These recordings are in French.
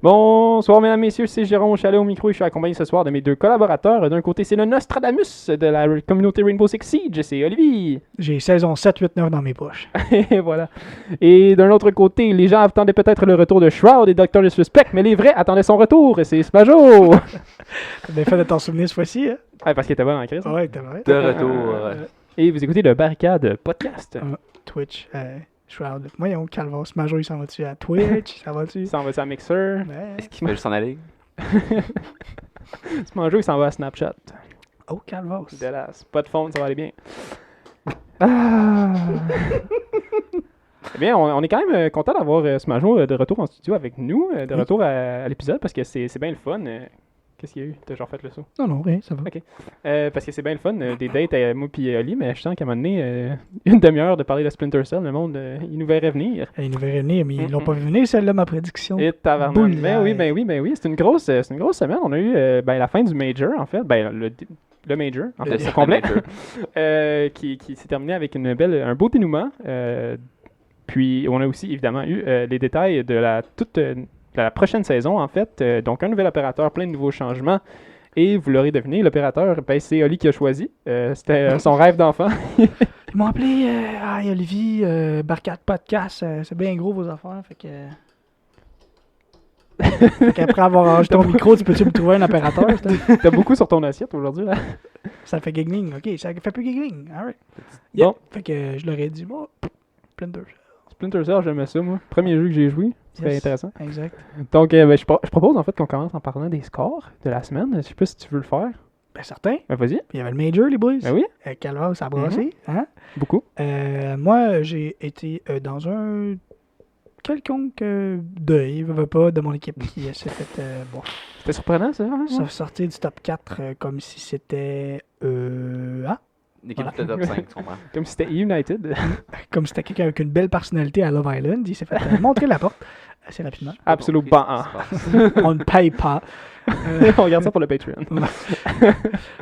Bonsoir, mesdames, messieurs, c'est Jérôme Chalet au micro et je suis accompagné ce soir de mes deux collaborateurs. D'un côté, c'est le Nostradamus de la communauté Rainbow Six Siege, c'est Olivier. J'ai saison 7, 8, 9 dans mes poches. Et voilà. Et d'un autre côté, les gens attendaient peut-être le retour de Shroud et Dr. Disrespect, mais les vrais attendaient son retour et c'est Smajo. T'as bien fait de t'en souvenir cette fois-ci, hein? Ah, parce qu'il était bon en crise. Ouais, t'as vrai. De retour. Et vous écoutez le Barricade Podcast. Twitch, Shroud. Voyons, Calvas, Major, il s'en va-tu à Twitch? Ça va-tu? Il s'en va à Mixer. Ouais. Est-ce qu'il fait juste s'en aller? Smajo, il s'en va à Snapchat. Oh, Calvas. Dégueulasse. Pas de fond, ça va aller bien. Ah. Eh bien, on est quand même content d'avoir Smajo de retour en studio avec nous, de Oui. retour à l'épisode, parce que c'est bien le fun. Qu'est-ce qu'il y a eu? T'as genre fait le saut? Non, rien, ça va. Ok. Parce que c'est bien le fun, des dates à moi puis Oli, mais je sens qu'à un moment donné, une demi-heure de parler de Splinter Cell, le monde, il nous verrait venir. Ils nous verraient venir, mais ils l'ont pas vu venir, celle-là, ma prédiction. Et tabarnak. Boulaille. Ben oui. C'est une grosse semaine. On a eu la fin du Major, en fait. Ben, le Major, en fait, au complet. qui s'est terminé avec un beau dénouement. Puis, on a aussi, évidemment, eu les détails de la prochaine saison, en fait. Donc, un nouvel opérateur, plein de nouveaux changements. Et vous l'aurez deviné, l'opérateur, ben, c'est Oli qui a choisi. C'était son rêve d'enfant. Ils m'ont appelé, Olivier, Barcade Podcast, c'est bien gros vos affaires, fait que... Fait qu'après avoir rangé ton micro, tu peux-tu me trouver un opérateur? T'as beaucoup sur ton assiette aujourd'hui, là. Ça fait giggling, ok, ça fait plus giggling, alright. Bon. Fait que je leur ai dit, bon, Splinter. Splinter Cell, j'aimais ça, moi. Premier jeu que j'ai joué. C'était Yes. intéressant. Exact. Donc, je propose en fait qu'on commence en parlant des scores de la semaine. Je sais pas si tu veux le faire. Ben certain. Ben, vas-y. Puis il y avait le Major, les boys. Ben oui, Calvas, ça a brassé, hein? beaucoup. Moi, j'ai été dans un quelconque deuil, veux pas, de mon équipe qui s'est fait C'était surprenant, ça. Hein? sortir du top 4 comme si c'était L'équipe Voilà. de top 5, tu comprends? Comme si c'était United. comme si c'était quelqu'un avec une belle personnalité à Love Island. Il s'est fait montrer la porte assez rapidement. Absolument. On ne paye pas. On regarde ça pour le Patreon.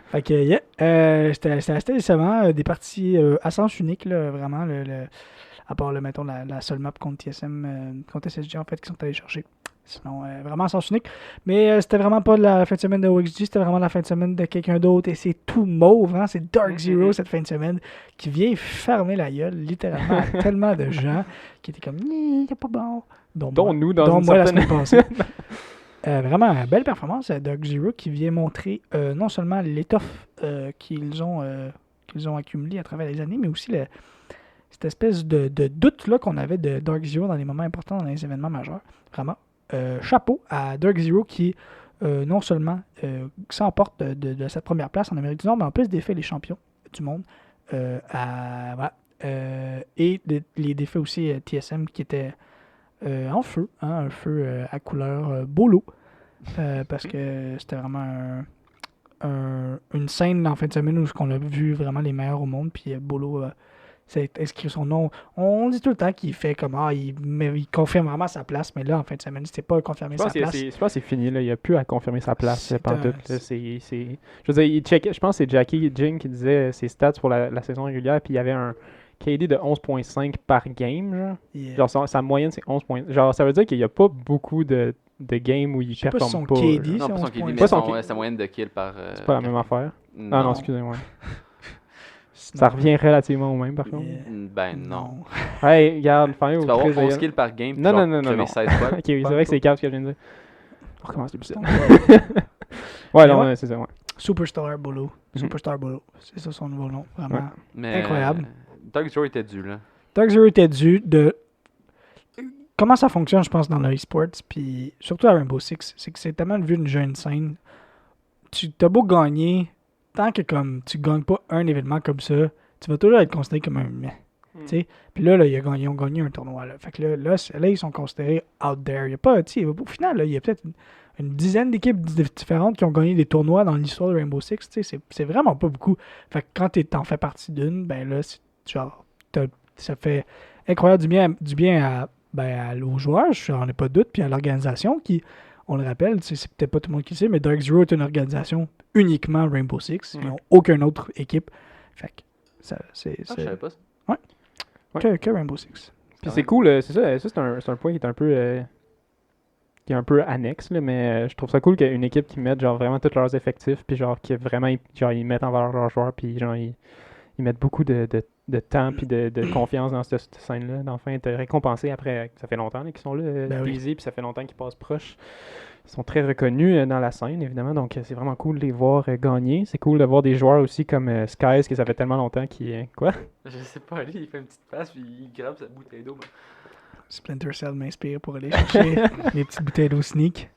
Fait que, yeah, c'était assez décevant. Des parties à sens unique, là, vraiment. À part, mettons, la seule map contre TSM, contre SSG, en fait, qui sont allés chercher. Sinon, vraiment à sens unique. Mais c'était vraiment pas la fin de semaine de OXG, c'était vraiment la fin de semaine de quelqu'un d'autre. Et c'est tout mauve, hein? C'est Dark Zero cette fin de semaine qui vient fermer la gueule, littéralement, à tellement de gens qui étaient comme, c'est pas bon. Dont nous, dans dont une moi la certaine... semaine passée. Vraiment, belle performance à Dark Zero qui vient montrer non seulement l'étoffe qu'ils ont accumulé à travers les années, mais aussi cette espèce de doute là, qu'on avait de Dark Zero dans les moments importants, dans les événements majeurs. Vraiment, chapeau à Dark Zero qui non seulement s'emporte de cette première place en Amérique du Nord, mais en plus défait les champions du monde. Voilà. Et les défaits aussi TSM qui étaient en feu, hein, un feu à couleur bolo, parce que c'était vraiment une scène en fin de semaine où on a vu vraiment les meilleurs au monde, puis Bolo s'est inscrit son nom. On dit tout le temps qu'il fait comme il confirme vraiment sa place, mais là en fin de semaine, c'était pas confirmé sa place. Je pense que c'est fini, là. Il a plus à confirmer sa place. C'est Pantoute, là. Je veux dire, je pense que c'est Jackie Jing qui disait ses stats pour la saison régulière, puis il y avait un KD de 11.5 par game, genre. Yeah. Genre, sa moyenne, c'est 11 points. Genre, ça veut dire qu'il n'y a pas beaucoup de games où il Je sais pas si son performe pas. KD, genre. Non, pas son c'est KD, 11 mais Pas son sa moyenne de kills par... C'est pas la même affaire. Non. Ah non, excusez-moi. Ça revient relativement au même, par contre. Yeah. Ben non. Hey, regarde, fin Tu vas avoir 11 kills par game, puis Non, genre non. crever 16 fois. Ok, oui, c'est vrai que c'est Cap ce que je viens de dire. On recommence l'épisode. Ouais. Ouais, Mais non, ouais. c'est ça, ouais. Superstar Bolo. Mhm. Superstar Bolo. C'est ça son nouveau nom. Vraiment. Ouais. Mais, Incroyable. Dark Zero était dû, là. Dark Zero était dû de comment ça fonctionne, je pense, dans le e-sports, puis surtout à Rainbow Six, c'est que c'est tellement vu une jeune scène. Tu t'as beau gagner, tant que comme tu gagnes pas un événement comme ça, tu vas toujours être considéré comme un meh. Tu sais. Puis là, ils ont gagné un tournoi. Là. Fait que là, ils sont considérés out there. Il y a pas, tu sais, au final, là, il y a peut-être une dizaine d'équipes différentes qui ont gagné des tournois dans l'histoire de Rainbow Six. Tu sais, c'est vraiment pas beaucoup. Fait que quand t'en fais partie d'une, ben là, c'est genre, ça fait incroyable du bien aux joueurs, je n'en ai pas de doute, puis à l'organisation qui, on le rappelle, c'est peut-être pas tout le monde qui le sait, mais Dark Zero est une organisation uniquement Rainbow Six. Ils n'ont aucune autre équipe. Fait que c'est Ah, je savais pas ça. que Rainbow Six. Puis c'est cool, c'est ça, c'est un point qui est un peu qui est un peu annexe, là, mais je trouve ça cool qu'une équipe qui mette genre vraiment tous leurs effectifs, puis genre qui vraiment genre, ils mettent en valeur leurs joueurs, puis genre ils mettent beaucoup de temps puis de confiance dans cette scène-là, d'enfin être récompensés après, ça fait longtemps là, qu'ils sont là, Ben oui. Daisy, puis ça fait longtemps qu'ils passent proches. Ils sont très reconnus dans la scène, évidemment, donc c'est vraiment cool de les voir gagner. C'est cool de voir des joueurs aussi comme Skies, que ça fait tellement longtemps qu'il... Quoi? Je sais pas, lui, il fait une petite passe puis il grabe sa bouteille d'eau. Splinter Cell m'inspire pour aller chercher les petites bouteilles d'eau sneak.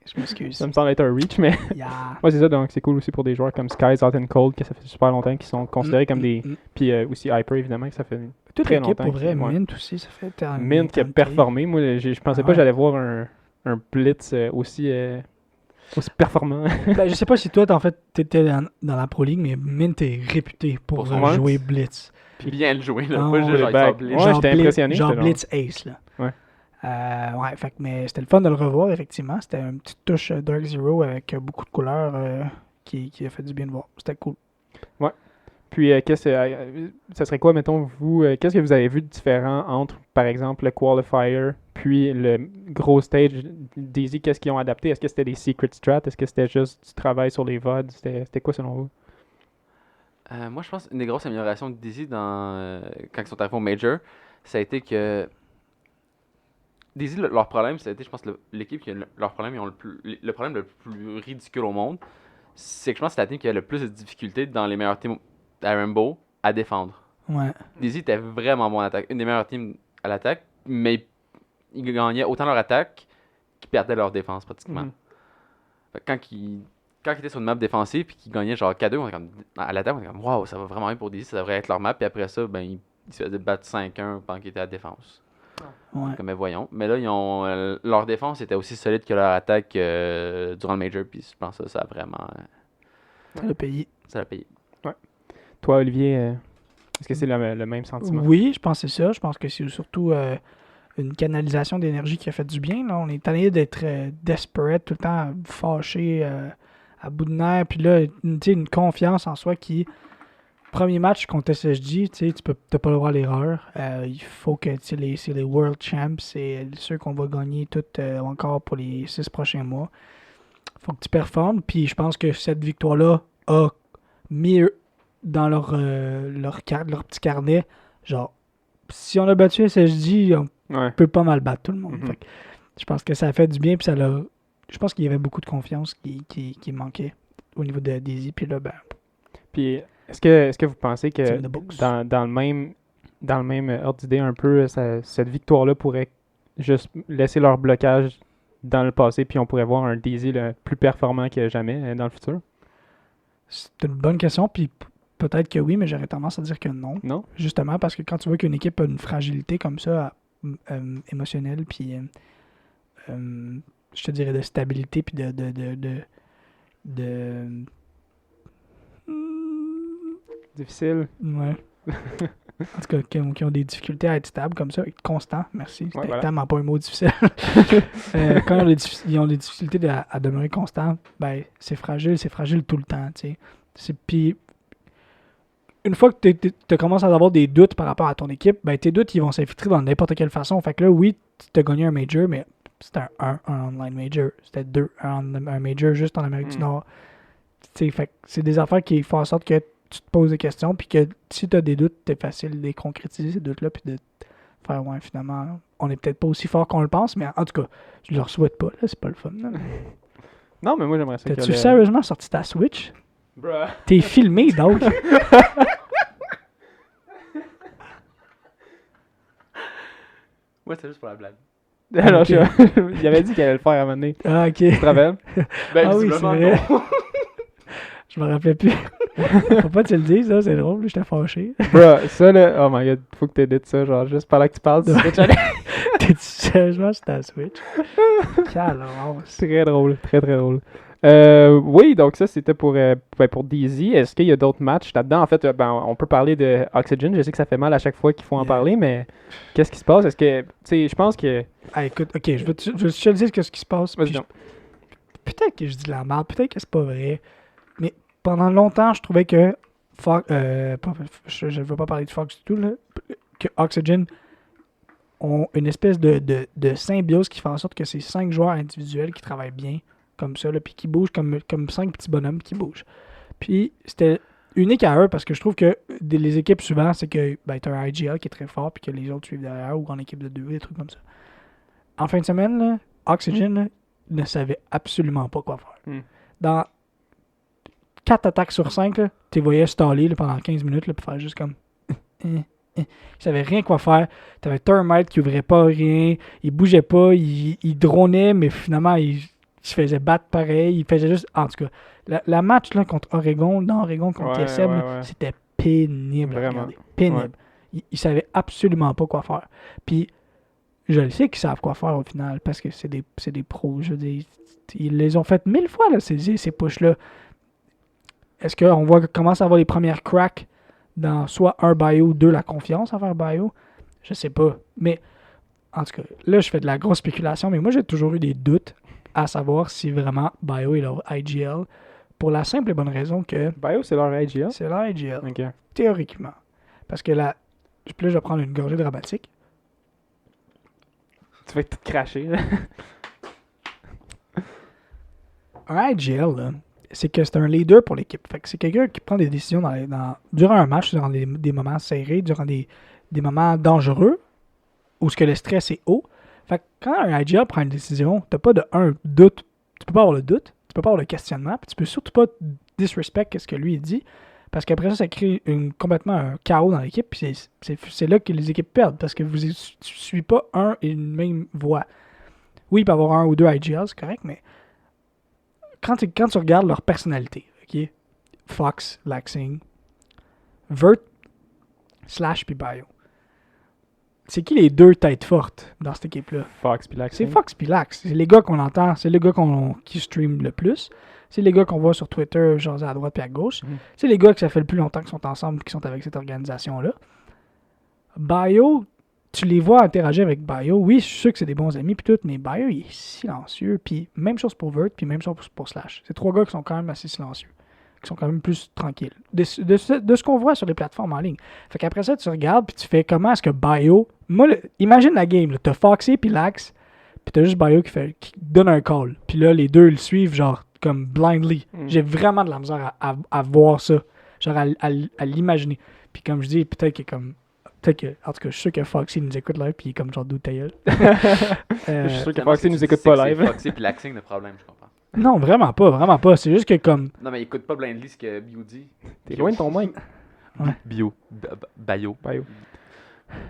Je m'excuse. Ça me semble être un reach, mais... Yeah. Ouais, c'est ça, donc c'est cool aussi pour des joueurs comme Skies, Hot and Cold, que ça fait super longtemps qu'ils sont considérés comme des... Puis aussi Hyper, évidemment, que ça fait Toute très l'équipe, longtemps. pour vrai, ouais. Mint aussi, ça fait... Mint qui a performé. Moi, je pensais pas que j'allais voir un Blitz aussi performant. Ben, je sais pas si toi, en fait, t'étais dans la Pro League, mais Mint est réputé pour Pour son jouer Blitz. Puis bien le jouer, là. Ah, Pas juste ouais, genre, il ben, sort blitz. ouais, j'étais impressionné, Genre j'étais genre- Blitz Ace, là. Ouais. Ouais, fait que, mais c'était le fun de le revoir, effectivement. C'était une petite touche Dark Zero avec beaucoup de couleurs qui a fait du bien de voir. C'était cool. Puis, ça serait quoi, mettons, vous, qu'est-ce que vous avez vu de différent entre, par exemple, le Qualifier, puis le gros stage Daisy, qu'est-ce qu'ils ont adapté? Est-ce que c'était des secret strats? Est-ce que c'était juste du travail sur les VOD? C'était quoi selon vous? Moi, je pense une des grosses améliorations de Daisy quand ils sont arrivés au Major, ça a été que Daisy, leur problème, ça a été, je pense, l'équipe qui a leur problème, ils ont le problème le plus ridicule au monde, c'est que je pense que c'est la team qui a le plus de difficultés dans les meilleurs teams à Rainbow à défendre. Ouais. Daisy était vraiment bon en attaque, une des meilleures teams à l'attaque, mais ils gagnaient autant leur attaque qu'ils perdaient leur défense pratiquement. Mhm. Fait que quand ils étaient sur une map défensive et qu'ils gagnaient genre K2, on était comme, à l'attaque, on était comme waouh, ça va vraiment bien pour Daisy, ça devrait être leur map. Puis après ça, ben, ils se faisaient battre 5-1 pendant qu'ils étaient à la défense. Ouais. Comme voyons. Mais là, leur défense était aussi solide que leur attaque durant le Major. Puis je pense que ça a vraiment. Ça l'a payé. Ça l'a payé. Toi, Olivier, est-ce que c'est le même sentiment? Oui, je pense que c'est ça. Je pense que c'est surtout une canalisation d'énergie qui a fait du bien. Là. On est tanné d'être desperate, tout le temps fâché, à bout de nerfs. Puis là, une confiance en soi qui... Premier match contre SSG, tu n'as pas le droit à l'erreur. Il faut que c'est les World Champs, c'est ceux qu'on va gagner tout encore pour les 6 prochains mois. Faut que tu performes. Puis je pense que cette victoire-là a mis dans leur petit carnet, genre, si on a battu SSG, on Ouais. peut pas mal battre tout le monde. Mhm. Fait que je pense que ça a fait du bien, puis ça l'a... Je pense qu'il y avait beaucoup de confiance qui manquait au niveau de Daisy, puis là, ben, Puis, est-ce que vous pensez que c'est in the books. dans le même ordre d'idée un peu, cette victoire-là pourrait juste laisser leur blocage dans le passé, puis on pourrait voir un Daisy plus performant que jamais dans le futur? C'est une bonne question, puis peut-être que oui, mais j'aurais tendance à dire que non. Non? Justement, parce que quand tu vois qu'une équipe a une fragilité comme ça, émotionnelle, puis je te dirais de stabilité, puis de Difficile? ouais. En tout cas, qui ont des difficultés à être stables comme ça, être constant, merci. C'était voilà. tellement pas un mot difficile. Quand ils ont des difficultés à demeurer constant, ben c'est fragile tout le temps, tu sais. Puis une fois que tu commences à avoir des doutes par rapport à ton équipe, ben tes doutes ils vont s'infiltrer dans n'importe quelle façon. Fait que là, oui, tu as gagné un major, mais c'était un online major. C'était un major juste en Amérique du Nord. Tu sais, fait que c'est des affaires qui font en sorte que tu te poses des questions, puis que si tu as des doutes, c'est facile de les concrétiser, ces doutes-là, puis de faire, ouais, finalement, on est peut-être pas aussi fort qu'on le pense, mais en tout cas, je leur souhaite pas, là, c'est pas le fun. Là. Non, mais moi, j'aimerais ça T'as-tu sérieusement sorti ta Switch? Bruh. T'es filmé, donc. Ouais, c'est juste pour la blague. Alors, Ok. il avait dit qu'il allait le faire à un moment donné. Ah, ok. Tu te rappelles? Ben, Ah oui, visiblement, c'est vrai. non. Je me rappelais plus. Faut pas que tu le dises, ça, c'est drôle, j'étais fâché. Bruh, ça là, oh my god, faut que t'édites ça, genre, juste pendant que tu parles du Switch. T'es-tu sérieusement sur ta Switch? Quelle horreur. Très drôle, très très drôle. Oui, donc ça c'était pour Daisy. Est-ce qu'il y a d'autres matchs là-dedans? En fait, on peut parler de Oxygen. Je sais que ça fait mal à chaque fois qu'il faut en Yeah. parler, mais qu'est-ce qui se passe? Est-ce que, tu sais, je pense que... Ah, écoute, ok, je vais te dire ce qui se passe. Vas-y puis donc. peut-être que je dis de la merde, peut-être que c'est pas vrai. Mais pendant longtemps, je trouvais que je ne veux pas parler de Fox du tout, là, que Oxygen ont une espèce de symbiose qui fait en sorte que c'est 5 joueurs individuels qui travaillent bien, comme ça, là, puis qui bougent comme 5 petits bonhommes qui bougent. Puis c'était unique à eux parce que je trouve que les équipes, souvent, c'est que tu as un IGL qui est très fort, puis que les autres suivent derrière, ou en équipe de 2, des trucs comme ça. En fin de semaine, là, Oxygen là, ne savait absolument pas quoi faire. Dans 4 attaques sur 5, tu les voyais staller là, pendant 15 minutes là, pour faire juste comme. Ils savaient rien quoi faire. Tu avais Thermite qui ouvrait pas rien. Il bougeait pas. Il dronait, mais finalement, il se faisait battre pareil. Il faisait juste. En tout cas, la match là, contre Oregon, dans Oregon contre TSM, c'était pénible. Vraiment. Pénible. Ils savaient absolument pas quoi faire. Puis, je le sais qu'ils savent quoi faire au final parce que c'est des pros. Je veux dire, ils les ont fait 1000 fois, là, ces push-là. Est-ce qu'on commence à avoir les premières cracks dans soit un bio ou 2 la confiance envers bio? Je sais pas. Mais, en tout cas, là, je fais de la grosse spéculation, mais moi, j'ai toujours eu des doutes à savoir si vraiment bio est leur IGL. Pour la simple et bonne raison que. Bio, c'est leur IGL? C'est leur IGL. Ok. Théoriquement. Parce que là, je vais prendre une gorgée dramatique. Tu vas tout cracher, là. Un IGL, là, c'est que c'est un leader pour l'équipe. Fait que c'est quelqu'un qui prend des décisions durant un match, durant des moments serrés, durant des moments dangereux, où ce que le stress est haut. Fait que quand un IGL prend une décision, t'as pas de doute. Tu peux pas avoir le doute, tu peux pas avoir le questionnement, puis tu peux surtout pas disrespect ce que lui il dit, parce qu'après ça crée complètement un chaos dans l'équipe, puis c'est là que les équipes perdent, parce que tu suis pas un et une même voie. Oui, il peut y avoir 1 ou 2 IGL, c'est correct, mais quand tu regardes leur personnalité, ok, Fox, Laxing, Vert, Slash puis Bio, c'est qui les 2 têtes fortes dans cette équipe-là? Fox puis Lax. C'est Fox puis Lax. C'est les gars qu'on entend, c'est les gars qui stream le plus, c'est les gars qu'on voit sur Twitter, genre à droite puis à gauche. C'est les gars que ça fait le plus longtemps qu'ils sont ensemble et qui sont avec cette organisation-là. Bio, tu les vois interagir avec Bio. Oui, je suis sûr que c'est des bons amis puis tout, mais Bio, il est silencieux. Puis même chose pour Vert, puis même chose pour Slash. C'est 3 gars qui sont quand même assez silencieux, qui sont quand même plus tranquilles. De ce qu'on voit sur les plateformes en ligne. Fait qu'après ça, tu regardes puis tu fais comment est-ce que Bio... Moi, imagine la game. T'as Foxy puis Lax, puis t'as juste Bio qui donne un call. Puis là, les deux le suivent genre comme blindly. J'ai vraiment de la misère à voir ça. Genre à l'imaginer. Puis comme je dis, peut-être que, en tout cas, je suis sûr que Foxy nous écoute live, puis il est comme genre d'où ta gueule. Je suis sûr que Foxy nous écoute pas live. C'est Foxy puis Laxing le problème, je comprends. Non, vraiment pas. C'est juste que comme. Non, mais il écoute pas blindly ce que Bio dit. T'es loin de ton mic. Ouais. Bio. Bio.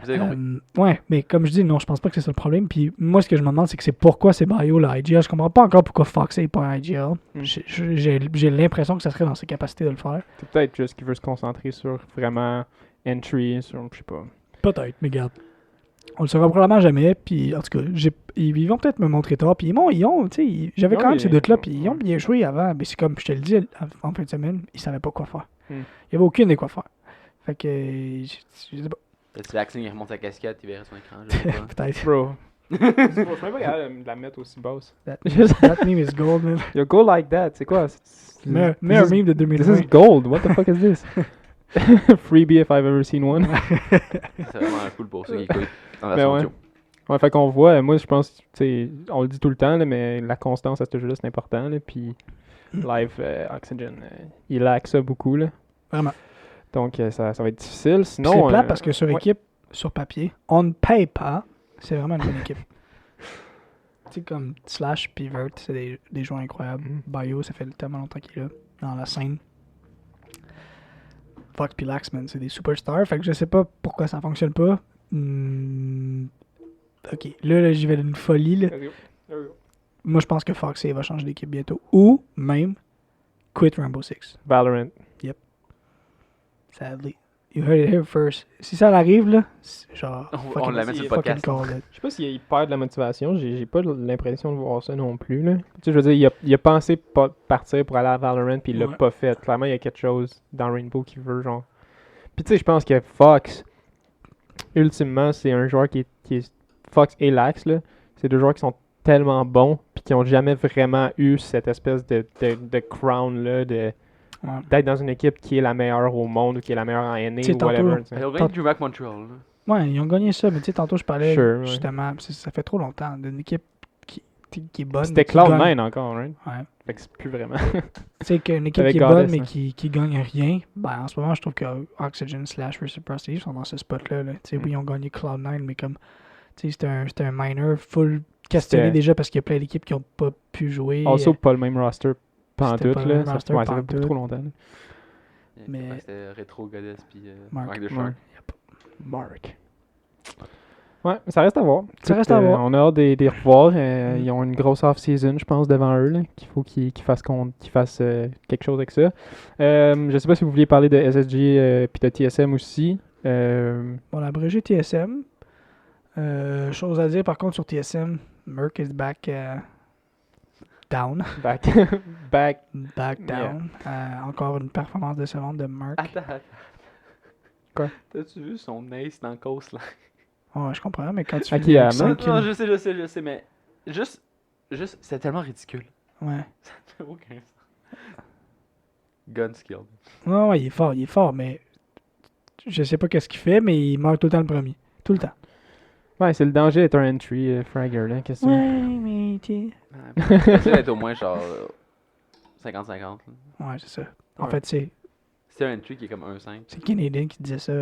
Vous avez compris. Ouais, mais comme je dis, non, je pense pas que c'est ça le problème. Puis moi, ce que je me demande, c'est que c'est pourquoi c'est Bio, la IGL. Je comprends pas encore pourquoi Foxy n'est pas un IGL. J'ai l'impression que ça serait dans ses capacités de le faire. C'est peut-être juste qu'il veut se concentrer sur vraiment entry, sur, je sais pas. Peut-être, mais regarde. On le saura probablement jamais. Puis en tout cas, ils vont peut-être me montrer tard. Puis j'avais quand même ces doutes-là. Puis ils ont bien joué avant. Mais c'est comme je te le dis, en fin de semaine, ils savaient pas quoi faire. Il y avait aucune idée quoi faire. Fait que, je sais pas. Si Laxing il remonte sa casquette, il verrait son écran. Je sais pas. Peut-être. Bro. Je suis même pas capable de la mettre aussi basse. That meme is gold, man. Yo, go like that. C'est quoi? Meilleur meme de 2020. This is gold. What the fuck is this? Freebie if I've ever seen one. C'est vraiment cool pour ceux qui écoutent dans la version. Ouais, fait qu'on voit, moi je pense, tu sais, on le dit tout le temps, là, mais la constance à ce jeu-là c'est important. Là, puis Live Oxygen, il laque ça beaucoup. Là. Vraiment. Donc ça va être difficile. Sinon, c'est plate parce que sur équipe, sur papier, on paper, c'est vraiment une bonne équipe. Tu sais, comme Slash puis Vert, c'est des joueurs incroyables. Bio, ça fait tellement longtemps qu'il est là, dans la scène. Fox puis Lax, man, c'est des superstars. Fait que je sais pas pourquoi ça fonctionne pas. Ok, là j'y vais d'une folie. Là. Moi, je pense que Foxy va changer d'équipe bientôt. Ou même quit Rainbow Six. Valorant. Yep. Sadly. You heard it here first. Si ça arrive, là, genre. On l'amène sur le podcast. Je sais pas s'il perd de la motivation. J'ai pas l'impression de voir ça non plus. Là. Tu sais, je veux dire, il a pensé partir pour aller à Valorant, puis il l'a pas fait. Clairement, il y a quelque chose dans Rainbow qui veut, genre. Puis tu sais, je pense que Fox, ultimement, c'est un joueur qui est Fox et Lax, là. C'est deux joueurs qui sont tellement bons, puis qui ont jamais vraiment eu cette espèce de crown, là, d'être dans une équipe qui est la meilleure au monde, ou qui est la meilleure en NA, ou whatever. Il y a Drew Mac Montreal, là. Ouais, ils ont gagné ça, mais tu sais, tantôt je parlais Sure, ouais. justement, ça fait trop longtemps d'une équipe qui est bonne. C'était qui gagne. Cloud9 encore, right? Ouais. Fait que c'est plus vraiment. Tu sais, qu'une équipe Avec qui est bonne, Goddess, mais hein. qui gagne rien, ben en ce moment, je trouve que Oxygen / Reciprocity sont dans ce spot-là. Là. Tu sais, oui, ils ont gagné Cloud9, mais comme, tu sais, c'était un minor full questionné C'était- déjà parce qu'il y a plein d'équipes qui n'ont pas pu jouer. Also, pas le même roster C'était pantoute, pas le là. même Ça, roster ouais, ça fait pantoute. beaucoup trop longtemps. Là. Mais- C'était Retro Goddess puis Mark. Mark de Ouais. Shark. Mark. Ouais, ça reste à voir. Ça reste à voir. On a hâte de les revoir. Mm. Ils ont une grosse off-season, je pense, devant eux. Là, qu'il faut qu'ils fassent, quelque chose avec ça. Je sais pas si vous vouliez parler de SSG puis de TSM aussi. On a abrégé TSM. Chose à dire par contre sur TSM, Merc is back down. Back Back down. Encore une performance décevante de Merc. Attends. Quoi? T'as-tu vu son ace dans Coast là? Ouais, je comprends, mais quand tu À finis qui, à avec Merc? 5 Non, je sais, mais juste, c'est tellement ridicule. Ouais. Ça fait aucun sens. Gun skill. Ouais, il est fort, mais je sais pas qu'est-ce qu'il fait, mais il meurt tout le temps le premier. Tout le temps. Ouais, c'est le danger d'être un entry fragger. Là. Qu'est-ce que tu veux? Ouais, mais tu Ça va être au moins genre 50-50. là. Ouais, c'est ça. En Ouais. fait, C'est un entry qui est comme 1-5. c'est Canadian qui disait ça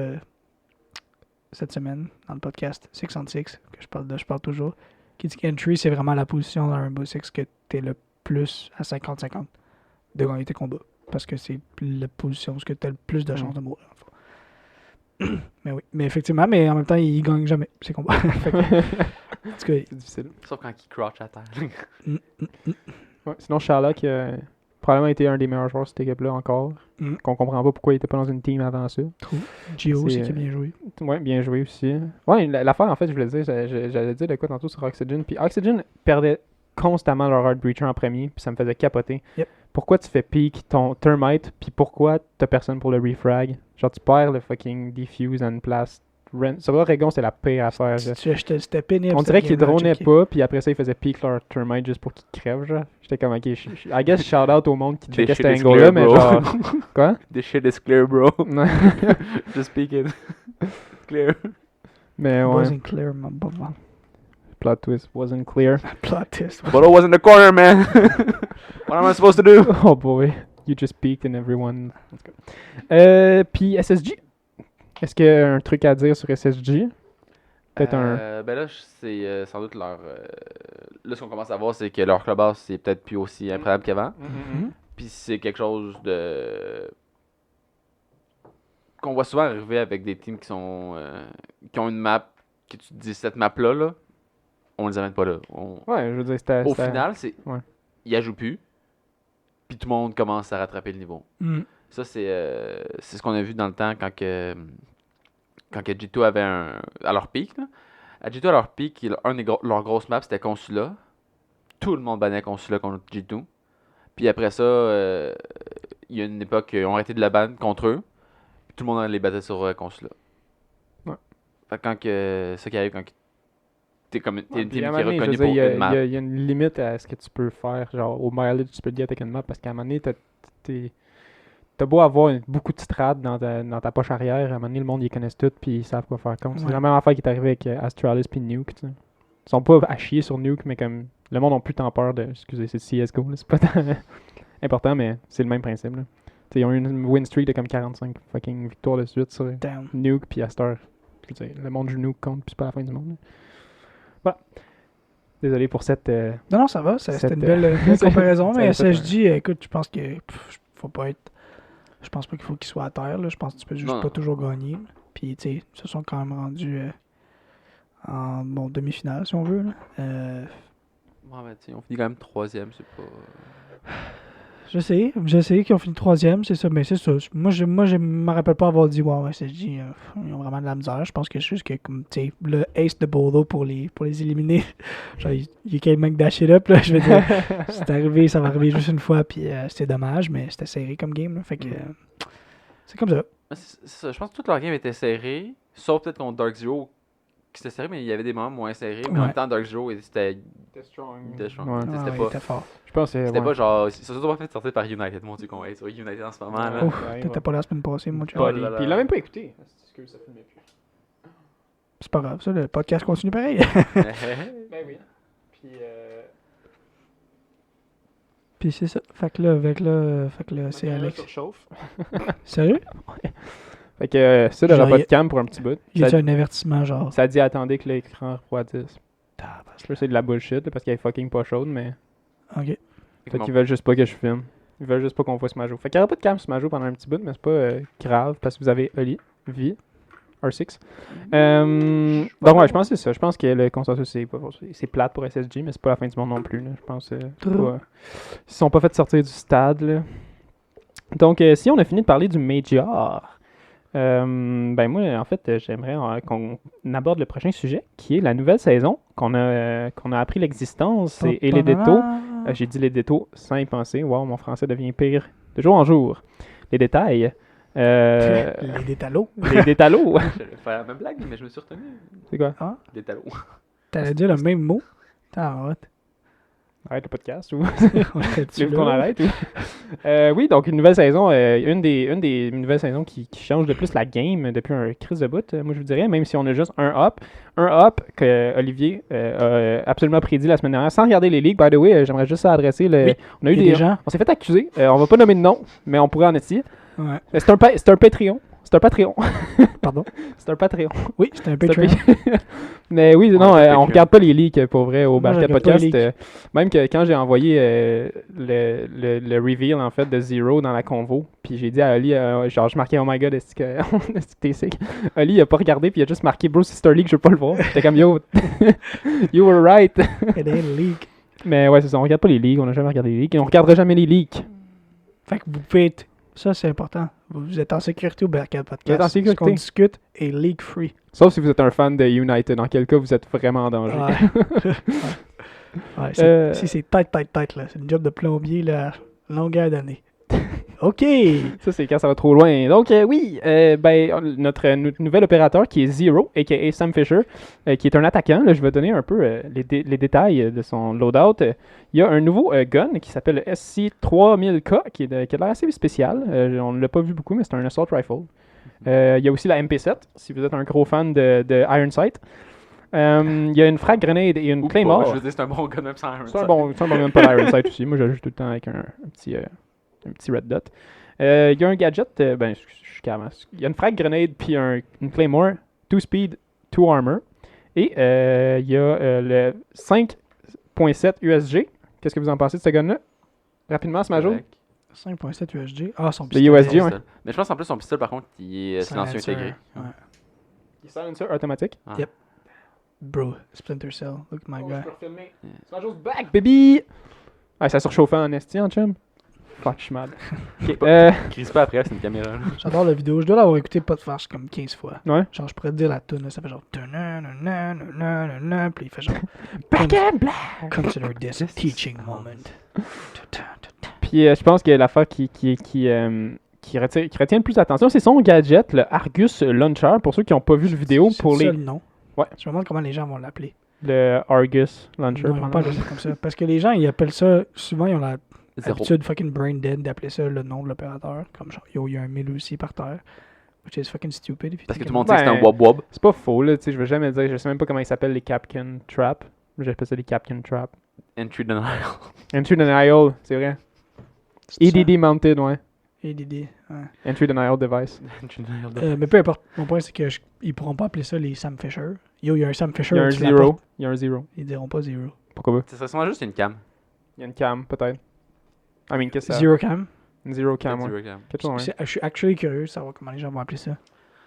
cette semaine dans le podcast 6 on 6, que je parle toujours, qui dit qu'entry, c'est vraiment la position dans Rainbow Six que t'es le plus à 50-50 de gagner tes combats. Parce que c'est la position où tu as le plus de chances de mourir. en fait. Mais oui, mais effectivement, mais en même temps, il gagne jamais ses combats. Fait que, en tout cas, C'est difficile. Sauf quand il crouch à terre. Ouais, sinon, Sherlock qui a probablement été un des meilleurs joueurs de cette équipe-là encore. Mm. Qu'on comprend pas pourquoi il était pas dans une team avant ça. Gio aussi C'est, qui a bien joué. Ouais, bien joué aussi. Ouais, l'affaire, en fait, je voulais dire, j'allais dire de quoi tantôt sur Oxygen. Puis Oxygen perdait constamment leur Hard Breacher en premier, puis ça me faisait capoter. Yep. Pourquoi tu fais peak ton Termite, puis pourquoi t'as personne pour le refrag? Genre, tu perds le fucking Diffuse en place. Sur Oregon, c'est la pire affaire. Là. C'était pénible. On dirait qu'ils cette game-là, dronaient checker. pas, puis après ça, ils faisaient peak leur Termite juste pour qu'ils crèvent, genre. J'étais comme, ok, I guess shout out au monde qui This checkait shit cet is angle-là, clear, mais bro. genre. Quoi? This shit is clear, bro. Non. Just speak it. Clear. Mais ouais, Wasn't clear, my brother. plot twist wasn't clear. Plot twist. But I was in the corner, man. What am I supposed to do? Oh boy, you just peaked and everyone. En tout cas. Puis SSG. Est-ce qu'il y a un truc à dire sur SSG? Peut-être Ben là, c'est sans doute leur. Là, ce qu'on commence à voir, c'est que leur clubhouse, c'est peut-être plus aussi imprenable qu'avant. Mhm. Puis c'est quelque chose de. Qu'on voit souvent arriver avec des teams qui ont une map, que tu te dis, cette map-là, là, on les amène pas là. Ouais, je veux dire, c'était. Au final, c'est. Ouais. Ils la jouent plus. Puis tout le monde commence à rattraper le niveau. Mm. Ça, c'est ce qu'on a vu dans le temps quand que G2 avait à leur pic. Là. À G2, à leur pic, leur grosse map, c'était Consula. Tout le monde bannait Consula contre G2. Puis après ça, il y a une époque, ils ont arrêté de la ban contre eux. Puis tout le monde les battait sur Consula. Ouais. Fait que quand ça qui arrive, quand t'es une Puis team qui à un est moment donné, reconnue je veux pour dire, une map. il y a une limite à ce que tu peux faire. Genre, au mileage, tu peux le get avec une map parce qu'à un moment donné, t'as beau avoir beaucoup de strats dans ta poche arrière, à un moment donné, le monde, ils connaissent tout puis ils savent quoi faire contre. C'est Ouais. la même affaire qui est arrivée avec Astralis puis Nuke. Tu sais. Ils sont pas à chier sur Nuke, mais comme le monde n'a plus tant peur de. Excusez, c'est CSGO, là, c'est pas tant important, mais c'est le même principe. Là. Tu sais, ils ont eu une win streak de comme 45 fucking victoires de suite sur Damn. Nuke puis Astar. Je veux dire, le monde joue Nuke contre, puis c'est pas la fin du monde. Là. Voilà. Désolé pour cette. Non, ça va. C'était une Cette, belle comparaison. ça mais a fait SSG, écoute, je pense que faut pas être. Je pense pas qu'il faut qu'il soit à terre. Là. Je pense que tu peux juste Non. pas toujours gagner. Puis, tu sais, ils se sont quand même rendus en demi-finale, si on veut. Là. Ouais, mais tu sais, on finit quand même 3e, c'est pas. Je sais qu'ils ont fini 3e, c'est ça, mais c'est ça. Moi, je me rappelle pas avoir dit, wow, SSG, ils ont vraiment de la misère. Je pense que c'est juste que, comme, tu sais, le ace de Bolo pour les éliminer, genre, il est quasiment dash it up, là, je veux dire. C'est arrivé, ça va arriver juste une fois, puis c'est dommage, mais c'était serré comme game, là, fait que c'est comme ça. C'est ça, je pense que toute leur game était serrée, sauf peut-être contre Dark Zero, qui c'était serré, mais il y avait des moments moins serrés. Mais en Ouais. même temps, Dark Zero, c'était strong. était strong. Ouais. Tu sais, Ah, C'était ouais, pas. il était fort. Je pense que C'était pas genre. Ça s'est surtout pas fait sortir par United, mon dieu, qu'on va être sur United en ce moment. Là. Ouf, t'étais pas là la semaine passée, moi, tu Oh Ouais, là là. puis il l'a même pas écouté. Excuse, ça filmait plus. c'est pas grave, ça, le podcast continue pareil. Ben oui. Puis c'est ça. Fait que là, c'est Alex. surchauffe. Sérieux? Fait que ça, il n'y Genre, aura pas y de cam pour un petit bout. Y a Ça, un avertissement genre? ça dit attendez que l'écran refroidisse. Là, c'est de la bullshit là, parce qu'elle est fucking pas chaude, mais Ok. peut-être qu'ils veulent juste pas que je filme. Ils veulent juste pas qu'on voit Smajo. Fait qu'il n'y aura pas de cam sur Smajo pendant un petit bout, mais c'est pas grave parce que vous avez Oli, V, R6. Donc ouais, je pense que c'est ça. Je pense que le consensus c'est plate pour SSG, mais c'est pas la fin du monde non plus. Là. Je pense c'est pas... Ils se sont pas fait sortir du stade. Là. Donc si on a fini de parler du Major, ben moi en fait j'aimerais qu'on aborde le prochain sujet qui est la nouvelle saison qu'on a appris l'existence et les détails. J'ai dit les détails sans y penser. Wow, mon français devient pire de jour en jour. Les détails. Les détalos. Les détalos. J'allais faire la même blague, mais je me suis retenu. C'est quoi? Ah, Des talos. t'allais dire le même mot? T'arrêtes. Arrête le podcast ou On serait tu veux qu'on arrête ou... oui, donc une nouvelle saison, une des nouvelles saisons qui change le plus la game depuis un crise de bout, moi je vous dirais, même si on a juste un up que Olivier a absolument prédit la semaine dernière, sans regarder les ligues, by the way, j'aimerais juste ça adresser. Oui, on a eu il y a des gens. on s'est fait accuser, on va pas nommer de nom, mais on pourrait en essayer. Ouais. C'est un Patreon. C'est un Patreon. Pardon? C'est un Patreon. Oui, c'était un C'est un Patreon. Mais oui, non, c'est on Patreon. regarde pas les leaks pour vrai au Moi, je Basket regarde pas les Podcast. Même que quand j'ai envoyé le reveal en fait de Zero dans la convo, puis j'ai dit à Oli, genre je marquais oh my god, est-ce que t'es sick? Oli il a pas regardé puis il a juste marqué Bro Sister League, je veux pas le voir. J'étais comme yo, you were right. It ain't leak. Mais ouais, c'est ça, on regarde pas les leaks, on a jamais regardé les leaks et on regardera jamais les leaks. Fait que vous pouvez être... Ça, c'est important. Vous êtes en sécurité au Barcade Podcast. Vous êtes en sécurité. Ce qu'on discute est leak free. Sauf si vous êtes un fan de United, dans quel cas vous êtes vraiment en danger. Ouais. Ouais, si c'est tête, là. C'est une job de plombier, là, longueur d'année. OK! Ça, c'est quand ça va trop loin. Donc, oui, notre nouvel opérateur qui est Zero, a.k.a. Sam Fisher, qui est un attaquant. Là, je vais donner un peu les détails de son loadout. Il y a un nouveau gun qui s'appelle le SC3000K, qui a l'air assez spécial. On ne l'a pas vu beaucoup, mais c'est un assault rifle. Il y a aussi la MP7, si vous êtes un gros fan de Iron Sight. Il y a une frag grenade et une claymore. Je veux dire, c'est un bon gun même sans Iron C'est un bon gun pour l'Iron Sight aussi. Moi, j'ajoute tout le temps avec un petit red dot. Il y a un gadget, je suis carrément. Il y a une frag grenade puis une claymore, 2 speed, 2 armor. Et il y a le 5.7 USG. Qu'est-ce que vous en pensez de ce gun-là? Rapidement, Smajo. 5.7 USG. Ah, son Le pistolet. USG, ouais. Mais je pense en plus son pistolet par contre il est silencieux Silencer, intégré. Ouais. Silencer automatique. Ah. Yep. Bro, Splinter Cell. Look my guy. Smajo's back, baby! Ah, ça surchauffait en esti, en chum. Fuck, je suis mal. Ok, Crise pas après, c'est une caméra. Là. J'adore la vidéo. Je dois l'avoir écouté pas de farce comme 15 fois. Ouais. Genre, je pourrais te dire la tune, là, ça fait genre. Puis il fait genre. Back in black! Consider this a teaching moment. Puis je pense que l'affaire qui retient le plus l'attention, c'est son gadget, le Argus Launcher. Pour ceux qui n'ont pas vu la vidéo, C'est pour ça les. le nom. Ouais. Je me demande comment les gens vont l'appeler. Le Argus Launcher. Non, ils vont pas appeler ça comme ça. Parce que les gens, ils appellent ça. Souvent, ils ont la Zéro. habitude fucking brain dead d'appeler ça le nom de l'opérateur. Comme genre, yo, il y a un 1000 aussi par terre. Which is fucking stupid. Parce que tout le monde sait que c'est un wob-wob. C'est pas faux, là. Tu sais, je vais jamais dire. Je sais même pas comment ils s'appellent les Capcan Trap. J'appelle ça les Capcan Trap. Entry denial. Entry Denial, c'est vrai. EDD Mounted, ouais. EDD, ouais. Entry Denial Device. Entry denial. Mais peu importe. Mon point, c'est que ils pourront pas appeler ça les Sam Fisher. Yo, il y a un Sam Fisher. Il y a un tu zero. l'apportes. Il y a un zero. Ils diront pas zero. Pourquoi pas? Ça serait juste une cam. Il y a une cam, peut-être. I mean, qu'est-ce que ça? Zero cam. Une zero cam, ouais. Zero cam. Quelque chose, ouais. Je suis actually curieux de savoir comment les gens vont appeler ça.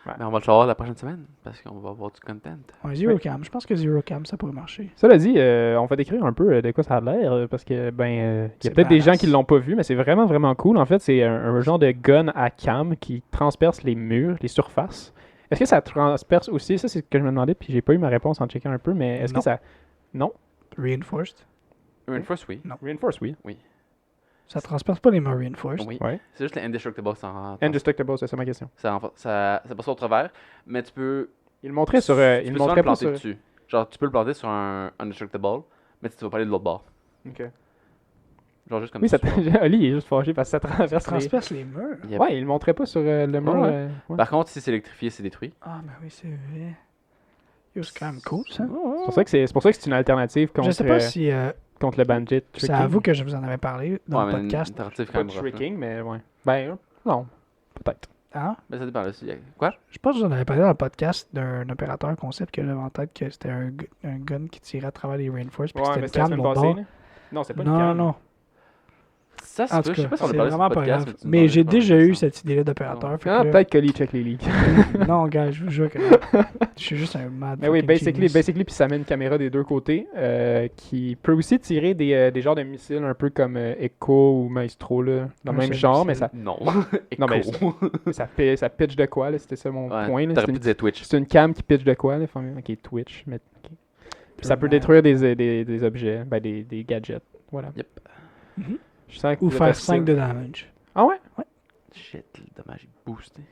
Mais on va le savoir la prochaine semaine parce qu'on va avoir du content. Ouais, zero Oui. cam. Je pense que zero cam, ça pourrait marcher. Cela dit, on va décrire un peu de quoi ça a l'air, parce que, il y a C'est peut-être des gens badass. qui l'ont pas vu, mais c'est vraiment, vraiment cool. En fait, c'est un genre de gun à cam qui transperce les murs, les surfaces. Est-ce que ça transperce aussi? Ça, c'est ce que je me demandais, puis j'ai pas eu ma réponse en checkant un peu, mais est-ce Non. que ça... Non? Reinforced. Reinforce, oui. Reinforce, oui. Ça transperce pas les mains reinforced. Oui. Ouais. C'est juste l'indestructible, ça Indestructible, c'est ça ma question. ça passe au travers, mais tu peux. Il le montrait sur... tu il peux le souvent montrait le pas planter sur... dessus. Genre, tu peux le planter sur un indestructible, mais tu vas pas aller de l'autre bord. Ok. Genre, juste comme Oui, ça ça. Oli il est juste fâché parce que ça Ça traverse les... transperce les murs. Yep. Ouais, il le montrait pas sur le mur. Ouais. ouais. Par contre, si c'est électrifié, c'est détruit. Ah, ben oui, c'est vrai. C'est quand même cool, ça. C'est pour ça que c'est une alternative contre, Je sais pas si... contre le bandit tricking. c'est à vous que je vous en avais parlé dans le podcast. Pas de tricking, mais ouais. Ben, non, peut-être. Hein? Mais ça dépend aussi. Quoi? Je pense que je vous en avais parlé dans le podcast d'un opérateur concept que j'avais en tête que c'était un gun qui tirait à travers les rainforests. Puis Ouais, c'était mais une c'était la cam semaine de passée, bord. là. Non, c'est pas une cam. Non. Ça, En c'est tout je sais cas, pas si on c'est a parlé sur vraiment le pas podcast. grave. tu Mais m'en j'ai avais parlé, déjà il me eu semble. cette idée-là d'opérateur. fait Ah, que- peut-être que Lee check les leaks. Non, gars, je vous jure que non. Je suis juste un mad. Mais oui, fucking genius. basically, puis ça met une caméra des deux côtés qui peut aussi tirer des genres de missiles un peu comme Echo ou Maestro, là, dans le Un même seul genre, mais missile. Non. Non, mais Echo. ça pitch de quoi, là, c'était ça mon Ouais, point. Là. T'aurais C'est pu dire Twitch. c'est une cam qui pitch de quoi, là, ok, Twitch, mais ok. Puis ça peut détruire des objets, ben des gadgets, voilà. Yep. Mhm. Je sens que Ou vous faire êtes 5 de damage. Ah ouais? Shit, le dommage est boosté.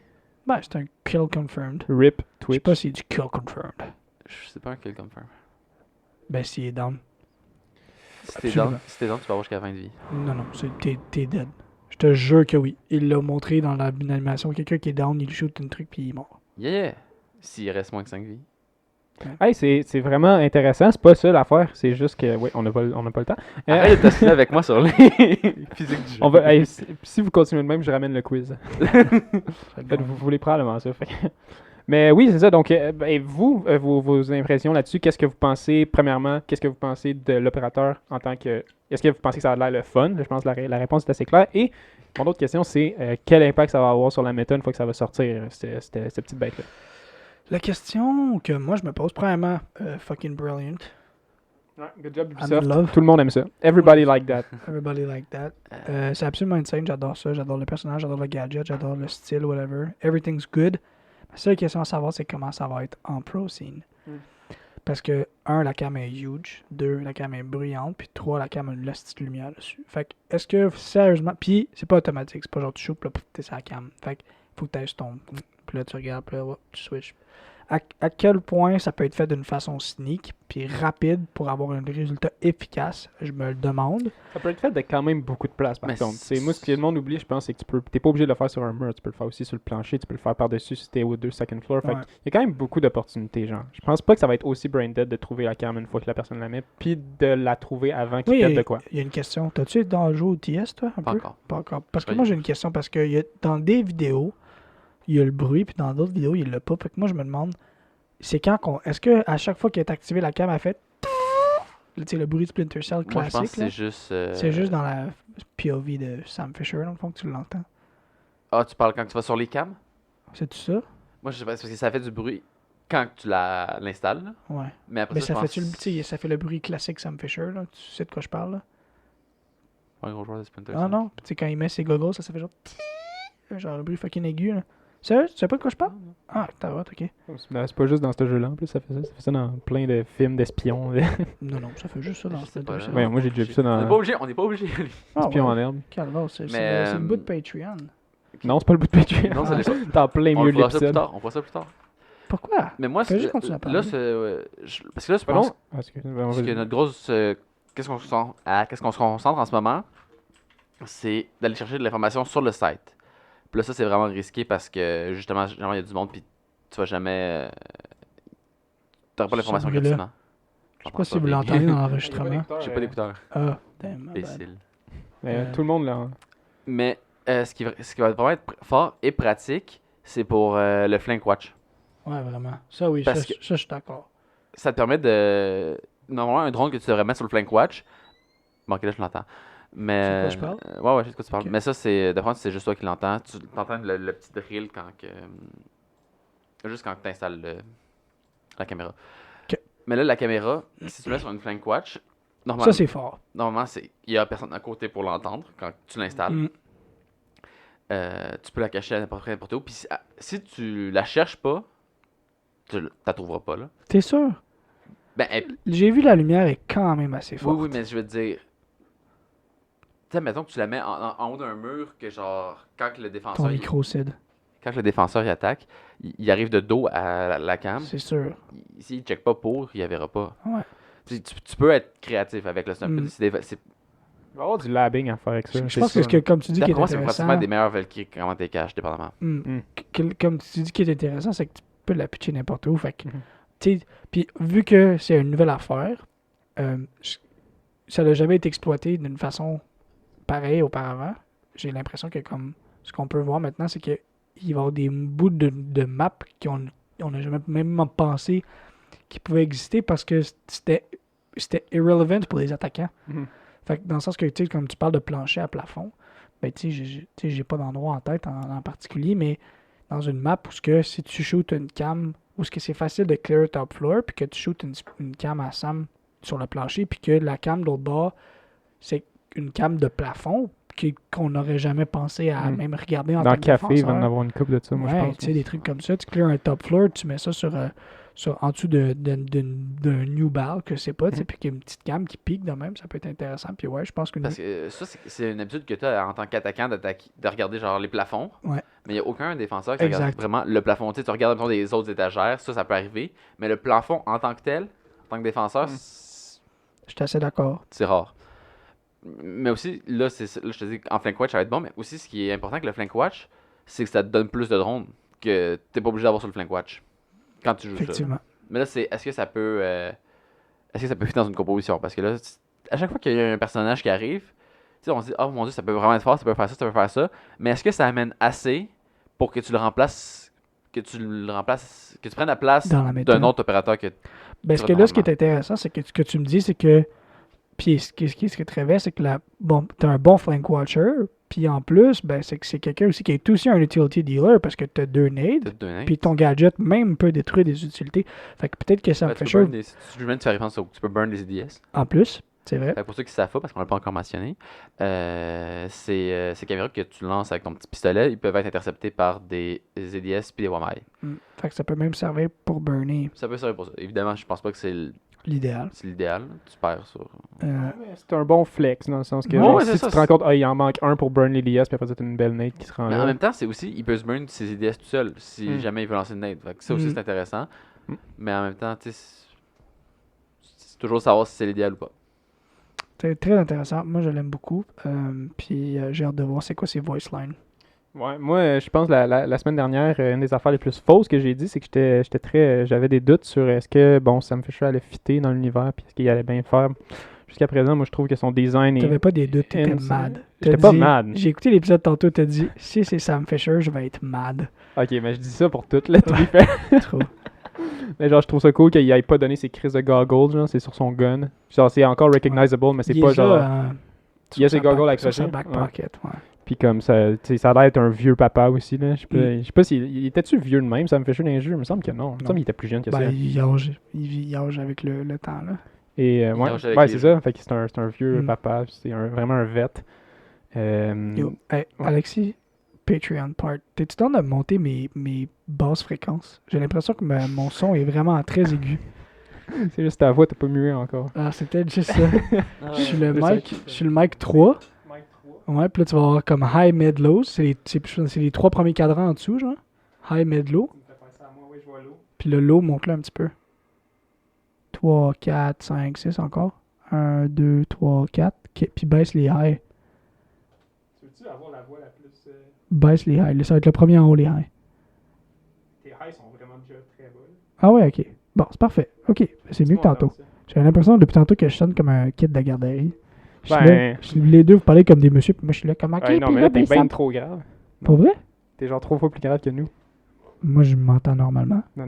Ben, c'est un kill confirmed. RIP, Je sais Twitch. pas s'il est du kill confirmed. Je sais pas un kill confirm. Ben, s'il est down. Si t'es Absolument. down, tu vas avoir jusqu'à la fin de vie. Non, t'es dead. Je te jure que oui. Il l'a montré dans l'animation. Quelqu'un qui est down, il shoot une truc puis il est mort. Yeah! S'il reste moins que 5 vies. Hey, c'est vraiment intéressant, c'est pas ça l'affaire, c'est juste que, oui, on n'a pas le temps. Arrête de t'assiner avec moi sur les physiques du jeu. Hey, si vous continuez de même, je ramène le quiz. En fait, vous voulez probablement ça. Fait. Mais oui, c'est ça. Donc, vous, vos impressions là-dessus, qu'est-ce que vous pensez, premièrement, qu'est-ce que vous pensez de l'opérateur en tant que... Est-ce que vous pensez que ça a l'air le fun? Je pense que la réponse est assez claire. Et mon autre question, c'est quel impact ça va avoir sur la méta une fois que ça va sortir, cette petite bête-là? La question que moi je me pose, premièrement, fucking brilliant. Ouais, good job, I'm Ubisoft. in love. Tout le monde aime ça. Everybody like that. Everybody like that. C'est absolument insane, j'adore ça. J'adore le personnage, j'adore le gadget, j'adore le style, whatever. Everything's good. La seule question à savoir, c'est comment ça va être en pro scene. Parce que, 1, la cam est huge. 2, la cam est bruyante. Puis 3, la cam a une petite lumière dessus. Fait que, est-ce que, sérieusement... Puis, c'est pas automatique. C'est pas genre tu shoot, puis là, t'es sur la cam. Fait que, faut que t'ailles ton... Puis là, tu regardes, puis là, tu switches. À quel point ça peut être fait d'une façon sneak, puis rapide, pour avoir un résultat efficace, je me le demande. Ça peut être fait de quand même beaucoup de place, par Mais contre. C'est moi, ce que le monde oublie, je pense, c'est que t'es pas obligé de le faire sur un mur. Tu peux le faire aussi sur le plancher, tu peux le faire par-dessus si t'es au 2 second floor. Fait Ouais. il y a quand même beaucoup d'opportunités, genre. Je pense pas que ça va être aussi brain dead de trouver la cam une fois que la personne la met, puis de la trouver avant qu'il pète de quoi. il y a une question. T'as-tu été dans le jeu au TS, toi, un Pas peu? encore. Pas encore. Parce que Pas moi, eu. j'ai une question, parce que dans des vidéos, il y a le bruit, puis dans d'autres vidéos, il l'a pas. Fait que moi, je me demande, c'est quand qu'on... Est-ce que à chaque fois qu'elle est activée, la cam a fait... Tu sais, le bruit de Splinter Cell Moi, je classique, pense que là? c'est juste... C'est juste dans la POV de Sam Fisher, dans le fond, que tu l'entends. Ah, tu parles quand tu vas sur les cams? C'est-tu ça? Moi, je sais pas, c'est parce que ça fait du bruit quand tu l'installes. Là. Ouais. Mais après Mais ça, ça je fait, pense... tu sais, ça fait le bruit classique Sam Fisher, là. Tu sais de quoi je parle, là? Pas un gros joueur de Splinter Ah Cell. non? Tu sais, quand il met ses goggles, ça fait genre... Genre le bruit fucking aigu, là. Sérieux? Tu sais pas de quoi je parle? Ah, t'as hâte, ok. C'est pas juste dans ce jeu-là, en plus, ça fait ça. Ça fait ça dans plein de films d'espions. Non, ça fait juste ça dans Je sais Splinter pas, Cell. Ouais, moi, j'ai déjà vu ça dans On n'est pas obligé. Ah, Espions ouais. en herbe. Calvaire, c'est Mais, le bout de Patreon. Non, c'est pas le bout de Patreon. Non, ça l'est pas. T'es en plein On milieu le de fera ça plus l'épisode. tard. On fera ça plus tard. Pourquoi? Mais moi, Fais juste continuer à parler. là, parce que là, je Pardon? pense Ah, excuse-moi, parce vas-y. que notre grosse... qu'est-ce qu'on se concentre en ce moment, c'est d'aller chercher de l'information sur le site. Puis là, ça, c'est vraiment risqué parce que, justement, il y a du monde, puis tu vas jamais... T'auras pas l'information Ce bruit-là. gratuitement. Je sais pas si vous l'entendez dans l'enregistrement. J'ai pas d'écouteurs. Ah, damn, my bad. Imbécile. Tout le monde, là. Mais ce qui va vraiment être fort et pratique, c'est pour le Flank Watch. Ouais, vraiment. Ça, oui, Parce ça, que- je suis d'accord. Ça te permet de... Normalement, un drone que tu devrais mettre sur le Flank Watch... Bon, ok, là, je l'entends. Mais... C'est de quoi je parle? Ouais, je sais de quoi tu parles. Ok. Mais ça, c'est... De prendre, c'est juste toi qui l'entends. Tu entends le petit drill quand que... Juste quand tu installes la caméra. Ok. Mais là, la caméra, si tu le mets sur une Flank Watch, normalement, Ça, c'est fort. il y a personne à côté pour l'entendre quand tu l'installes. Mm. Tu peux la cacher à n'importe où. Puis si tu la cherches pas, tu la trouveras pas, là. T'es sûr? Ben, J'ai vu la lumière est quand même assez forte. oui, mais je veux te dire... Tu sais, mettons que tu la mets en haut d'un mur, que genre, quand le Ton défenseur, micro, Sid. quand le défenseur il attaque, il arrive de dos à la cam. C'est sûr. S'il ne check pas pour, il la verra pas. Ouais. Tu peux être créatif avec le Mm. c'est Il va y avoir du labbing à faire avec ça. Je pense que, comme tu dis, qui est D'après moi, c'est intéressant... pratiquement des meilleurs Valkyries comment t'es caches, dépendamment. Comme tu dis, qui est intéressant, c'est que tu peux la pitcher n'importe où. Fait que, Mhm. tu sais, puis vu que c'est une nouvelle affaire, ça n'a jamais été exploité d'une façon pareille auparavant. J'ai l'impression que comme ce qu'on peut voir maintenant, c'est qu'il va y avoir des bouts de map on n'a jamais même pensé qu'ils pouvaient exister parce que c'était irrelevant pour les attaquants. Mhm. Fait que dans le sens que, tu sais, comme tu parles de plancher à plafond, ben, tu sais, j'ai pas d'endroit en tête en particulier, mais dans une map où ce que si tu shootes une cam, où ce que c'est facile de clear top floor, puis que tu shootes une cam à Sam sur le plancher, puis que la cam de l'autre bord, c'est une cam de plafond qu'on n'aurait jamais pensé à même regarder en Dans tant le que café, il va en défenseur. avoir une coupe de ça, moi, je Ouais, pense. tu sais, des trucs comme ça. Tu clears un top floor, tu mets ça en dessous d'un new ball que c'est pas, tu sais, puis qu'il y a une petite cam qui pique de même, ça peut être intéressant. Puis ouais, je pense que Parce que ça, c'est une habitude que tu as en tant qu'attaquant de regarder genre les plafonds. Ouais. Mais il n'y a aucun défenseur qui Exact. regarde vraiment le plafond. Tu sais, tu regardes mettons, des autres étagères, ça peut arriver. Mais le plafond en tant que tel, en tant que défenseur, je suis assez d'accord. c'est rare. Mais aussi, là, je te dis qu'en flank watch, ça va être bon. Mais aussi, ce qui est important avec le flank watch, c'est que ça te donne plus de drones que tu n'es pas obligé d'avoir sur le flank watch. Quand tu joues ça. Effectivement. Mais là, c'est est-ce que ça peut fit dans une composition? Parce que là, à chaque fois qu'il y a un personnage qui arrive, tu sais, on se dit, oh mon dieu, ça peut vraiment être fort, ça peut faire ça, ça peut faire ça. Mais est-ce que ça amène assez pour que tu le remplaces, que tu prennes la place Dans la méta. d'un autre opérateur que Ben, ce que là, ce qui est intéressant, c'est que ce que tu me dis, c'est que. Puis ce qui est très vrai, c'est que t'as un bon flank watcher. Puis en plus, ben, c'est que c'est quelqu'un aussi qui est aussi un utility dealer parce que t'as 2 nades. Puis ton gadget même peut détruire des utilités. Fait que peut-être que ça me fait chaud. Si tu veux, tu fais référence tu peux burn des IDS. En plus, c'est vrai. Pour ceux qui savent pas, parce qu'on l'a pas encore mentionné, ces caméras que tu lances avec ton petit pistolet, ils peuvent être interceptés par des EDS puis des WAMI. Fait que ça peut même servir pour burner. Ça peut servir pour ça. Évidemment, je pense pas que c'est l'idéal. C'est l'idéal. Tu perds sur. C'est un bon flex dans le sens que Ouais, genre, ouais, si tu te rends compte, il en manque un pour burn les DS, puis après ça, t'as une belle nade qui se rend Mais là. en même temps, c'est aussi, il peut se burn ses IDS tout seul si jamais il veut lancer une nade. Fait que ça aussi, c'est intéressant. Mais en même temps, tu sais, c'est toujours savoir si c'est l'idéal ou pas. C'est très intéressant. Moi, je l'aime beaucoup. Puis j'ai hâte de voir c'est quoi ses voice lines. Ouais, moi, je pense la semaine dernière, une des affaires les plus fausses que j'ai dit, c'est que j'avais des doutes sur est-ce que, bon, Sam Fisher allait fitter dans l'univers, puis est-ce qu'il allait bien faire. Jusqu'à présent, moi, je trouve que son design est... T'avais pas des doutes, t'étais mad. J'étais pas mad. J'ai écouté l'épisode tantôt, t'as dit, si c'est Sam Fisher, je vais être mad. Ok, mais je dis ça pour tout, là, tout les fait. Trop. Mais genre, je trouve ça cool qu'il ait pas donné ses crises de goggles, genre, c'est sur son gun. Genre, c'est encore recognizable, mais c'est pas genre... Il y a ses goggles accrochés. Sur sa back pocket, ouais. Puis comme ça, ça a l'air d'être un vieux papa aussi, là. Je sais pas s'il était-tu vieux de même, ça me fait chier dans les jeux. Il me semble que non. Il me semble qu'il était plus jeune que ça. Il âge avec le temps, là. Et ouais, c'est ça. Fait que c'est un vieux papa. C'est vraiment un vet. Yo, hey, Alexis, Patreon part. T'es-tu temps de monter mes basses fréquences? J'ai l'impression que mon son est vraiment très aigu. C'est juste ta voix, t'as pas mué encore. Ah, c'est peut-être juste ça. Je suis le mic 3. Ouais, puis là, tu vas avoir comme high, mid, low. C'est les 3 premiers cadrans en dessous, genre. High, mid, low. Puis le low, monte-le un petit peu. 3, 4, 5, 6 encore. 1, 2, 3, 4. Puis baisse les high. Tu veux-tu avoir la voix la plus... Baisse les high. Ça va être le premier en haut, les high. Tes highs sont vraiment déjà très bas. Ah ouais, ok. Bon, c'est parfait. Ok, c'est mieux que tantôt. J'ai l'impression depuis tantôt que je sonne comme un kid de la garderie. Les deux, vous parlez comme des messieurs, puis moi je suis là comme ok. Non, mais là, t'es bien trop grave. Pour vrai? T'es genre 3 fois plus grave que nous. Moi, je m'entends normalement. Non.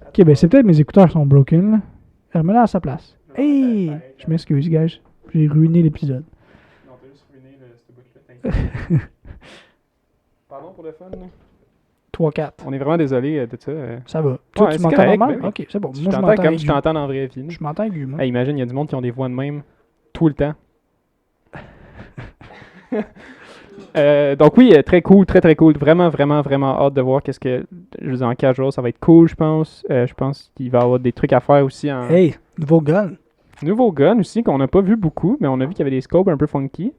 Ok, ben c'est peut-être mes écouteurs sont broken, là. Remets-la à sa place. Hey! Je m'excuse, guys. J'ai ruiné l'épisode. Non, t'as juste ruiné ce bout-là. Pardon pour le fun, là? 3-4. On est vraiment désolé de ça. Ça va. Toi, tu m'entends normal? Ben, ok, c'est bon. Moi, je m'entends comme je t'entends dans la vraie vie. Je m'entends aigu, moi. Hey, imagine, il y a du monde qui ont des voix de même tout le temps. Donc oui, très cool, très cool. Vraiment hâte de voir qu'est-ce que... Je veux dire, en 4 jours, ça va être cool, je pense. Je pense qu'il va y avoir des trucs à faire aussi en... Hey, nouveau gun. Nouveau gun aussi, qu'on n'a pas vu beaucoup, mais on a vu qu'il y avait des scopes un peu funky.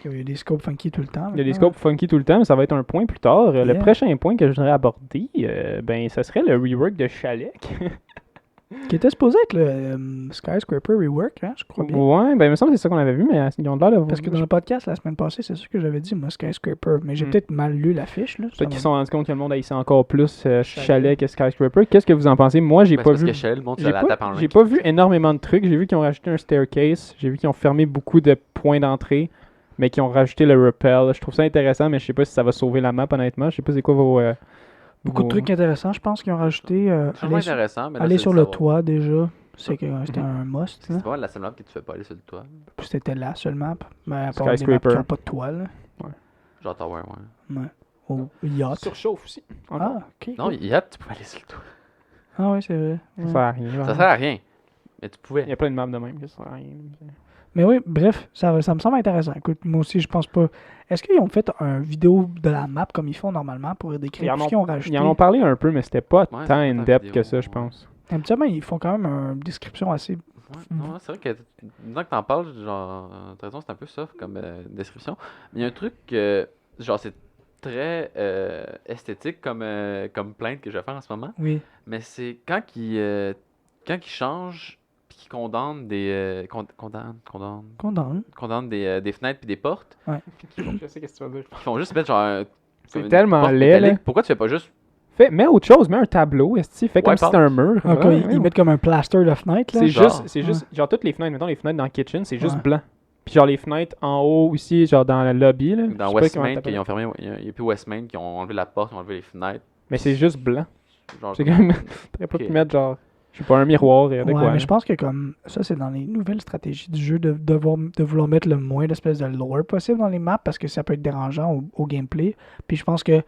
Il y a des scopes funky tout le temps. Il y a des scopes funky tout le temps, mais ça va être un point plus tard. Le prochain point que je voudrais aborder, ben, ça serait le rework de Shalek. Qui était supposé être le Skyscraper Rework, hein, je crois bien. Ouais, ben il me semble que c'est ça qu'on avait vu, mais ils ont l'air de... Parce que dans le podcast la semaine passée, c'est sûr que j'avais dit, moi, Skyscraper. Mais j'ai peut-être mal lu la fiche. Là. Peut-être qu'ils se sont rendus compte que le monde haïssait encore plus Chalet que Skyscraper. Qu'est-ce que vous en pensez? Moi, j'ai Ben, pas c'est parce vu... que Chalet, le monde, J'ai ça la tape en pas, rank. j'ai pas vu énormément de trucs. J'ai vu qu'ils ont rajouté un staircase. J'ai vu qu'ils ont fermé beaucoup de points d'entrée, mais qu'ils ont rajouté le rappel. Je trouve ça intéressant, mais je sais pas si ça va sauver la map, honnêtement. Je sais pas c'est quoi vos... Beaucoup de trucs intéressants, je pense, qu'ils ont rajouté. C'est vraiment intéressant, mais là, aller c'est sur de le savoir. toit, déjà. C'était un must. Là. C'est pas mal la seule map que tu fais pas aller sur le toit. Puis c'était là seulement. Mais à part des maps Skyscraper. qui n'ont pas de toit. Là. Genre Tower, ouais. Ouais. Au yacht. Surchauffe aussi. Ah, ok. Non, cool. hier, tu pouvais aller sur le toit. Ah, oui, c'est vrai. Ça Ouais. sert à rien. Ça vraiment. sert à rien. Mais tu Il pouvais. y a plein de maps de même que ça sert à rien. Mais oui, bref, ça me semble intéressant. Écoute, moi aussi, je pense pas. Est-ce qu'ils ont fait un vidéo de la map comme ils font normalement pour décrire tout ce qu'ils ont rajouté? Ils en ont parlé un peu, mais c'était pas Ouais, tant c'est pas in-depth vidéo, que ça, je ouais. pense. Habituellement, ils font quand même une description assez. Ouais, non, c'est vrai que maintenant que t'en parles, genre, t'as raison, c'est un peu soft comme description. Mais il y a un truc, genre, c'est très esthétique comme plainte que je vais faire en ce moment. Oui. Mais c'est quand ils changent puis qu'ils condamnent des condamnent des fenêtres puis des portes, Je sais ce que tu vas dire. ils font juste mettre genre C'est une tellement porte laid, là. métallique. Pourquoi tu fais pas juste Mets autre chose, mets un tableau, esti. Fais comme si Wipeout. c'était un mur. Encore, Ouais, ils mettent comme un plaster de fenêtre. Là. C'est Genre. juste, genre toutes les fenêtres, mettons les fenêtres dans le kitchen, c'est juste Ouais. blanc. Puis genre les fenêtres en haut ici, genre dans le lobby, là. je sais dans pas West comment Main t'appelles. qu'ils ont fermé, il y a plus West Main qui ont enlevé la porte, ils ont enlevé les fenêtres. Mais c'est juste blanc. Genre, C'est comme, t'aurais pas Ok. pu mettre genre, je sais pas, un miroir et de Ouais, quoi. mais là. je pense que comme ça, c'est dans les nouvelles stratégies du jeu de vouloir mettre le moins d'espèces de lore possible dans les maps parce que ça peut être dérangeant au gameplay. Puis je pense que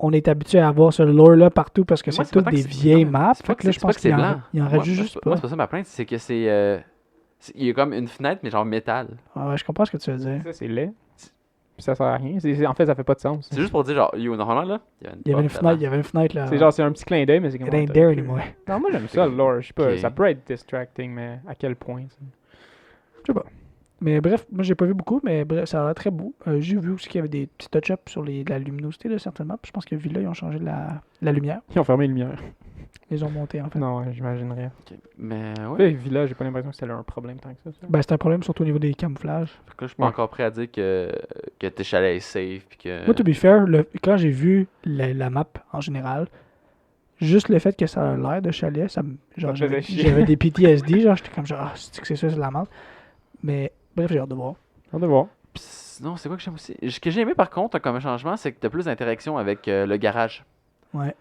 on est habitué à avoir ce lore-là partout parce que Moi, c'est c'est toutes pas des que c'est- vieilles non, maps. c'est pas Fait que que là, c'est- je c'est pas pense que c'est qu'il blanc. en Moi, rajoute moi, juste moi, pas. c'est pas ça ma plainte, c'est que il y a comme une fenêtre, mais genre métal. Ouais, je comprends ce que tu veux dire. Ça, c'est laid. Puis ça sert à rien. En fait, ça fait pas de sens. C'est juste pour dire, genre, yo, normalement, là, Il y avait une fenêtre là. C'est genre, c'est un petit clin d'œil, mais c'est comme. It ain't there anymore. Non, moi j'aime ça, le lore. Je sais pas, Ok. ça peut être distracting, mais à quel point ça? Je sais pas. Mais bref, moi j'ai pas vu beaucoup, mais bref, ça a l'air très beau. J'ai vu aussi qu'il y avait des petits touch-ups sur la luminosité de certaines maps. Je pense que Villa, ils ont changé la lumière. Ils ont fermé les lumières. Ils ont monté en fait. Non, ouais, j'imaginerais. Ok. Mais ouais, Ouais. Village, j'ai pas l'impression que c'était un problème tant que ça. Ben, c'est un problème surtout au niveau des camouflages. fait que là, je suis pas Ouais. encore prêt à dire que tes chalets est safe, puis que... Moi, to be fair, quand j'ai vu la map en général, juste le fait que ça a l'air de chalet, genre, Ça te faisait chier. j'avais des PTSD, genre j'étais comme genre, ah, c'est que c'est ça, c'est de la merde. Mais bref, j'ai hâte de voir. On va voir. Puis sinon, c'est quoi que j'aime aussi? Ce que j'ai aimé, par contre, comme changement, c'est que t'as plus d'interaction avec le garage. Ouais.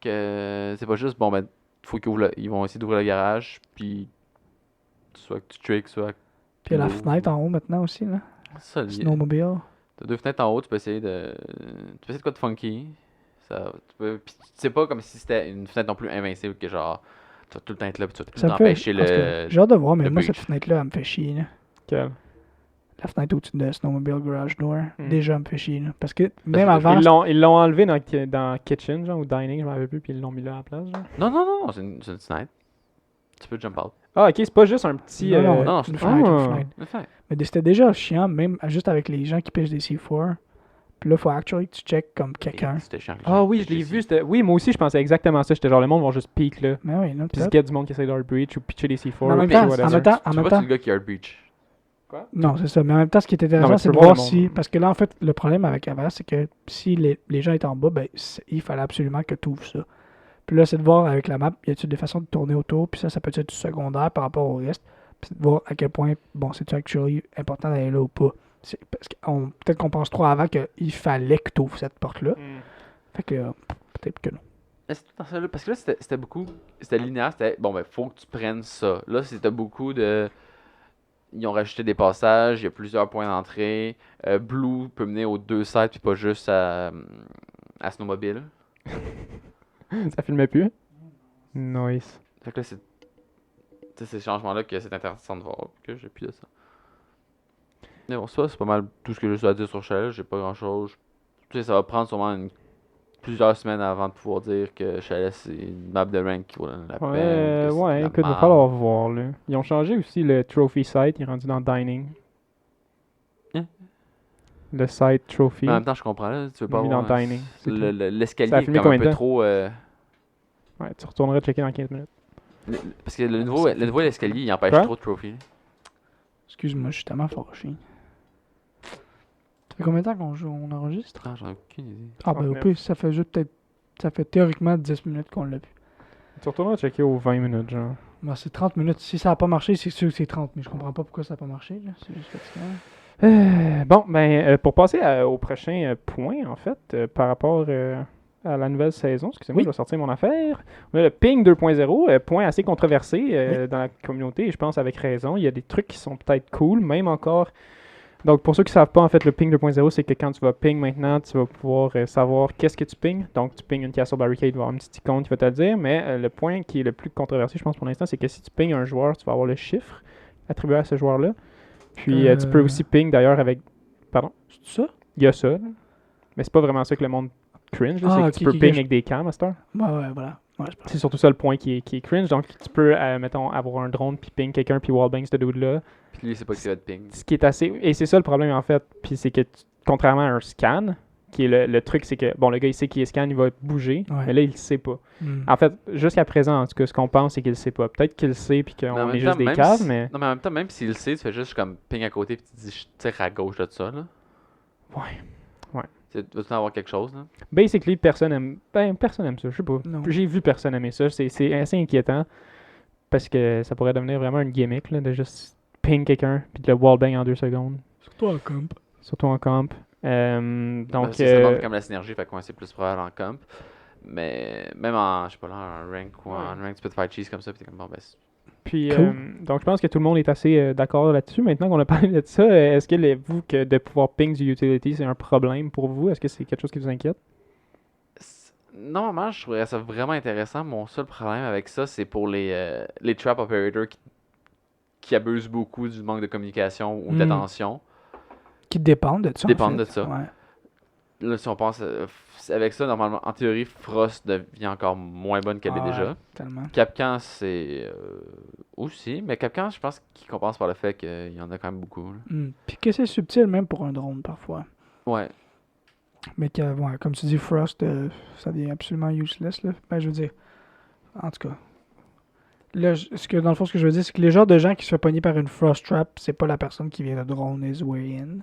Que c'est pas juste, bon, ben, faut ils vont essayer d'ouvrir le garage, puis soit que tu trick, soit... Puis il y a la l'ouvres. fenêtre en haut maintenant aussi, là. Ça, Snowmobile. t'as deux fenêtres en haut, tu peux essayer de quoi de funky. Puis c'est pas comme si c'était une fenêtre non plus invincible que genre, tu vas tout le temps être là, puis tu vas tout le Ça temps me fait. empêcher en tout cas, le... j'ai hâte de voir, mais le moi, breach. cette fenêtre-là, elle me fait chier, là. Quel? La fenêtre au-dessus de Snowmobile Garage Door, Hmm. déjà, elle me fait chier, là. Parce que même que avant. Ils l'ont enlevé dans Kitchen, genre, ou Dining, je m'en rappelle plus, puis ils l'ont mis là à la place, genre. Non, c'est une fenêtre. Tu peux jump out. Ah, ok, c'est pas juste un petit. Non, non, c'est une c'est- fenêtre, une Ah. fenêtre. Une fenêtre. Mais c'était déjà chiant, même juste avec les gens qui pêchent des C4. Puis là, faut actually que tu check comme quelqu'un. C'était chiant. Ah oui, je l'ai vu. Oui, moi aussi, je pensais exactement ça. J'étais genre, le monde va juste peak, là. Mais oui, non, Puis peut-être. il y a du monde qui essaie de hard breach ou pitcher des C4. Mais en même ou temps, whatever. en même temps, Tu vois, c'est le gars qui a un breach. non, c'est ça. Mais en même temps, ce qui est intéressant, mais tu c'est peux de voir voir le si. monde. Parce que là, en fait, le problème avec Avast, c'est que si les gens étaient en bas, ben, il fallait absolument que tu ouvres ça. Puis là, c'est de voir avec la map, y a-t-il des façons de tourner autour, puis ça peut être du secondaire par rapport au reste. Puis c'est de voir à quel point, bon, c'est-tu actually important d'aller là ou pas. Parce que peut-être qu'on pense trop avant qu'il fallait que tu ouvres cette porte-là. Fait que peut-être que non. Mais c'est tout dans ça, là, parce que là, c'était beaucoup... C'était linéaire, c'était... Bon, ben, faut que tu prennes ça. Là, c'était beaucoup de... Ils ont rajouté des passages, il y a plusieurs points d'entrée. Blue peut mener aux deux sites, puis pas juste à Snowmobile. Ça filmait plus. Nice. Fait que là, c'est ces changements-là que c'est intéressant de voir, que j'ai plus de ça. Mais bon, ça, c'est pas mal tout ce que j'ai à dire sur Chalet. J'ai pas grand-chose. Tu sais, ça va prendre sûrement plusieurs semaines avant de pouvoir dire que Chalet, c'est une map de rank qui vaut la peine. que c'est Ouais, de la écoute, il va merde. falloir voir, là. Ils ont changé aussi le trophy site. Il est rendu dans Dining. Hein? Le site trophy. Mais en même temps, je comprends, là. Tu veux pas mis dans avoir... Dining, c'est tout. L'escalier Ça a est filmé comme un combien de peu temps? trop... Ouais, tu retourneras checker dans 15 minutes. Parce que le nouveau escalier, il empêche Quoi? trop de trophies. Excuse-moi, je suis tellement fâché. Ça fait combien de temps on enregistre? Ah, j'en ai aucune idée. Ah, ben, au 39. pire, ça fait juste peut-être. Ça fait théoriquement 10 minutes qu'on l'a vu. Tu retourneras checker aux 20 minutes, genre. Bon, c'est 30 minutes. Si ça a pas marché, c'est sûr que c'est 30. Mais je comprends pas pourquoi ça a pas marché. Là. C'est juste fatigant. Bon, pour passer au prochain point, en fait, par rapport à la nouvelle saison, excusez-moi, Oui. je vais sortir mon affaire. On a le ping 2.0, point assez controversé dans la communauté, et je pense avec raison. Il y a des trucs qui sont peut-être cool, même encore. Donc, pour ceux qui ne savent pas, en fait, le ping 2.0, c'est que quand tu vas ping maintenant, tu vas pouvoir savoir qu'est-ce que tu pings. Donc, tu ping une Castle Barricade, il va y avoir une petite icône qui va te le dire. Mais le point qui est le plus controversé, je pense, pour l'instant, c'est que si tu ping un joueur, tu vas avoir le chiffre attribué à ce joueur-là. Puis, tu peux aussi ping, d'ailleurs, avec... Pardon? C'est ça? Il y a ça, là. Mais c'est pas vraiment ça que le monde cringe, là. Ah, C'est que ok, tu peux ok, ping je- avec des cams à cette heure. Ouais, voilà. Ouais, je pense. C'est surtout ça le point qui est cringe. Donc, tu peux, mettons, avoir un drone, puis ping quelqu'un, puis wallbang ce dude-là. Puis lui, c'est pas que c'est de ping. Ce qui est assez... Et c'est ça le problème, en fait. Puis c'est que, contrairement à un scan, qui est le truc, c'est que, bon, le gars, il sait qu'il est scan, il va bouger, Ouais. mais là, il le sait pas. Hmm. En fait, jusqu'à présent, en tout cas, ce qu'on pense, c'est qu'il le sait pas. Peut-être qu'il le sait, puis Mais en qu'on même est temps, juste des même caves, si- mais... Non, mais en même temps, même s'il le sait, tu fais juste comme ping à côté, puis tu dis, je tire à gauche de ça, là. Ouais. Tu vas tout le temps avoir quelque chose, là. Basically, personne aime... Ben, personne aime ça, je sais pas. Non. J'ai vu personne aimer ça. C'est assez inquiétant, parce que ça pourrait devenir vraiment une gimmick, là, de juste ping quelqu'un, puis de le wallbang en 2 secondes. Surtout en comp. Surtout en camp. Donc, Ça demande comme la synergie, fait que ouais, c'est plus probable en comp. Mais même en, je sais pas là, en rank ou en rank, tu peux te faire cheese comme ça, puis t'es comme, bon, ben, puis, Cool. donc, je pense que tout le monde est assez d'accord là-dessus. Maintenant qu'on a parlé de ça, est-ce que vous, que de pouvoir ping du utility, c'est un problème pour vous? Est-ce que c'est quelque chose qui vous inquiète? normalement, je trouverais ça vraiment intéressant. Mon seul problème avec ça, c'est pour les trap operators qui abusent beaucoup du manque de communication ou Mm. d'attention. Qui dépendent de ça. Dépendent en de fait. ça. Ouais. Là, si on pense avec ça, normalement, en théorie, Frost devient encore moins bonne qu'elle l'est Ah, déjà. Tellement. Capcan, c'est aussi, mais Capcan, je pense qu'il compense par le fait qu'il y en a quand même beaucoup, là. Hmm. Puis que c'est subtil même pour un drone parfois. Ouais. Mais que, ouais, comme tu dis, Frost, ça devient absolument useless. Là. Ben, je veux dire, en tout cas. Là, dans le fond, ce que je veux dire, c'est que les genres de gens qui se font pogner par une Frost Trap, c'est pas la personne qui vient de drone his way in.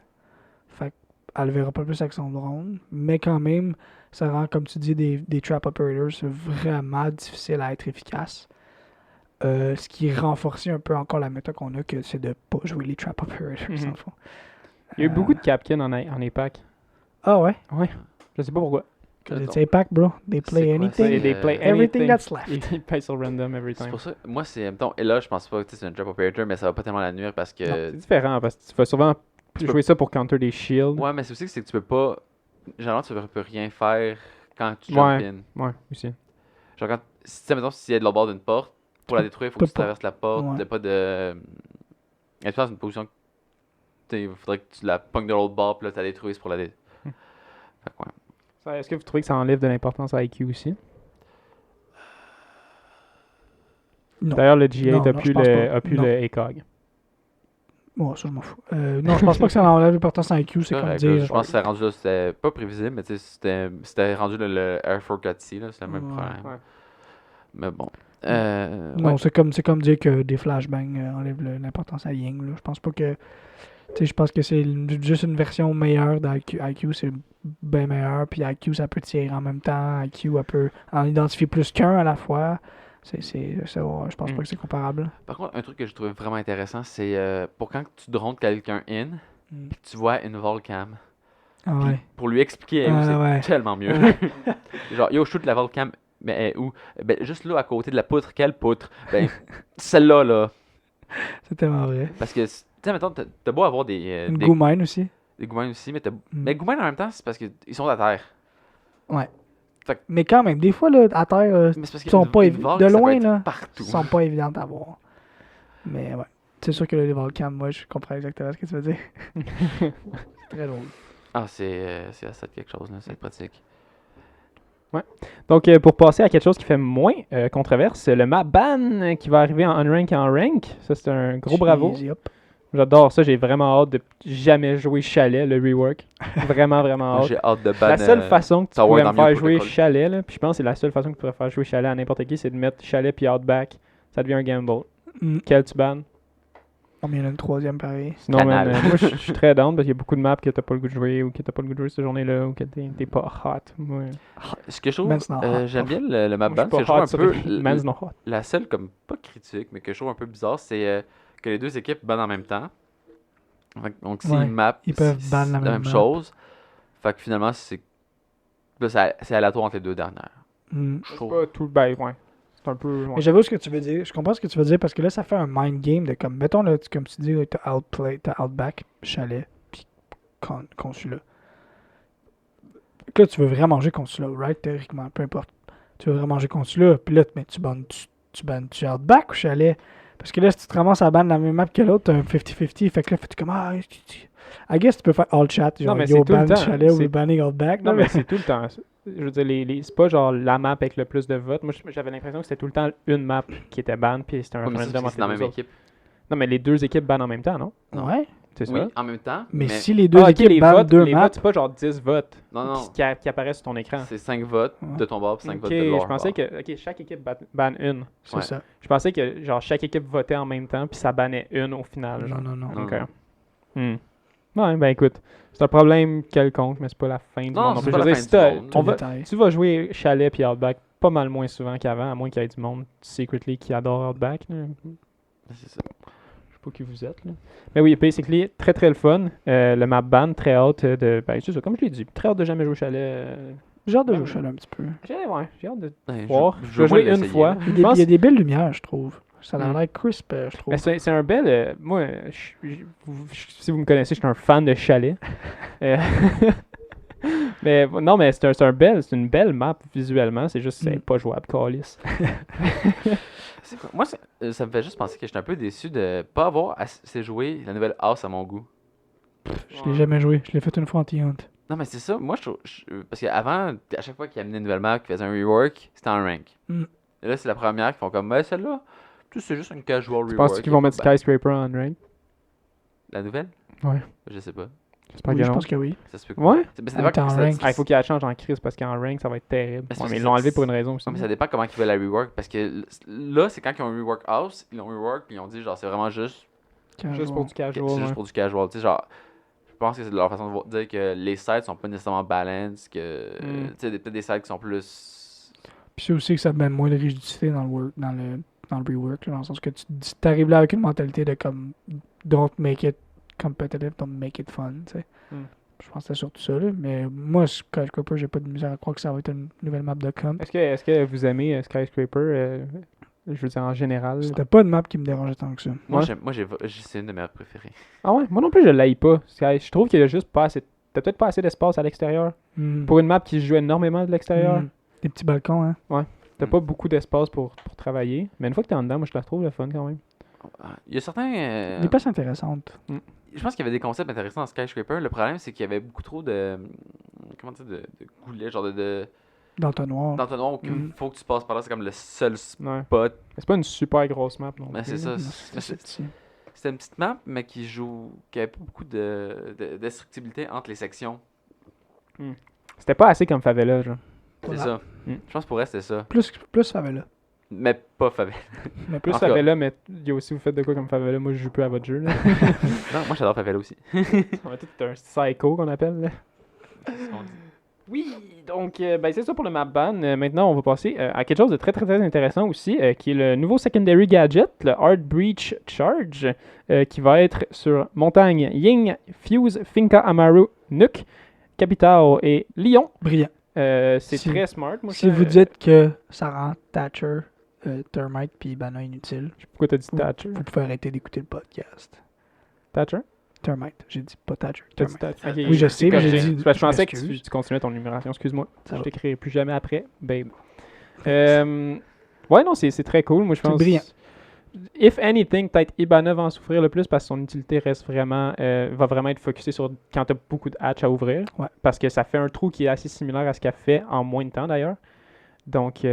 Fait qu'elle le verra pas plus avec son drone. Mais quand même, ça rend, comme tu dis, des trap operators vraiment difficiles à être efficaces. Ce qui renforce un peu encore la méta qu'on a, que c'est de pas jouer les trap operators, Mhm. dans le fond. Il y a eu beaucoup de Capcan en APAC. Ah ouais? Ouais. Je sais pas pourquoi. It's APAC, bro. They play C'est quoi, anything. c'est, They play Everything anything. that's left. Ils payent sur random every C'est time. pour ça, moi, mettons, et là, je pense pas que c'est un trap operator, mais ça va pas tellement la nuire parce que. C'est différent, parce que tu vas souvent peux- jouer ça pour counter des shields. Ouais, mais c'est aussi que c'est que tu peux pas. Généralement, tu peux rien faire quand tu Ouais. jump in. Ouais, aussi. Genre, quand. Si, mettons, s'il y a de l'autre bord d'une porte, pour la détruire, il faut que peux tu pas. traverses la porte. Ouais. Il pas de. Elle est dans une position. Il faudrait que tu la pognes de l'autre bord, puis là, tu la détruises pour la dé. Fait que, ouais. Est-ce que vous trouvez que ça enlève de l'importance à IQ aussi? Non. D'ailleurs, le G8 Non, a non, plus je pense le, pas. a plus Non. le ACOG. Bon, ça, je m'en fous. Non, je pense pas que ça enlève l'importance en IQ. C'est comme Correct, dire. là, je pense que c'était rendu là, c'était pas prévisible, mais tu sais, c'était rendu le Air 4 Gutsy, là, c'est le même Ouais. problème. Ouais. Mais bon. Non, Ouais. c'est comme dire que des flashbangs enlèvent l'importance à Ying. Là. Je pense pas que. Tu sais, je pense que c'est juste une version meilleure d'IQ. IQ, c'est bien meilleur. Puis IQ, ça peut tirer en même temps. IQ, elle peut en identifier plus qu'un à la fois. Je pense pas que c'est comparable. Par contre, un truc que j'ai trouvé vraiment intéressant, c'est pour quand tu drones quelqu'un in, Mm. puis que tu vois une volcam, Ah puis ouais. pour lui expliquer où, c'est ouais. tellement mieux. Genre, yo, shoot la volcam, mais elle est où? Ben, juste là, à côté de la poutre. Quelle poutre? Ben, celle-là, là. C'est tellement vrai. Parce que, tu sais, mettons, t'as beau avoir des Une Goumine aussi. Goumines aussi, mais Mm. mais Goumines en même temps, c'est parce qu'ils sont à terre. Ouais. Fait que- Mais quand même, des fois, là, à terre, Mais c'est parce Ils sont pas une évi- volc, de ça peut loin, être là, partout. sont pas évidentes à voir. Mais ouais. C'est sûr que les volcans, moi, je comprends exactement ce que tu veux dire. C'est très drôle. Ah, c'est assez quelque chose, là, c'est pratique. Donc, pour passer à quelque chose qui fait moins controverse, le map ban qui va arriver en unrank et en rank. Ça, c'est un gros bravo. Cheesy, hop. J'adore ça. J'ai vraiment hâte de jamais jouer Chalet, le rework. Vraiment, vraiment Moi, hâte. j'ai hâte de ban. La seule façon que tu Tower pourrais me dans le faire mieux jouer protocole. Chalet, là, puis je pense que c'est la seule façon que tu pourrais faire jouer Chalet à n'importe qui, c'est de mettre Chalet puis Outback. ça devient un gamble. Mm. Quel tu bannes? Oh, mais il y en a une troisième pareil. Sinon, Canal. moi, je suis très down parce qu'il y a beaucoup de maps que t'as pas le goût de jouer ou que t'as pas le goût de jouer cette journée-là ou que t'es pas hot. Moi, Ce que je trouve, Man's not hot. j'aime bien le map moi, ban, c'est je que suis je trouve pas un hot peu sur Man's not hot. la seule, comme pas critique, mais que je trouve un peu bizarre, c'est que les deux équipes bannent en même temps. Donc s'ils Ouais, mappent, ils peuvent ban la même map. chose. Fait que finalement, c'est aléatoire entre les deux dernières. Mm. Je C'est trouve. pas tout. Ben, ouais. C'est un peu. Ouais. Mais j'avoue ce que tu veux dire. Je comprends ce que tu veux dire parce que là, ça fait un mind game de comme, mettons, là, comme tu dis, t'as Outplay, t'as Outback, Chalet, puis Consulat. Là, tu veux vraiment jouer Consulat, right? Théoriquement, peu importe. Tu veux vraiment jouer Consulat, puis là, mais tu bannes-tu Outback ou Chalet? Parce que là, si tu te ramasses à ban la même map que l'autre, t'as un 50-50. Fait que là, tu comme, I guess tu peux faire all chat, genre, Non, mais yo, c'est tout le ban temps. Chalet ou C'est- banning Outback. Non, là, mais c'est tout le temps. Je veux dire, c'est pas genre la map avec le plus de votes. Moi, j'avais l'impression que c'était tout le temps une map qui était ban, puis c'était un Ouais, mais référendum c'est entre dans la les même deux autres. équipe. Non, mais les deux équipes bannent en même temps, non? Ouais. C'est Oui, ça? en même temps. Mais si les deux Ah, ok, équipes les bannent votes, deux les maps, votes, c'est pas genre 10 votes Non, non. qui apparaissent sur ton écran. C'est 5 votes Ouais. de ton bord, 5 Ok, votes de leur je pensais bord. que chaque équipe banne une. c'est Ouais. ça. Je pensais que genre chaque équipe votait en même temps, puis ça bannait une au final. Genre. Non, non, non. Non. Ok. Ouais, ben écoute, c'est un problème quelconque, mais c'est pas la fin du Non, monde. c'est plus. pas Je veux la dire, fin si du t'as- monde. on va- Détail. tu vas jouer Chalet puis Outback pas mal moins souvent qu'avant, à moins qu'il y ait du monde secretly qui adore Outback. Là. C'est ça. Je sais pas qui vous êtes. Là. Mais oui, basically, très très le fun. Le map ban, très hâte de. Ben, c'est ça, comme je l'ai dit, très hâte de jamais jouer au Chalet. J'ai hâte de Ouais. jouer au Chalet un petit peu. J'ai hâte de Ouais, voir. je Je vais veux moins jouer une l'essayer, fois. là. Il y a Je des, pense- il y a des belles lumières, je trouve. Ça a Mm. l'air crisp, je trouve. Mais c'est un bel. Moi, si vous me connaissez, je suis un fan de Chalet. Euh, mais non, mais c'est une belle map visuellement. C'est juste que c'est Mm. pas jouable, Callis. C'est quoi? Moi, ça me fait juste penser que j'étais un peu déçu de pas avoir assez joué la nouvelle House à mon goût. Je l'ai jamais joué. Je l'ai fait une fois en T-Hunt. Non, mais c'est ça. Moi, parce qu'avant, à chaque fois qu'ils amenaient une nouvelle map, qu'ils faisaient un rework, c'était en rank. Mm. Et là, c'est la première qui font comme, ben celle-là, tu sais, c'est juste une casual Tu rework. penses qu'ils vont mettre Ben, Skyscraper en rank? La nouvelle? Ouais. Je sais pas. J'espère Oui, que je non. pense que oui. Ça se peut Ouais? Mais ça Ah, dépend t'es en ça- rank. Ah, il faut qu'elle change en crise parce qu'en rank, ça va être terrible. Mais c'est Ouais, parce mais que ils l'ont enlevé pour une raison aussi. Non, mais ça dépend comment ils veulent la rework. Parce que là, c'est quand ils ont rework House, ils l'ont rework, puis ils ont dit, genre, c'est vraiment juste, Juste pour du c'est casual. juste ouais. pour du casual. Tu sais, genre, je pense que c'est leur façon de dire que les sites sont pas nécessairement balanced, que, Mm. tu sais, peut-être des sites qui sont plus. Puis c'est aussi que ça te met moins de rigidité dans le rework, là, dans le sens que tu t'arrives là avec une mentalité de comme don't make it competitive, don't make it fun, tu sais. Mm. Je pense que c'est surtout ça, là. Mais moi, Skyscraper, j'ai pas de misère à croire que ça va être une nouvelle map de comp. Est-ce que vous aimez Skyscraper? Je veux dire en général. C'était pas une map qui me dérangeait tant que ça. Moi, Ouais. c'est une de mes maps préférées. Ah ouais? Moi non plus, je l'aille pas. Je trouve qu'il y a juste pas assez. T'as peut-être pas assez d'espace à l'extérieur. Mm. Pour une map qui se joue énormément de l'extérieur, Mm. Des petits balcons, hein. t'as pas beaucoup d'espace pour travailler. Mais une fois que t'es en dedans, moi je la trouve le fun quand même. Il y a certains. Des places intéressantes. Je pense qu'il y avait des concepts intéressants dans Skyscraper. Le problème, c'est qu'il y avait beaucoup trop de. Comment dire, de goulets, genre D'entonnoir. d'entonnoir où il Mm. faut que tu passes par là. C'est comme le seul Ouais. spot. Mais c'est pas une super grosse map non Mais plus, c'est ça. là. C'est petit. C'était une petite map, mais qui avait pas beaucoup de destructibilité entre les sections. C'était pas assez comme Favela, genre. C'est Voilà. ça. Mm. Je pense pour elle, c'était ça. Plus favela. Mais pas favela. Mais Plus En tout cas. Favela, mais il y a aussi vous faites de quoi comme Favela. Moi je joue plus à votre jeu. Là. Non, moi j'adore favela aussi. On a tout un psycho qu'on appelle. Là. Oui, donc ben, c'est ça pour le map ban. Maintenant, on va passer à quelque chose de très très très intéressant aussi, qui est le nouveau secondary gadget, le Hard Breach Charge, qui va être sur Montagne, Ying, Fuse, Finca Amaru, Nuke, Capital et Lyon. brillant. C'est Si- très smart. Moi, Si ça, vous dites que ça rend Thatcher, Termite puis Bana inutile, pourquoi t'as dit Oui. Thatcher? vous pouvez arrêter d'écouter le podcast. Thatcher? Termite, j'ai dit pas Thatcher. T'as dit Termite. Thatcher. Ok, Oui, je sais, mais j'ai corrigé. dit- Parce que je pensais je que m'excuse. tu continuais ton numération. Excuse-moi. Ça Je va. t'écrirai plus jamais après. Babe. Ouais, non, c'est très cool. Moi, je C'est pense. brillant. If anything, peut-être Ibana va en souffrir le plus parce que son utilité reste vraiment, va vraiment être focusée sur quand tu as beaucoup de hatch à ouvrir. Ouais. Parce que ça fait un trou qui est assez similaire à ce qu'elle fait en moins de temps d'ailleurs. Donc,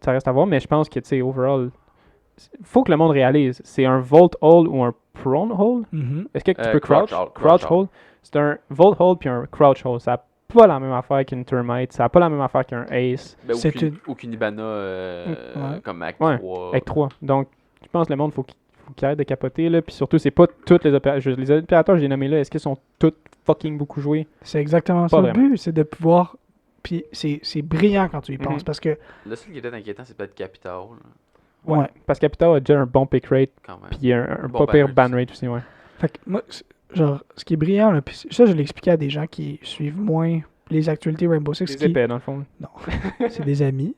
ça reste à voir. Mais je pense que, tu sais, overall, faut que le monde réalise. C'est un Vault Hole ou un Prone Hole. Mhm. Est-ce que tu peux Crouch crouch? hold, Crouch crouch Hole. C'est un Vault Hole puis un Crouch Hole. Ça n'a pas la même affaire qu'une Termite. Ça n'a pas la même affaire qu'un Ace. Ben, C'est ou qu'une Ibana Ouais. comme Act Ouais, 3. Avec 3. Donc, je pense que le monde, faut qu'il arrête de capoter, là. Puis surtout, c'est pas tous les opérateurs. Les opérateurs, je les ai nommés là, est-ce qu'ils sont tous fucking beaucoup joués? C'est exactement ça. Le but, c'est de pouvoir. Puis c'est brillant quand tu y penses parce que. Le seul qui est peut-être inquiétant, c'est peut-être Capital. Là. Ouais. Parce que Capital a déjà un bon pick rate. Puis un bon pas pire ban rate aussi, ouais. Fait que moi, genre, ce qui est brillant, là, puis ça, je l'ai expliqué à des gens qui suivent moins les actualités Rainbow Six. Des épais, dans le fond. Non. C'est des amis.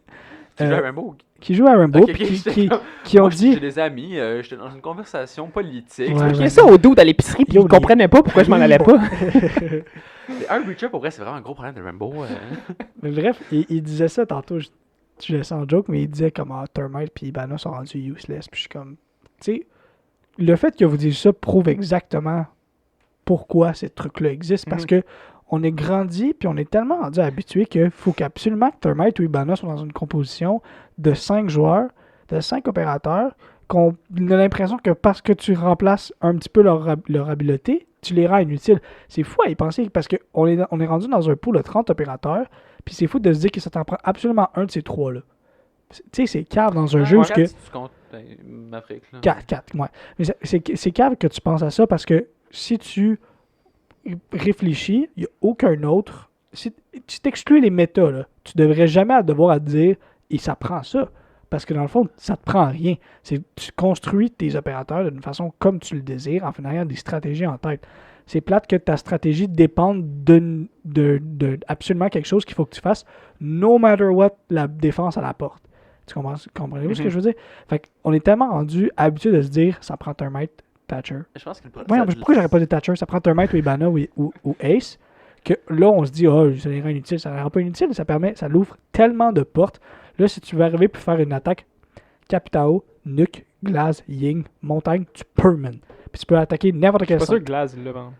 Qui jouent à Rainbow? Qui jouent à Rainbow, qui ont dit... J'ai des amis, j'étais dans une conversation politique. J'ai ça au dos à l'épicerie, puis ils comprenaient pas pourquoi je m'en allais pas. Les Hard Reacher, pour vrai, c'est vraiment un gros problème de Rainbow. Mais bref, il disait ça tantôt, je laissais en joke, mais il disait comme Thermite puis Ibana sont rendus useless. Puis je suis comme, tu sais, le fait que vous disiez ça prouve exactement pourquoi ces trucs-là existent. Parce que on est grandi, puis on est tellement rendu habitué qu'il faut qu'absolument que Thermite ou Ibana soient dans une composition de 5 joueurs, de 5 opérateurs, qu'on a l'impression que parce que tu remplaces un petit peu leur habileté, tu les rends inutiles. C'est fou à y penser parce qu'on est rendu dans un pool de 30 opérateurs, puis c'est fou de se dire que ça t'en prend absolument un de ces trois-là. Tu sais, c'est cave dans un jeu. 4, si tu comptes Maverick. 4, ouais. Mais c'est cave que tu penses à ça parce que si tu réfléchis, il n'y a aucun autre. Si tu t'exclus les méta, là, tu devrais jamais devoir à te dire et ça prend ça. Parce que dans le fond, ça te prend rien. Tu construis tes opérateurs d'une façon comme tu le désires en ayant des stratégies en tête. C'est plate que ta stratégie dépende de absolument quelque chose qu'il faut que tu fasses, no matter what la défense à la porte. Tu comprenez-vous ce que je veux dire? Fait qu'on est tellement rendu habitué de se dire ça prend Thermite, Thatcher. Je pense que le pourquoi j'aurais pas dit Thatcher? Ça prend Thermite ou Ibana ou Ace. Que là, on se dit, ça n'est rien inutile. Ça ne rend pas inutile, ça l'ouvre tellement de portes. Là, si tu veux arriver pour faire une attaque, Capitao, Nuke, Glass, Ying, Montagne, tu peux, man. Puis tu peux attaquer n'importe quel site. Je suis pas sûr que Glass, il l'a vendu.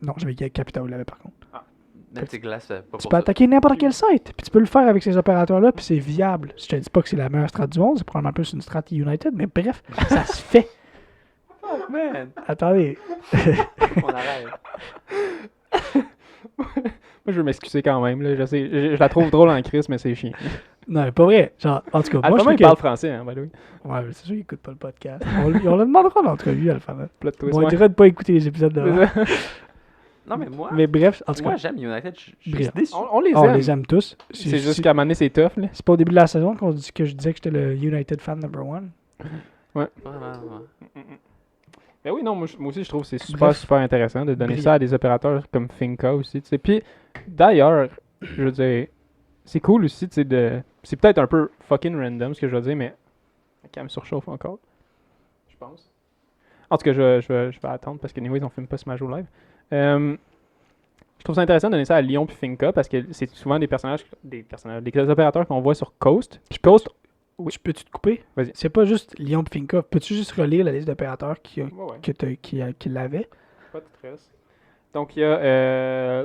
Non, j'avais Capitao, il l'avait par contre. Glass, tu peux attaquer n'importe quel site. Puis tu peux le faire avec ces opérateurs-là, puis c'est viable. Je te dis pas que c'est la meilleure strat du monde, c'est probablement plus une strat United, mais bref, ça se fait. Oh, man. Attendez. On arrête. Moi, je veux m'excuser quand même. Là. Je la trouve drôle en crise, mais c'est chiant. Non, pas vrai. Genre, en tout cas, Alpha, moi, il parle français, hein, by the way. Ouais, c'est sûr qu'il écoute pas le podcast. On le demandera en entrevue, Alpha. On dirait de pas écouter les épisodes de Non, mais moi. Mais bref, en tout cas. Moi, j'aime United. Je suis déçu. On les aime. On les aime tous. C'est juste qu'à un moment donné, c'est tough. Là. C'est pas au début de la saison que je disais que j'étais le United fan number one. Ouais. Vraiment. Ben oui, non, moi aussi, je trouve que c'est super intéressant de donner ça à des opérateurs comme Finca aussi. T'sais. Puis, d'ailleurs, je veux dire, c'est cool aussi, c'est peut-être un peu fucking random ce que je veux dire, mais la cam surchauffe encore, je pense. En tout cas, je vais attendre parce que anyways, on filme pas Smash Bros. Live. Je trouve ça intéressant de donner ça à Lyon puis Finca parce que c'est souvent des opérateurs qu'on voit sur Coast. Puis Coast. Oui. Peux-tu te couper? Vas-y. C'est pas juste Lyon et Finca. Peux-tu juste relire la liste d'opérateurs qui l'avaient? Pas de stress. Donc, il y a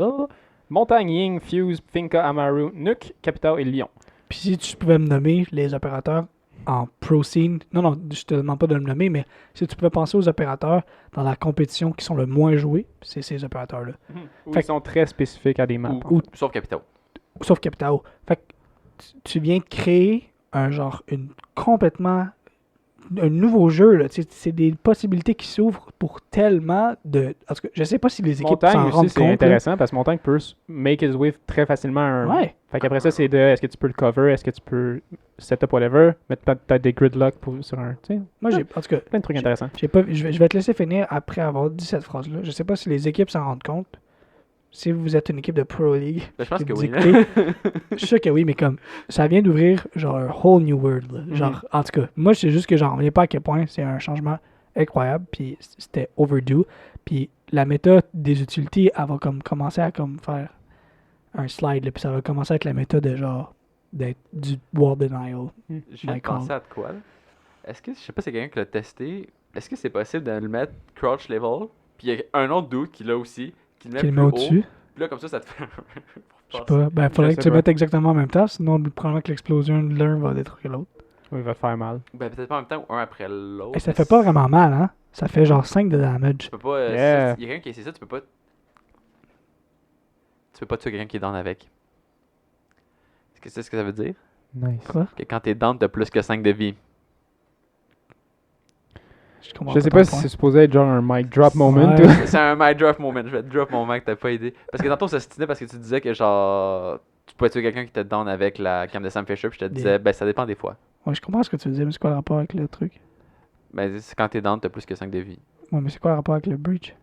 Montagne, Ying, Fuse, Finca, Amaru, Nuke, Capital et Lyon. Puis si tu pouvais me nommer les opérateurs en pro scene, non, je te demande pas de me nommer, mais si tu pouvais penser aux opérateurs dans la compétition qui sont le moins joués, c'est ces opérateurs-là. Ils sont très spécifiques à des maps. Sauf Capital. Sauf Capital. Fait que tu viens de créer un nouveau jeu, là. C'est des possibilités qui s'ouvrent pour tellement de... En tout cas, je sais pas si les équipes Montagne s'en rendent aussi, compte. C'est intéressant parce que Montagne peut make his way très facilement. Ouais. Fait qu'après ça, c'est est-ce que tu peux le cover, est-ce que tu peux setup whatever, mettre peut-être des gridlock sur un... Moi, en tout cas... Plein de trucs intéressants. Je vais te laisser finir après avoir dit cette phrase-là. Je sais pas si les équipes s'en rendent compte. Si vous êtes une équipe de Pro League, je pense que oui. Je suis sûr que oui, mais comme ça vient d'ouvrir genre un whole new world. Là. Genre, en tout cas, moi c'est juste que j'en reviens pas à quel point c'est un changement incroyable, puis c'était overdue. Puis la méta des utilities, elle va comme commencer à comme faire un slide, là, puis ça va commencer à être la méta de genre d'être du War Denial. Je viens de penser à de quoi là? Est-ce que, je sais pas si quelqu'un qui l'a testé, est-ce que c'est possible de le mettre crouch level, puis il y a un autre dude qui l'a aussi, qui le met au-dessus. Puis là, comme ça te fait... Je sais pas. Ben, faudrait que tu le mettes exactement en même temps, sinon, probablement que l'explosion de l'un va détruire l'autre. Oui, il va te faire mal. Ben, peut-être pas en même temps ou un après l'autre. Et ça fait pas vraiment mal, hein? Ça fait genre 5 de damage. Tu peux pas... Il y a quelqu'un qui essaie ça, tu peux pas... Tu peux pas tuer quelqu'un qui est down avec. Est-ce que c'est ce que ça veut dire? Nice. Quoi? Que quand t'es down, t'as plus que 5 de vie. Je sais pas si c'est supposé être genre un mic drop moment. Ouais. C'est un mic drop moment. Je vais te drop mon mic, t'as pas aidé. Parce que tantôt, ça se tinait parce que tu disais que genre. Tu pouvais tuer quelqu'un qui était down avec la cam de Sam Fisher, puis je te disais, ben ça dépend des fois. Ouais, je comprends ce que tu veux dire, mais c'est quoi le rapport avec le truc? Ben, c'est quand t'es down, t'as plus que 5 de vie. Ouais, mais c'est quoi le rapport avec le breach?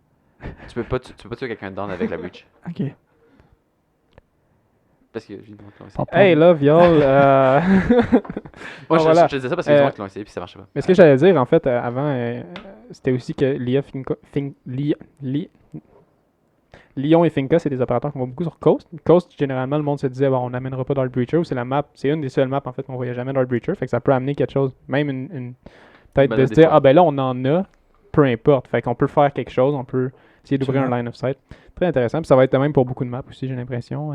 Tu peux pas tuer quelqu'un down avec la breach. Ok. Parce que j'ai demandé Pas Hey, love y'all. Moi, voilà. je te disais ça parce que les gens qui l'ont essayé, puis ça marchait pas. Mais ce que j'allais dire, en fait, avant, c'était aussi que Lyon et Finca, c'est des opérateurs qu'on voit beaucoup sur Coast. Coast, généralement, le monde se disait, bon, on n'amènera pas Dark Breacher, ou c'est la map, c'est une des seules maps, en fait, qu'on voyait jamais Dark Breacher, fait que ça peut amener quelque chose, même une peut-être Ben, de là, se des dire, fois. ah ben là, on en a, peu importe, fait qu'on peut faire quelque chose, on peut essayer d'ouvrir un Absolument. line of sight. Très intéressant, puis ça va être de même pour beaucoup de maps aussi, j'ai l'impression.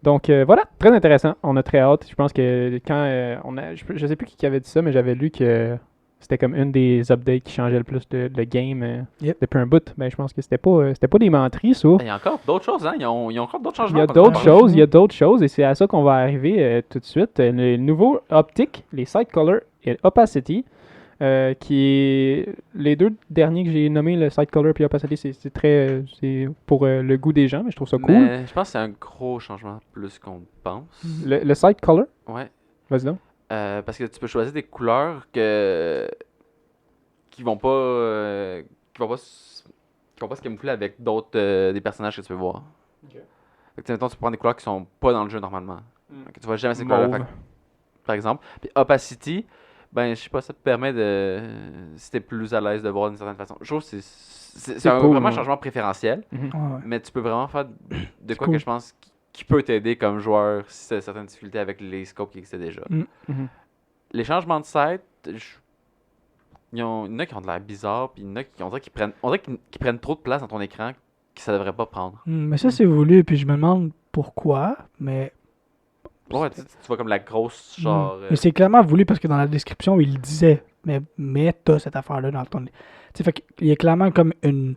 Donc voilà, très intéressant, on a très hâte. Je pense que quand on a, je sais plus qui avait dit ça, mais j'avais lu que c'était comme une des updates qui changeait le plus le game Yep. depuis un bout. Ben, je pense que c'était pas des menteries, ça. Il y a encore d'autres choses, hein. Ils ont encore d'autres Il changements. y a qu'on d'autres parle. choses, et c'est à ça qu'on va arriver tout de suite. Le nouveau optique, les Side Color et Opacity, qui est les deux derniers que j'ai nommés, le Side Color et Opacity, c'est très, c'est pour le goût des gens, mais je trouve ça cool. Mais je pense que c'est un gros changement plus qu'on pense. Le Side Color, Ouais. vas-y donc. Parce que tu peux choisir des couleurs qui vont pas se camoufler avec d'autres des personnages que tu peux voir. Ok. Fait que mettons, tu peux prendre des couleurs qui sont pas dans le jeu normalement. Fait que tu vois jamais ces couleurs-là. Mauve. Fait que, par exemple. Puis Opacity, ben je sais pas, ça te permet de si t'es plus à l'aise de voir d'une certaine façon. Je trouve que c'est cool, vraiment un ouais. changement préférentiel, Ouais, ouais. mais tu peux vraiment faire de C'est quoi cool. que je pense qui peut t'aider comme joueur si t'as certaines difficultés avec les scopes qui existaient déjà. Mhm. Les changements de site, il y en a qui ont de l'air bizarre, puis il y en a qui on dirait qu'ils prennent trop de place dans ton écran que ça devrait pas prendre. Mais ça, c'est voulu, puis je me demande pourquoi, mais. Ouais, tu vois comme la grosse genre. Mais c'est clairement voulu parce que dans la description, il le disait. Mais t'as cette affaire-là dans ton. Tu sais, fait qu'il y a clairement comme une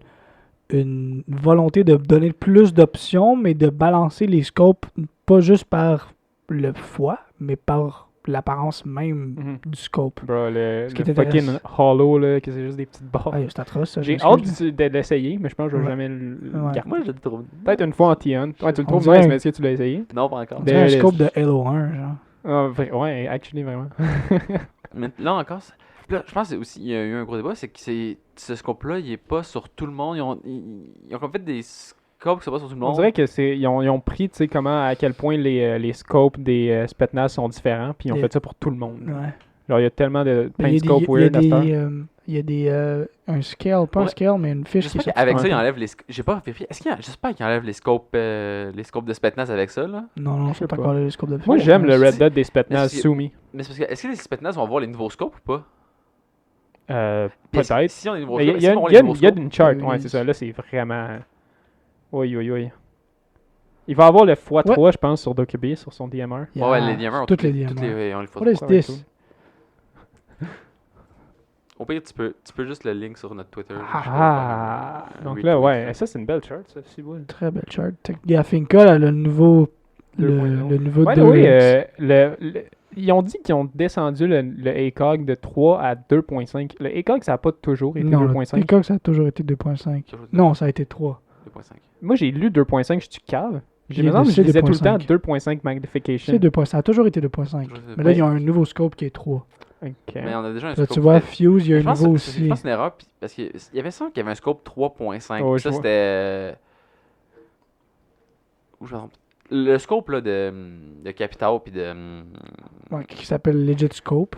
volonté de donner plus d'options, mais de balancer les scopes, pas juste par le foie, mais par l'apparence même Mhm. du scope. Bro, le Ce qui fucking t'intéresse. hollow, là, que c'est juste des petites barres. Ah, c'est atroce, ça. J'ai je hâte m'excuse, de l'essayer, mais je pense que je vais Ouais. jamais le Ouais. garder. Moi, je le trouve. Peut-être une fois en T1. Ouais, tu le On trouves dirait nice, un- mais est-ce que tu l'as essayé? Non, pas encore. On dirait un There it scope is. de Halo 1, genre. Ouais, actually, vraiment. Mais là encore, là, je pense qu'il y a eu un gros débat, c'est que ce scope-là, il est pas sur tout le monde. Ils ont comme fait des scopes qui sont pas sur tout le monde. On dirait que ils ont pris, tu sais, comment, à quel point les scopes des Spetsnaz sont différents, puis ils ont Et- fait ça pour tout le monde. Ouais. Genre, il y a tellement de plein Mais de scopes weird à cette heure. il y a des un scale, pas un Ouais. scale, mais une fiche qui est J'espère sortie. qu'avec Ouais. ça, ils enlèvent les J'ai pas vérifié. J'espère qu'ils enlèvent les scopes de Spetsnaz avec ça, là. Non, je sais pas pas. encore le scope de Moi, j'aime le c'est- Red Dead des Spetsnaz est-ce que- soumis. Mais c'est parce que, est-ce que les Spetsnaz vont avoir les nouveaux scopes ou pas? Puis Peut-être. Si on a les nouveaux Mais scopes, il y a est-ce qu'ils vont avoir les nouveaux il y a scopes? une chart, Oui, ouais, oui. c'est ça. Là, c'est vraiment. Oui, oui, oui. Il va avoir le x3, je pense, sur Dokkaebi, sur son DMR. Ouais, les DMR ont toutes les toutes DMR. on les faut. What is Ouais, ouais, this? Au pire, tu peux juste le link sur notre Twitter. Ah! Donc retweet, là, ouais, ça, c'est une belle chart, ça, c'est beau. Très belle chart. Gafinka, là, le nouveau. Le 2.0. nouveau Ouais, 2. oui, ils ont dit qu'ils ont descendu le ACOG de 3 à 2.5. Le ACOG, ça n'a pas toujours été Non, le 2.5. TikTok, ça a toujours été 2.5. Non, ça a été 3. 2.5. Moi, j'ai lu 2.5, je suis cave. J'ai Il est me semble que je c'est disais tout le temps 2.5. 2.5 magnification. C'est 2.5. Ça a toujours été 2.5. Mais là, il y a un nouveau scope qui est 3. Ok. Mais on a déjà un Là, scope. tu vois, peut-être- Fuse, il y a Je un pense nouveau je aussi. pense que c'est une erreur, parce qu'il y avait ça qu'il y avait un scope 3.5. Ouais, puis je ça, vois. c'était. Où je me trompe? Le scope là, de Capital, puis de. Ouais, qui s'appelle Legit Scope.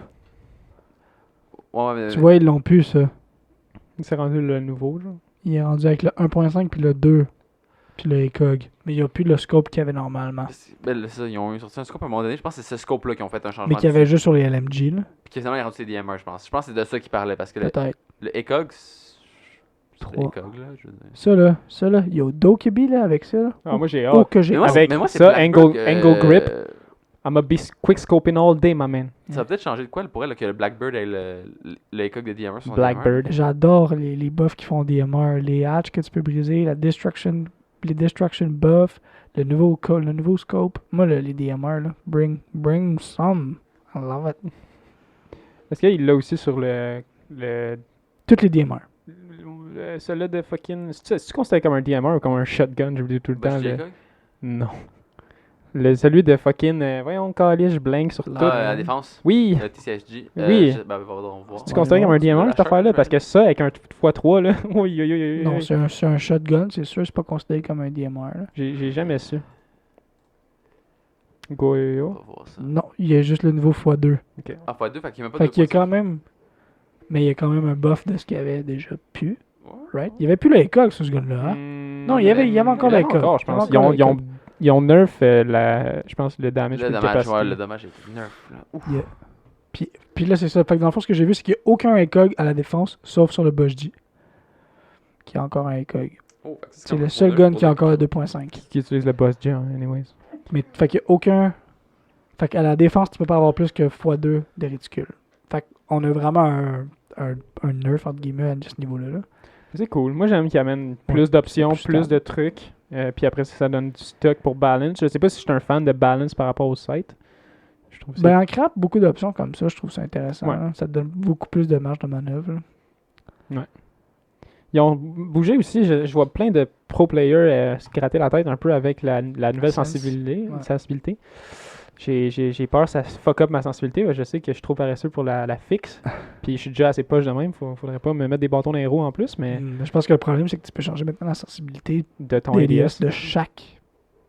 Ouais, mais- Tu vois, ils l'ont plus, ça. C'est rendu le nouveau, genre. Il est rendu avec le 1.5 puis le 2. Puis le ECOG. Mais il n'y a plus le scope qu'il y avait normalement. Ben, là, ça, ils ont sorti un scope à un moment donné. Je pense que c'est ce scope-là qui ont fait un changement. Mais qu'il y avait juste sur les LMG, là. Puis qui finalement est rendu ses DMR, je pense. Je pense que c'est de ça qu'il parlait, parce que Peut-être. le ECOG. C'est le 3. ECOG, là. Je veux dire. Ça, là. Il y a Dokkaebi, là, avec ça, là. Ah, moi, j'ai Oh, hâte. que j'ai Mais moi, hâte. c'est- Avec mais moi, c'est ça, Blackbird, angle grip. I'ma be quick scoping all day, my man. Ça va peut-être changer de quoi pour elle, là, que le Blackbird ait le ECOG de DMR sur son Blackbird. J'adore les buffs qui font DMR. Les hatches que tu peux briser, les destruction buffs, le nouveau scope. Moi, les DMR, là. Bring some. I love it. Est-ce qu'il l'a aussi sur Toutes les DMR. Celui-là de fucking. C'est-tu considéré comme un DMR ou comme un shotgun? J'oublie tout le temps. Non. Celui de fucking. Voyons, calice, je blank sur tout. La défense. Oui. Le TCSG. Oui. On va Tu considères comme un DMR cette affaire-là? Parce que ça, avec un x3, là. Oui, oui, oui. Non, c'est un shotgun, c'est sûr, c'est pas considéré comme un DMR. Là. J'ai jamais su. Go-yo. On va voir ça. Non, il y a juste le niveau x2. Ok. Ah, x2, fait qu'il n'y a même pas Fait de. qu'il y a quand même. Mais il y a quand même un buff de ce qu'il y avait déjà pu. Ouais. Right? Il y avait plus le ECOG sur ce gun-là. Hein? Non, il y avait encore le ECOG. Je pense. Ils ont nerf je pense le damage. Le damage, ouais, le damage est nerf. Là. Ouf. Yeah. Puis là, c'est ça. Fait que dans le fond, ce que j'ai vu, c'est qu'il n'y a aucun ECOG à la défense, sauf sur le Bosji, qui a encore un ECOG. Oh, c'est le seul gun qui a encore un 2.5. Qui utilise le boss G, anyways. Mais fait qu'il n'y a aucun. Fait qu'à la défense, tu peux pas avoir plus que x2 de réticule. Fait qu'on a vraiment un nerf, entre guillemets, à ce niveau-là. Là. C'est cool. Moi, j'aime qu'il amène plus d'options, plus de trucs. Puis après, ça donne du stock pour balance. Je sais pas si je suis un fan de balance par rapport au site. Je trouve Ben, en crap, beaucoup d'options comme ça, je trouve ça intéressant. Ouais. Hein. Ça te donne beaucoup plus de marge de manœuvre. Là. Ouais. Ils ont bougé aussi. Je vois plein de pro players se gratter la tête un peu avec la nouvelle sensibilité. J'ai peur que ça fuck up ma sensibilité. Je sais que je suis trop paresseux pour la fixe. Puis je suis déjà assez poche de même. Faudrait pas me mettre des bâtons dans les roues en plus. Mais je pense que le problème, c'est que tu peux changer maintenant la sensibilité de ton ADS de chaque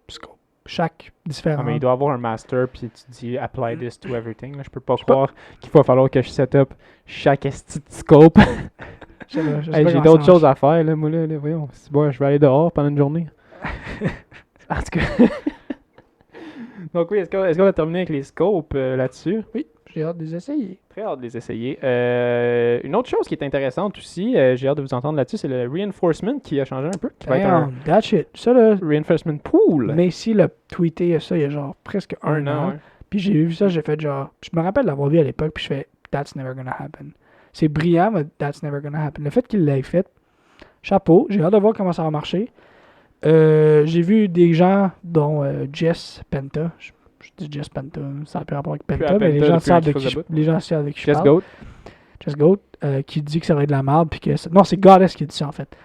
scope. Chaque différent. Mais il doit avoir un master. Puis tu dis apply this to everything. Là. Je peux pas croire qu'il va falloir que je set up chaque esti scope. J'ai d'autres choses à faire. Là, moi, là, voyons. Bon, je vais aller dehors pendant une journée. En tout cas. Donc oui, est-ce qu'on a terminé avec les scopes là-dessus? Oui, j'ai hâte de les essayer. Très hâte de les essayer. Une autre chose qui est intéressante aussi, j'ai hâte de vous entendre là-dessus, c'est le reinforcement qui a changé un peu. Qui va être un that shit. Ça, là, reinforcement pool. Mais ici, le tweeté ça il y a genre presque un an. Ouais. Puis j'ai vu ça, j'ai fait genre... Je me rappelle l'avoir vu à l'époque, puis je fais « That's never gonna happen ». C'est brillant, mais « That's never gonna happen ». Le fait qu'il l'ait fait, chapeau, j'ai hâte de voir comment ça va marcher. J'ai vu des gens, dont Jess Penta, je dis Jess Penta, ça n'a plus rapport avec Penta, mais les gens savent avec qui je parle. Jess Goat, qui dit que ça va être de la merde, puis que... Non, c'est Goddess qui dit ça, en fait.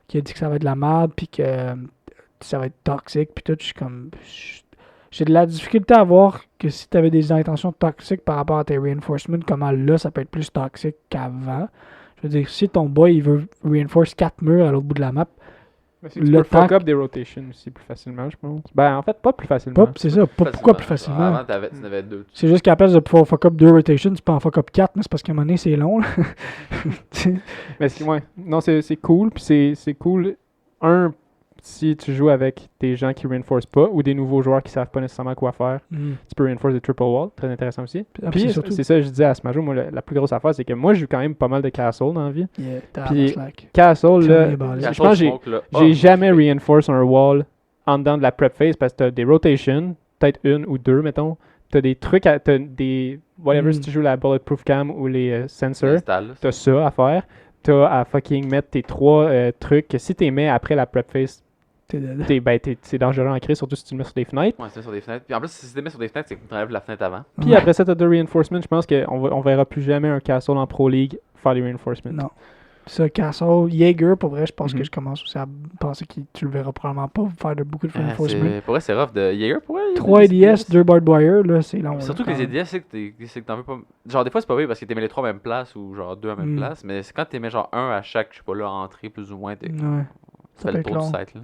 Qui a dit que ça va être de la merde, puis que ça va être toxique, puis tout, je suis comme... J'ai de la difficulté à voir que si tu avais des intentions toxiques par rapport à tes reinforcements, comment là, ça peut être plus toxique qu'avant. Je veux dire, si ton boy, il veut reinforce 4 murs à l'autre bout de la map, tu peux fuck up des rotations aussi plus facilement, je pense. Ben, en fait, pas plus facilement. C'est ça, pourquoi plus facilement? Avant, tu en avais 2. C'est juste qu'à place de pouvoir fuck up 2 rotations, tu peux en fuck up 4, mais c'est parce qu'à un moment donné, c'est long. Là. Mais ouais. Non, c'est cool, puis c'est cool. Si tu joues avec des gens qui reinforcent pas ou des nouveaux joueurs qui savent pas nécessairement quoi faire, tu peux reinforce des triple wall, très intéressant aussi. Puis c'est ça que je disais à Smajo, moi la plus grosse affaire c'est que moi j'ai quand même pas mal de castle dans la vie. Puis castle là, je pense que j'ai jamais reinforce un wall en dedans de la prep phase parce que t'as des rotations, peut-être une ou deux mettons, t'as des trucs, t'as des whatever si tu joues la bulletproof cam ou les sensors, t'as ça à faire, t'as à fucking mettre tes 3 trucs que si t'es mets après la prep phase c'est dangereux à créer, surtout si tu le mets sur des fenêtres. Ouais, c'est sur des fenêtres. Puis en plus, si tu le mets sur des fenêtres, c'est que tu enlèves la fenêtre avant. Puis après ça, tu as de reinforcement. Je pense qu'on verra plus jamais un Castle en Pro League faire des reinforcements. Non. Ça, Castle, Jaeger, pour vrai, je pense que je commence aussi à penser que tu le verras probablement pas faire beaucoup de reinforcement. Pour vrai, c'est rough de Jaeger. Pour vrai, 3 ADS, 2 barbed wire, là, c'est long. Surtout que les ADS, c'est que t'en veux pas. Genre, des fois, c'est pas vrai parce que t'es mis les 3 à la même place ou genre 2 à la même place. Mais c'est quand t'es mis genre 1 à chaque, je sais pas là, entrée plus ou moins. Ouais. Ça fait le tour du site, là.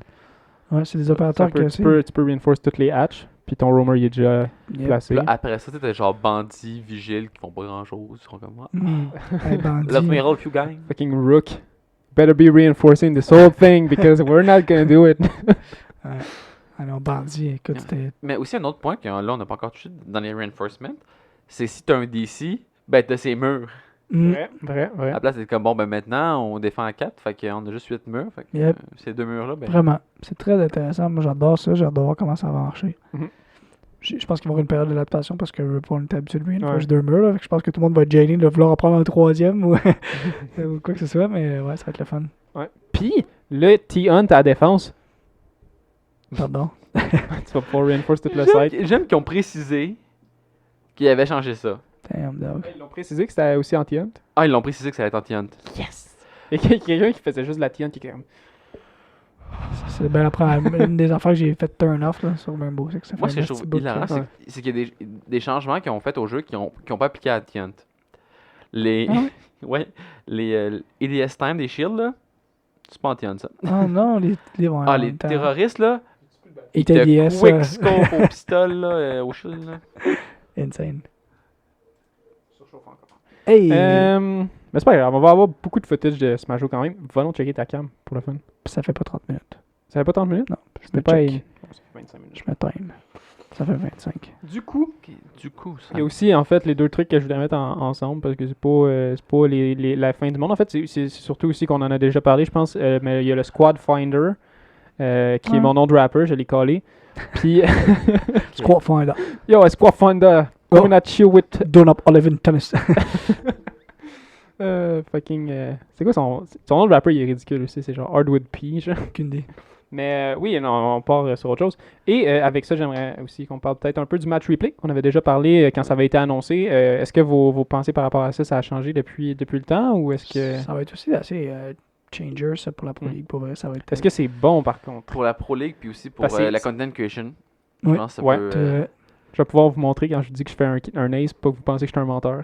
Ouais, c'est des opérateurs qui tu peux reinforce toutes les hatches, puis ton roamer il est déjà placé. Là, après ça, t'as genre bandits, vigiles qui font pas grand chose. Ils sont comme moi. Bandits. Let me roll, you gang. Fucking rook. Better be reinforcing this whole thing because we're not gonna do it. Alors, bandit, écoute, c'était. Mais aussi, un autre point que là, on n'a pas encore touché dans les reinforcements, c'est si t'as un DC, ben t'as ses murs. Vrai. À la place, c'est comme bon, ben maintenant, on défend à 4, fait qu'on a juste 8 murs. Fait que ces 2 murs-là, ben. Vraiment, c'est très intéressant. Moi, j'adore ça. J'adore voir comment ça va marcher. Je pense qu'il va y avoir une période d'adaptation parce que on est habitué de reinforce 2 murs. Là, fait que je pense que tout le monde va être gêné de vouloir en prendre un 3e ou quoi que ce soit, mais ouais, ça va être le fun. Ouais. Puis, le T-Hunt à la défense. Pardon. Tu vas pouvoir reinforce tout le site. J'aime qu'ils ont précisé qu'ils avaient changé ça. Damn, dog. Ils l'ont précisé que c'était aussi anti-hunt. Ah, ils l'ont précisé que ça allait être anti-hunt. Yes! Il y a quelqu'un qui faisait juste la tienne qui est comme. C'est bien après une des affaires que j'ai fait turn off là, sur Rainbow Six. Ça Moi, fait ce que un je trouve petit bout de hilarant, temps. c'est qu'il y a des changements qu'ils ont fait au jeu qui ont pas appliqué à Tiant. Les, Ah ouais, les EDS Time des Shields, là, c'est pas en Tiant, ça. Oh non, les Ah, les terroristes, là, Et ils te TDS, quickscope au pistolet, là, au shield, là. insane. Hey! Mais c'est pas grave, on va avoir beaucoup de footage de Smash Bros quand même. Va donc checker ta cam pour le fun. Ça fait pas 30 minutes. Ça fait pas 30 minutes? Non, je C'était me pas. check. Ça fait 25 minutes. Je me time. Ça fait 25. Du coup, Ok, du coup, ça... il y a aussi en fait les deux trucs que je voulais mettre ensemble parce que c'est pas la fin du monde. En fait, c'est surtout aussi qu'on en a déjà parlé, je pense. Mais il y a le Squad Finder qui est mon nom de rapper, je l'ai collé. Puis, Squat Finder. yo, Squad Finder, coming at you with. Donut Olive Tennis. C'est quoi son nom de rapper? Il est ridicule aussi, c'est genre Hardwood P, genre. Aucune idée. Mais oui, non, on part sur autre chose. Et avec ça, j'aimerais aussi qu'on parle peut-être un peu du match replay qu'on avait déjà parlé quand ça avait été annoncé. Est-ce que vos pensées par rapport à ça, ça a changé depuis le temps ou est-ce que Ça va être aussi assez changer ça pour la Pro League. Pour vrai, ça va être. est-ce que c'est bon par contre? Pour la Pro League, puis aussi pour Parce que la content creation, je Oui. pense que ça Ouais. peut... Je vais pouvoir vous montrer quand je dis que je fais un ace, pas que vous pensez que je suis un menteur.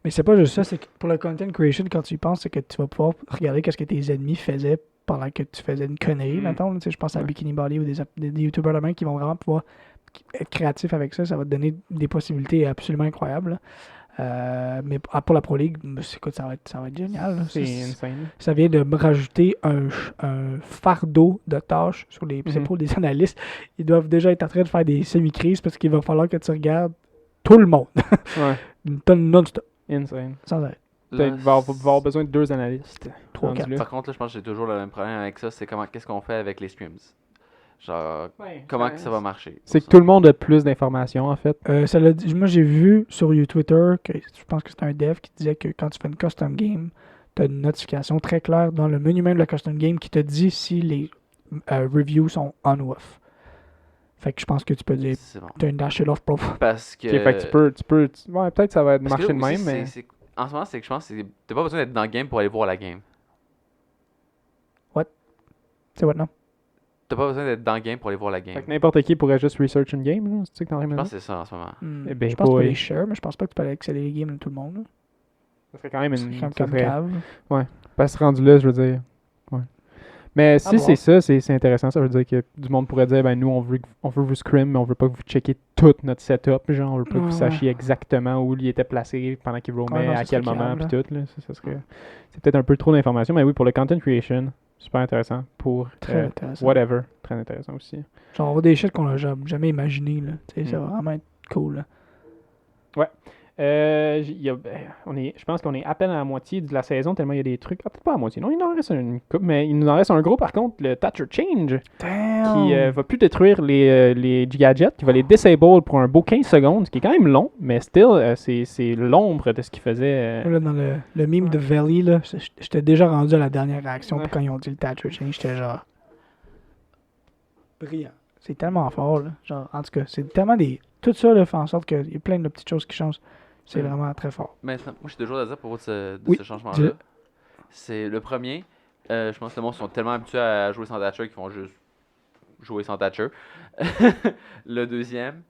Mais c'est pas juste ça, c'est que pour le content creation, quand tu y penses, c'est que tu vas pouvoir regarder ce que tes ennemis faisaient pendant que tu faisais une connerie, mettons. Tu sais, je pense à Ouais. Bikini Body ou des youtubeurs de main qui vont vraiment pouvoir être créatifs avec ça. Ça va te donner des possibilités absolument incroyables. là. Mais pour la Pro League, écoute, ça va être génial. là. C'est insane. Ça vient de me rajouter un fardeau de tâches sur les Mhm. épaules des analystes. Ils doivent déjà être en train de faire des semi-crises parce qu'il va falloir que tu regardes tout le monde. Ouais, Une tonne non-stop. insane. Sans arrêt. Peut-être Là, va avoir besoin de 2 analystes. 3, rendu 4. là. Par contre, là, je pense que j'ai toujours le même problème avec ça, c'est qu'est-ce qu'on fait avec les streams. Genre, comment que ça va marcher. C'est que tout le monde a plus d'informations en fait. Moi, j'ai vu sur Twitter que je pense que c'était un dev qui disait que quand tu fais une custom game, tu as une notification très claire dans le menu même de la custom game qui te dit si les reviews sont on ou off. Fait que je pense que tu peux dire C'est bon. tu as une dash it off pro. Parce que... Ok, fait que tu peux. Ouais, peut-être ça va parce que marcher de là même, aussi, mais. en ce moment, c'est que je pense que t'as pas besoin d'être dans le game pour aller voir la game. C'est what, non? T'as pas besoin d'être dans le game pour aller voir la game. Fait que n'importe qui pourrait juste research une game, là, c'est ça que t'en Je train de pense dire? que c'est ça en ce moment. Eh ben, je pense que tu peux boy. les share, mais je pense pas que tu peux aller accéder les games de tout le monde. là. Ça serait quand même C'est une. comme Ça serait, cave. parce que rendu là, je veux dire. Ouais. Mais si voir. c'est ça, c'est intéressant. Ça veut dire que du monde pourrait dire, ben nous, on veut vous scrim, mais on veut pas que vous checkiez tout notre setup. Genre, on veut pas que vous Ouais. sachiez exactement où il était placé pendant qu'il roamait, Ouais, non, à ça quel serait moment, cave, puis tout. Là. Ça serait. C'est peut-être un peu trop d'informations, mais oui, pour le content creation, super intéressant. Pour Très intéressant. whatever, très intéressant aussi. Genre, on voit des shit qu'on a jamais imaginé. Là. Tu sais, ça Mm. va vraiment être cool. Là. Je pense qu'on est à peine à la moitié de la saison, tellement il y a des trucs. Ah, peut-être pas à la moitié, non, il nous en reste une coupe, mais il nous en reste un gros par contre, le Thatcher Change, Damn! qui va plus détruire les gadgets, qui va les disable pour un beau 15 secondes, ce qui est quand même long, mais still, c'est l'ombre de ce qu'il faisait. Là, dans le meme de Valley, là, j'étais déjà rendu à la dernière réaction. Ouais. Puis quand ils ont dit le Thatcher Change, j'étais genre. Brillant. C'est tellement fort. Là. Genre, en tout cas, c'est tellement des. Tout ça là, fait en sorte qu'il y a plein de petites choses qui changent. C'est Mm. vraiment très fort. Maintenant, moi j'ai deux choses à dire pour ce Oui, changement-là. dis-le. C'est le premier, je pense que le monde sont tellement habitués à jouer sans Thatcher qu'ils vont juste jouer sans Thatcher. Le deuxième,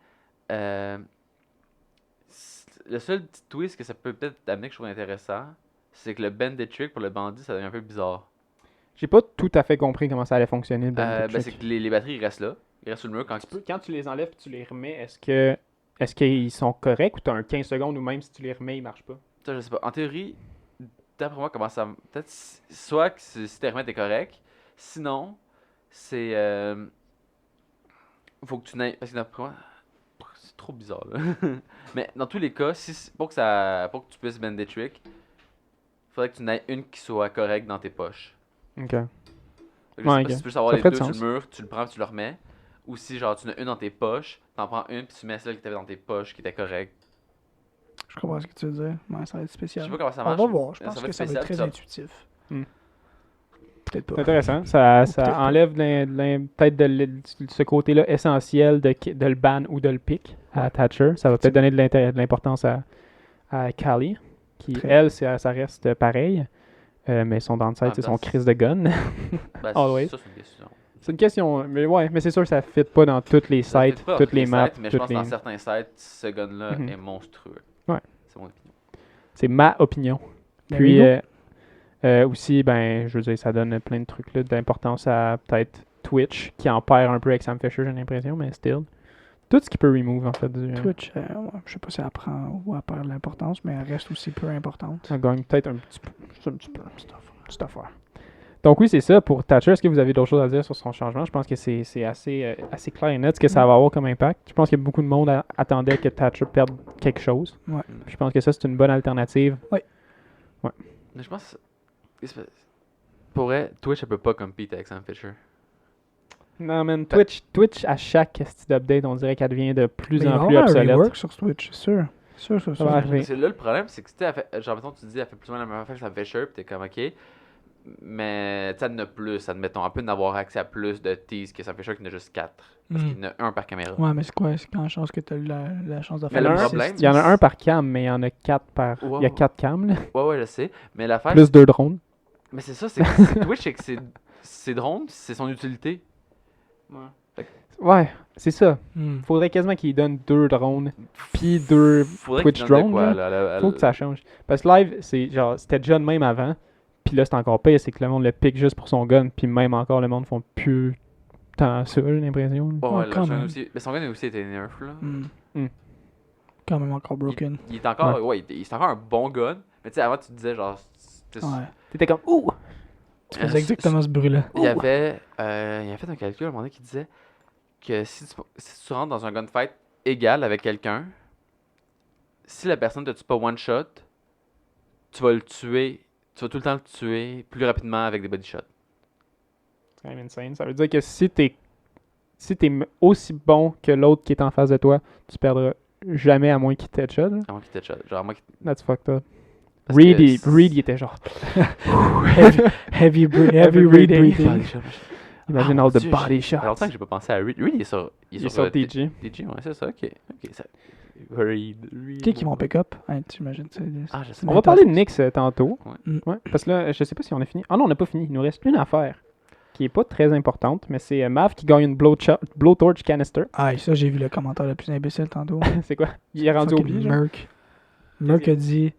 le seul petit twist que ça peut peut-être amener que je trouve intéressant, c'est que le bandit trick pour le bandit, ça devient un peu bizarre. J'ai pas tout à fait compris comment ça allait fonctionner le Ben, bandit c'est trick. que les batteries ils restent là, ils restent sur le mur quand Quand tu les enlèves et tu les remets, est-ce qu'ils sont corrects ou tu as un 15 secondes ou même si tu les remets, ils marchent pas? Ça, je sais pas. En théorie, d'après moi, comment ça. Peut-être soit que si t'es remis, t'es correct. Sinon, c'est. Faut que tu n'ailles. Parce que d'après moi. C'est trop bizarre, là. Mais dans tous les cas, pour que tu puisses bend des tricks, faudrait que tu n'aies une qui soit correcte dans tes poches. Ok. Fait que je sais Ouais, pas ok. si tu peux savoir Ça les ferait deux du sur sens. le mur, tu le prends, tu le remets. Ou si, genre, tu en as une dans tes poches, t'en prends une, puis tu mets celle qui t'avait dans tes poches, qui était correcte. Je comprends ce que tu veux dire. Ouais, ça va être Je spécial. sais pas comment ça On marche. va voir. Je Ça pense va que être ça va être très spécial, intuitif. Hmm. Peut-être C'est pas. intéressant. Ça peut-être enlève peut-être ce côté-là essentiel de le ban ou de le pick à Thatcher. Ça va peut-être donner de l'importance à Callie, qui, Très. elle, ça reste pareil. Mais son downside, c'est son même temps, crise de gun. Ben, Always. ça, c'est une question. C'est une question, mais ouais, mais c'est sûr que ça fit pas dans toutes les Ça sites, fit pas dans toutes tous les maps, sites, mais je toutes pense que les... dans certains sites, ce gun-là Mhm. est monstrueux. Ouais. C'est mon opinion. C'est ma opinion. Ben, Puis Rigo? aussi, ben, je veux dire, ça donne plein de trucs là, d'importance à peut-être Twitch, qui en perd un peu avec Sam Fisher, j'ai l'impression, mais still. Tout ce qui peut remove, en fait. Twitch, ouais, je sais pas si elle prend ou elle perd de l'importance, mais elle reste aussi peu importante. Ça gagne peut-être un petit peu. Juste un petit peu. Petite affaire. Donc oui, c'est ça pour Thatcher. Est-ce que vous avez d'autres choses à dire sur son changement? Je pense que c'est assez clair et net ce que ça va avoir comme impact. Je pense que beaucoup de monde attendait que Thatcher perde quelque chose. Ouais. Puis je pense que ça, c'est une bonne alternative. Mais je pense. Pour vrai, Twitch, elle peut pas compter avec Sam Fisher. Non, man, Twitch à chaque style update, on dirait qu'elle devient de plus Mais il va y en plus avoir un obsolète. rework sur Twitch, c'est sûr. Sûr. Ça va arriver. Parce que là, le problème, c'est que tu sais, genre, mettons, tu dis, elle fait plus ou moins la même affaire que Sam Fisher, pis t'es comme, ok. Mais, tu sais, elle en a plus, admettons. Elle peut en avoir accès à plus de teas que Sam Fisher qui en a juste 4. Parce qu'il y en a un par caméra. Ouais, mais c'est quoi? C'est quand la chance que tu as eu la chance de Mais faire le ça, problème, Il y en a un par cam, mais il y en a 4 par. Ouais, Il y a ouais. 4 cams, là. Ouais, je sais. Mais l'affaire, Plus 2 drones. mais c'est ça, c'est que Twitch, c'est que c'est drone, c'est son utilité. Ouais, c'est ça. Hmm. Faudrait quasiment qu'il donne 2 drones, puis 2 Faudrait Twitch qu'il donne de drones. quoi, genre. là, Faut que ça change. Parce que live, c'est genre, c'était déjà de même avant. Puis là, c'est encore pire, c'est que le monde le pique juste pour son gun. Puis même encore, le monde font plus tant ça, j'ai l'impression. Ouais, Ouais, le quand gun même. aussi. Mais son gun a aussi été nerf, là. Hmm. Quand même encore broken. Il est encore, il est encore un bon gun. Mais tu sais, avant, tu disais, genre, Ouais. T'étais comme, ouh! Tu faisais exactement ce bruit-là. Il y avait fait un calcul à un moment donné qui disait que si tu rentres dans un gunfight égal avec quelqu'un, si la personne te tue pas one shot, tu vas le tuer, tu vas tout le temps le tuer plus rapidement avec des body shots. C'est quand même insane. Ça veut dire que si t'es aussi bon que l'autre qui est en face de toi, tu perdras jamais à moins qu'il t'headshot. Là. À moins qu'il t'headshot. Genre, à moins qu'il- That's fucked up. parce Reed, que il était genre. Heavy Body breathing. shot. Imagine Ah, all mon the Dieu, body Ça fait shots. longtemps que j'ai pas pensé à Reed. Reed, il est sur, Il est sur TG. TG, ouais, c'est ça, ok. Ça... Reed. Qui vont pick up? Hein, t'imagines? Ah, je sais On va parler de Nyx tantôt. Mm. Ouais, parce que là, je sais pas si on a fini. Ah non, on n'a pas fini. Il nous reste une affaire qui est pas très importante, mais c'est Mav qui gagne une blowtorch canister. Ah, ça, j'ai vu le commentaire le plus imbécile tantôt. C'est quoi? Il est rendu au Fucking biais, genre? Merc a dit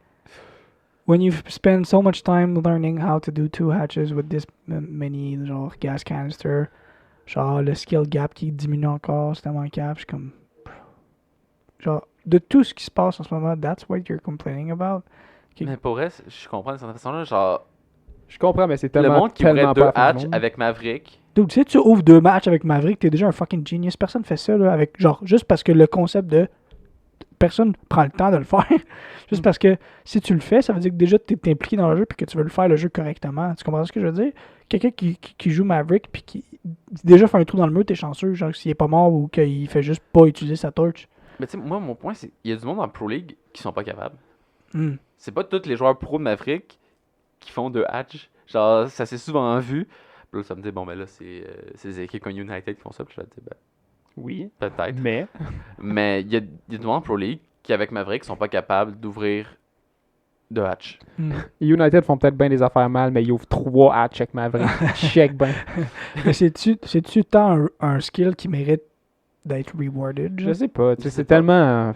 When you spend so much time learning how to do 2 hatches with this many genre gas canister, genre le skill gap qui diminue encore, c'est tellement cap, je suis comme genre de tout ce qui se passe en ce moment, that's what you're complaining about. Mais pour vrai, je comprends de cette façon-là, genre, Je comprends, mais c'est le tellement, monde qui tellement ouvrait 2 pas à fond du hatch monde. avec Maverick, Donc, si tu ouvres 2 matchs avec Maverick, t'es déjà un fucking genius. Personne fait ça, là, avec, genre, juste parce que le concept de. Personne prend le temps de le faire. Juste parce que si tu le fais, ça veut dire que déjà t'es impliqué dans le jeu puis que tu veux le faire le jeu correctement. Tu comprends ce que je veux dire? Quelqu'un qui joue Maverick puis qui déjà fait un trou dans le mur, t'es chanceux, genre s'il est pas mort ou qu'il fait juste pas utiliser sa torche. mais tu sais, moi, mon point, c'est qu'il y a du monde en Pro League qui sont pas capables. Hmm. C'est pas tous les joueurs pro de Maverick qui font 2 hatch. Genre, ça s'est souvent vu. Puis là, ça me dit, bon, ben là, c'est les équipes comme United qui font ça. Puis je me dis, ben, Oui, peut-être. mais Mais il y a du monde en Pro League qui, avec Maverick, sont pas capables d'ouvrir 2 hatch. Hmm. United font peut-être bien des affaires mal, mais ils ouvrent 3 hatch avec Maverick. Check ben. Mais c'est-tu tant un skill qui mérite d'être rewarded? Je genre? sais pas, tu sais, Je sais c'est pas. tellement...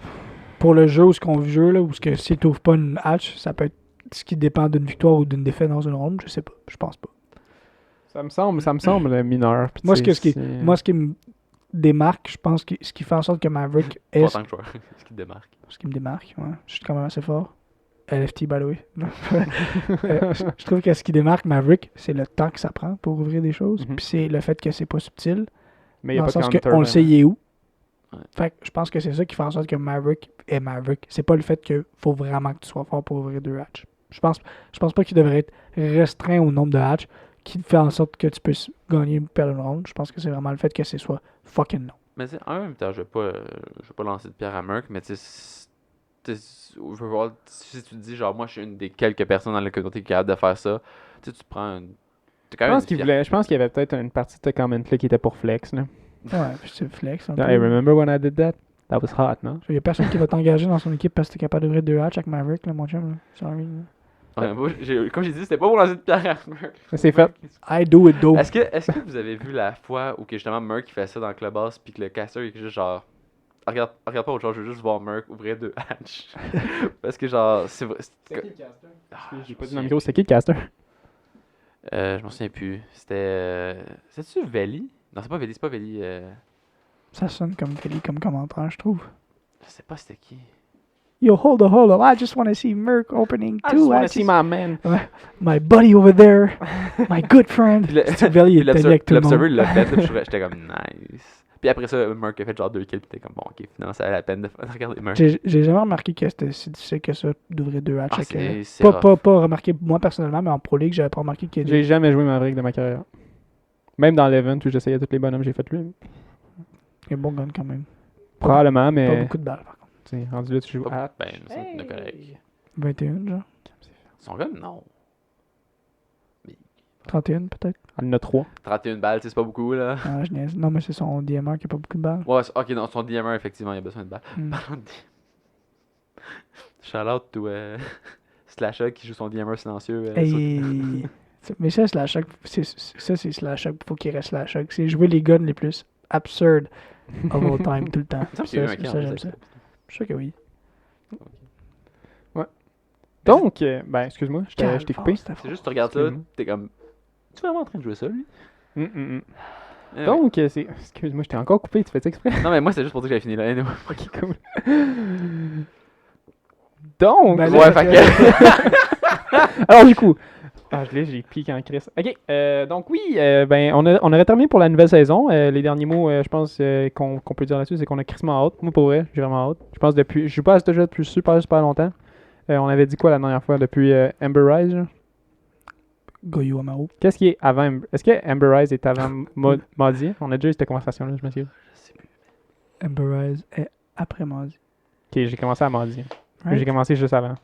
Pour le jeu où ce qu'on joue là, où ce que si t'ouvres pas une hatch, ça peut être ce qui dépend d'une victoire ou d'une défaite dans une ronde, je sais pas, je pense pas. Ça me semble mineur. Puis Moi, tu sais, ce qui c'est- Moi, ce qui me démarque, je pense que ce qui fait en sorte que Maverick est Pas tant que joueur. Ce qui te démarque. ce qui me démarque, ouais. Je suis quand même assez fort. LFT, by the way. Je trouve que ce qui démarque Maverick, c'est le temps que ça prend pour ouvrir des choses. Mhm. Puis c'est le fait que c'est pas subtil. Mais il y a dans le pas de sens counter. qu'on le sait, il est où. Ouais. Fait que je pense que c'est ça qui fait en sorte que Maverick est Maverick. C'est pas le fait qu'il faut vraiment que tu sois fort pour ouvrir 2 hatches. Je pense pas qu'il devrait être restreint au nombre de hatches qui fait en sorte que tu puisses gagner ou perdre une ronde. Je pense que c'est vraiment le fait que c'est soit fucking long. Mais tu sais, en même temps, je vais pas lancer de pierre à Merck, mais tu sais, je veux voir, si tu te dis, genre, moi, je suis une des quelques personnes dans la communauté qui est capable de faire ça, tu sais, tu prends une. T'as quand même Je pense qu'il y avait peut-être une partie de ce comment-là qui était pour flex. Là. Ouais, puis c'est flex. Un I peu. remember when I did that. That was hot, non? Il y a personne qui va t'engager dans son équipe parce que t'es capable d'ouvrir 2 hatches avec Maverick, là, mon chum. Là. Sorry. Là. Ouais, comme j'ai dit, c'était pas pour lancer de pierre à Merc. C'est fait. I do it though. Est-ce que vous avez vu la fois où que justement Merc fait ça dans le clubhouse puis que le caster est juste genre regarde pas autre chose, je veux juste voir Merc ouvrir 2 hatches. Parce que genre c'est vrai. C'était qui le caster? J'ai pas dit dans le micro, c'était qui le caster? Je m'en souviens plus. C'est-tu Veli? Non, c'est pas Veli. Ça sonne comme Kelly comme commentaire, je trouve. Je sais pas c'était qui. Yo, hold up. I just want to see Merc opening I just two wanna hatches. see my man. My buddy over there. My good friend. Puis le- Steve Valley Puis est allé avec tout le l'observer monde. l'a fait, là, puis j'étais comme nice. Puis après ça, Merc a fait genre 2 kills, puis t'es comme bon, ok, finalement ça valait la peine de regarder Merc. J'ai jamais remarqué que c'était si difficile que ça d'ouvrir 2 hatches. Ah, avec, c'est rough. pas remarqué moi personnellement, mais en Pro League, j'avais pas remarqué qu'il y a J'ai jamais joué Maverick de ma carrière. Même dans l'event où j'essayais tous les bonhommes, j'ai fait lui. un bon gun quand même. Probablement, Pas mais. beaucoup de balles par contre. T'sais, rendu là, tu joues à. Ben, c'est nos collègues. 21, genre. Son gun, non. 31 peut-être. On en a 3. 31 balles, c'est pas beaucoup là. Ah, je niaise. Non, mais c'est son DMR qui a pas beaucoup de balles. Ouais, ok, non, son DMR, effectivement, il a besoin de balles. Hmm. Parlons de shout out to Slasha qui joue son DMR silencieux. Hey. Mais ça, Slash Hawk, c'est Slash Hawk. Faut qu'il reste Slash Hawk. C'est jouer les guns les plus absurdes of all time tout le temps. Ça, c'est un kill, ça, j'aime ça. Je suis sûr que oui. Donc, ben, excuse-moi, je t'ai coupé. C'est juste, tu regardes ça, t'es comme. Tu es vraiment en train de jouer ça, lui? Anyway. Donc, excuse-moi, je t'ai encore coupé, tu fais ça exprès? Non, mais moi, c'est juste pour dire que j'avais fini là. Anyway. Ok, cool. Donc, Ben, Ouais, fait que. alors du coup, j'ai piqué en crise. Ok, donc oui, ben on aurait terminé pour la nouvelle saison. Les derniers mots, je pense qu'on peut dire là-dessus, c'est qu'on a crissement hâte. Moi, pour vrai, j'ai vraiment hâte. Je pense je joue pas à ce jeu depuis super longtemps. On avait dit quoi la dernière fois depuis Ember Rise? Genre? Goyo Amaro. Qu'est-ce qui est avant Est-ce que Ember Rise est avant Maudit? On a déjà eu cette conversation-là, je me souviens. Je sais plus. Ember Rise est après Maudit. Ok, j'ai commencé à Maudit. Right. J'ai commencé juste avant.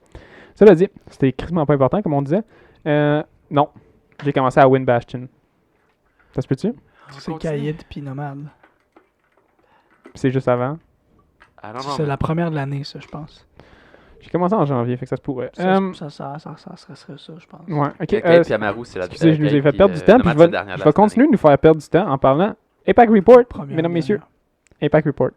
Cela dit, c'était crissement pas important, comme on disait. Non, j'ai commencé à Wind Bastion. Ça se peut-tu? C'est Kaïd puis Nomade. C'est juste avant. Ah, non, C'est la première de l'année, ça, je pense. J'ai commencé en janvier, fait que ça se pourrait. Ça serait ça, je pense. Ouais, ok. Kate puis Amaru, c'est la Excusez, je nous ai fait Kate, perdre du temps, puis je vais continuer de nous faire perdre du temps en parlant Impact Report, Première mesdames, de messieurs. l'année. Impact Report.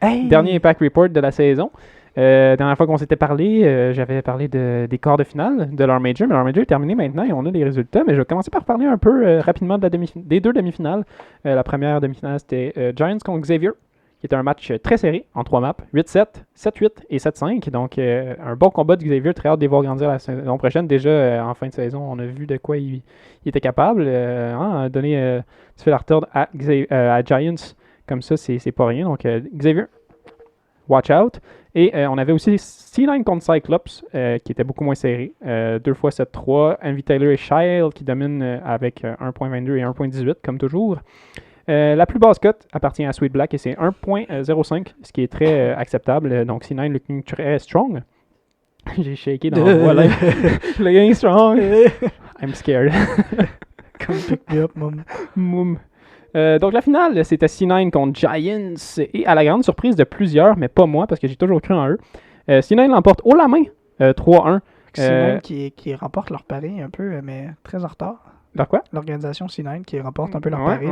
Hey! Dernier Impact Report de la saison. Dernière fois qu'on s'était parlé, j'avais parlé des quarts de finale de leur Major, mais leur Major est terminé maintenant et on a les résultats. Mais je vais commencer par parler un peu rapidement de des 2 demi-finales. La première demi-finale, c'était Giants contre Xavier, qui était un match très serré en 3 maps, 8-7, 7-8 et 7-5. Donc un bon combat de Xavier, très hâte de les voir grandir la saison prochaine. Déjà en fin de saison, on a vu de quoi il était capable. Donner tu fais la retarde à Giants comme ça, c'est pas rien. Donc Xavier, watch out. Et on avait aussi C9 contre Cyclops, qui était beaucoup moins serré. 2 fois 7-3. Envy Taylor et Shile qui dominent avec 1.22 et 1.18, comme toujours. La plus basse cote appartient à Sweet Black et c'est 1.05, ce qui est très acceptable. Donc C9 looking très strong. J'ai shaké dans la voix là. Looking strong. I'm scared. Come pick me up, mom. Moum. Donc la finale, c'était C9 contre Giants et à la grande surprise de plusieurs, mais pas moi parce que j'ai toujours cru en eux. C9 l'emporte haut la main, 3-1. C9 qui remporte leur pari un peu, mais très en retard. Dans quoi? L'organisation C9 qui remporte un peu leur Ouais. pari.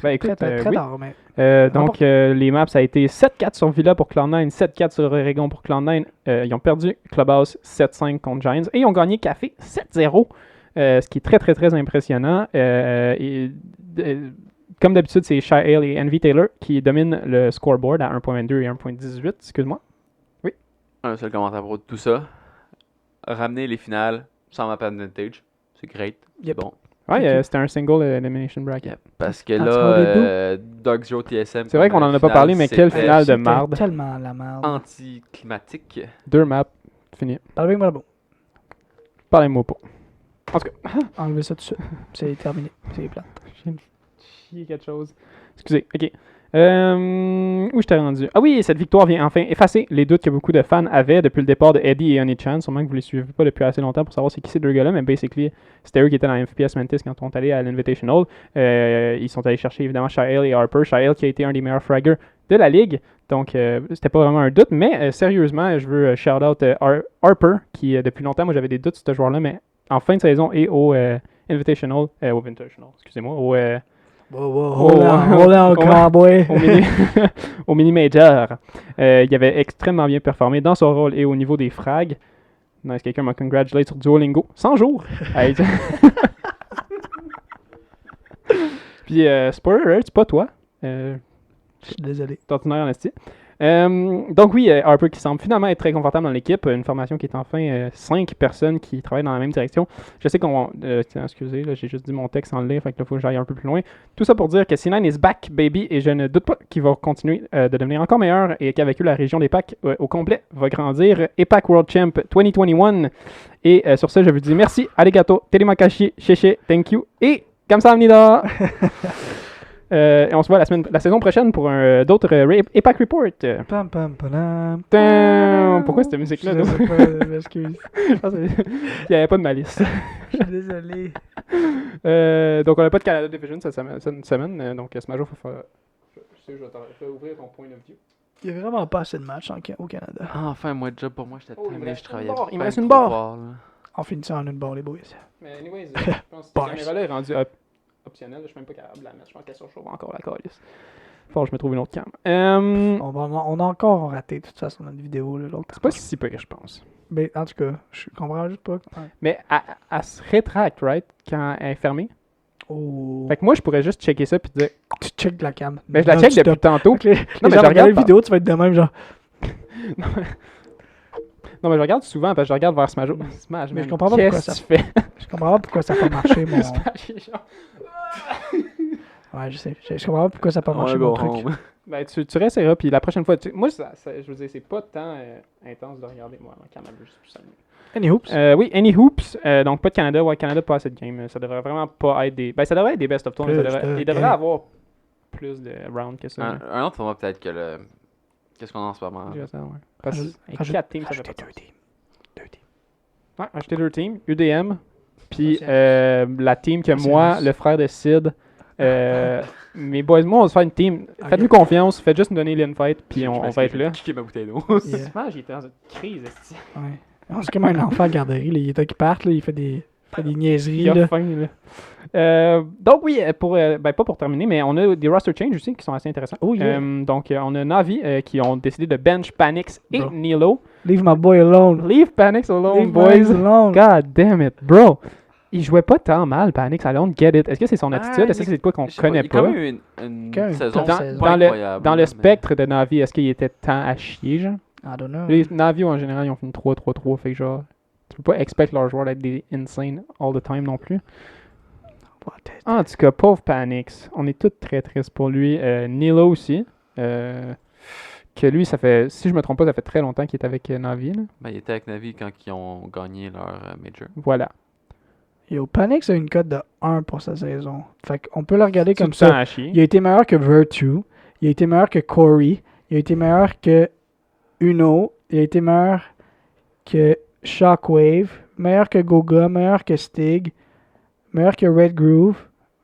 Ben, écoute, Très oui. tard, mais... Donc les maps, ça a été 7-4 sur Villa pour Cloud9, 7-4 sur Oregon pour Cloud9. Ils ont perdu Clubhouse 7-5 contre Giants et ils ont gagné Café 7-0. Ce qui est très, très, très impressionnant. Comme d'habitude, c'est Shy Hale et Envy Taylor qui dominent le scoreboard à 1.22 et 1.18. Excuse-moi. Oui. Un seul commentaire pour tout ça. Ramener les finales sans map advantage. C'est great. Yep. Bon. Ouais, c'était un single elimination bracket. Parce que Ah, là, Dog Zero TSM. C'est vrai qu'on en a pas parlé, mais quelle finale de marde. Tellement la merde. Anticlimatique. 2 maps, fini. Parlez-moi là-bas. Parlez-moi pas. En tout cas, Enlevez ça tout de suite. C'est terminé. C'est plate. j'ai chié quelque chose. Excusez, ok. Où je t'ai rendu? Ah oui, cette victoire vient enfin effacer les doutes que beaucoup de fans avaient depuis le départ de Eddie et Oni-chan. Sûrement que vous les suivez pas depuis assez longtemps pour savoir c'est qui ces 2 gars-là, mais basically, c'était eux qui étaient dans FPS Mantis quand on est allé à l'Invitational. Ils sont allés chercher évidemment Shael et Harper. Shael qui a été un des meilleurs fraggers de la Ligue. Donc, c'était pas vraiment un doute. Mais sérieusement, je veux shout-out Harper, qui depuis longtemps, moi j'avais des doutes sur ce joueur-là, mais en fin de saison et au Invitational, excusez-moi, Hold on, cowboy. au mini-major. Il avait extrêmement bien performé dans son rôle et au niveau des frags. Nice, quelqu'un m'a congratulé sur Duolingo. 100 jours! Hey, puis, spoiler alert, c'est pas toi. Je suis désolé. T'ordinaire en esti. Donc oui, Harper qui semble finalement être très confortable dans l'équipe. Une formation qui est enfin 5 personnes qui travaillent dans la même direction. Je sais qu'on... excusez, là, j'ai juste dit mon texte en lire, fait que là, il faut que j'aille un peu plus loin. Tout ça pour dire que C9 is back, baby, et je ne doute pas qu'il va continuer de devenir encore meilleur et qu'avec eux, la région des PAC au complet va grandir. EPAC World Champ 2021. Et sur ça, je vous dis merci, arigato, terimakashi, cheche, thank you, et kamsahamnida! Et on se voit la saison prochaine pour d'autres EPAC Report. Pam, pam, pam. Pourquoi cette musique-là? Je sais pas, m'excuse. Il n'y avait pas de malice. Je suis désolé. Donc, on n'a pas de Canada Division cette semaine. Donc, Smash Bros. Je vais ouvrir ton point of view. Il n'y a vraiment pas assez de matchs au Canada. Enfin, un mois de job pour moi, j'étais terminé, je travaillais. Il me reste une barre. On finit ça en une barre, les boys. Mais anyways, je pense que cette caméra-là est rendue optionnelle. Je suis même pas capable de la mettre. Je pense qu'elle surchauffe encore la calice. Faut que je me trouve une autre cam. On a encore raté de toute façon notre vidéo. L'autre. C'est pas si pire, je pense. Mais en tout cas, je comprends juste pas. Ouais. Mais elle se rétracte, right, quand elle est fermée. Oh. Fait que moi, je pourrais juste checker ça puis dire. Tu check la cam. Ben, je la check depuis tantôt. Non, mais je regarde la vidéo, tu vas être de même, genre. Non, mais je regarde souvent parce que je regarde vers Smash. Mais je comprends pas pourquoi ça fait. Je comprends pas pourquoi ça n'a pas marché, mon. Ouais, je sais. Je comprends pas pourquoi ça n'a pas marché, mon truc. Ben, tu réessayeras, puis la prochaine fois. Moi, je veux dire, c'est pas tant intense de regarder. Moi, en Canada, je suis plus amusé. Any Hoops? Oui, Any Hoops. Donc, pas de Canada. Ouais, Canada, pas assez de game. Ça devrait vraiment pas être des. Ben, ça devrait être des best of tour. Il devrait avoir plus de rounds que ça. Un autre tournoi, peut-être que le. Qu'est-ce qu'on a en ce moment? Parce que 4 teams, ça fait pas deux teams. Ouais, acheter 2 teams. UDM. Puis la team que moi, le frère de Sid. Mes boys, moi, on va se faire une team. Faites-nous confiance. Faites juste nous donner l'invite. Puis on va être là. Kicker ma bouteille d'eau. Smash, il était dans une crise. Ouais. C'est comme un enfant à la garderie. Là. Il est temps qu'il parte. Là. Il fait des niaiseries. Il a faim. Là. Donc oui, pas pour terminer, mais on a des roster changes aussi qui sont assez intéressants. Oh, yeah. Donc on a Navi qui ont décidé de bench Panix et Nilo. Leave my boy alone. Leave Panix alone, Leave boys. Alone. God damn it, bro. Il jouait pas tant mal, Panix. I don't get it. Est-ce que c'est son attitude? Est-ce que c'est quoi qu'on connaît pas? Il a quand même une saison pas incroyable. Dans le spectre de Navi, est-ce qu'il était tant à chier, genre? I don't know. Les Navi, en général, ils ont fait une 3-3-3. Fait que genre, tu peux pas expect leurs joueurs d'être des insane all the time non plus. En tout cas, pauvre Panix. On est tous très tristes pour lui. Nilo aussi. Que lui, ça fait, si je me trompe pas, ça fait très longtemps qu'il est avec Navi. Là. Ben, il était avec Navi quand ils ont gagné leur major. Voilà. Yo, Panix a une cote de 1 pour sa saison. Fait qu'on peut le regarder comme ça. Il a été meilleur que Virtue. Il a été meilleur que Corey. Il a été meilleur que Uno. Il a été meilleur que Shockwave. Meilleur que Goga. Meilleur que Stig. Meilleur que Red Groove.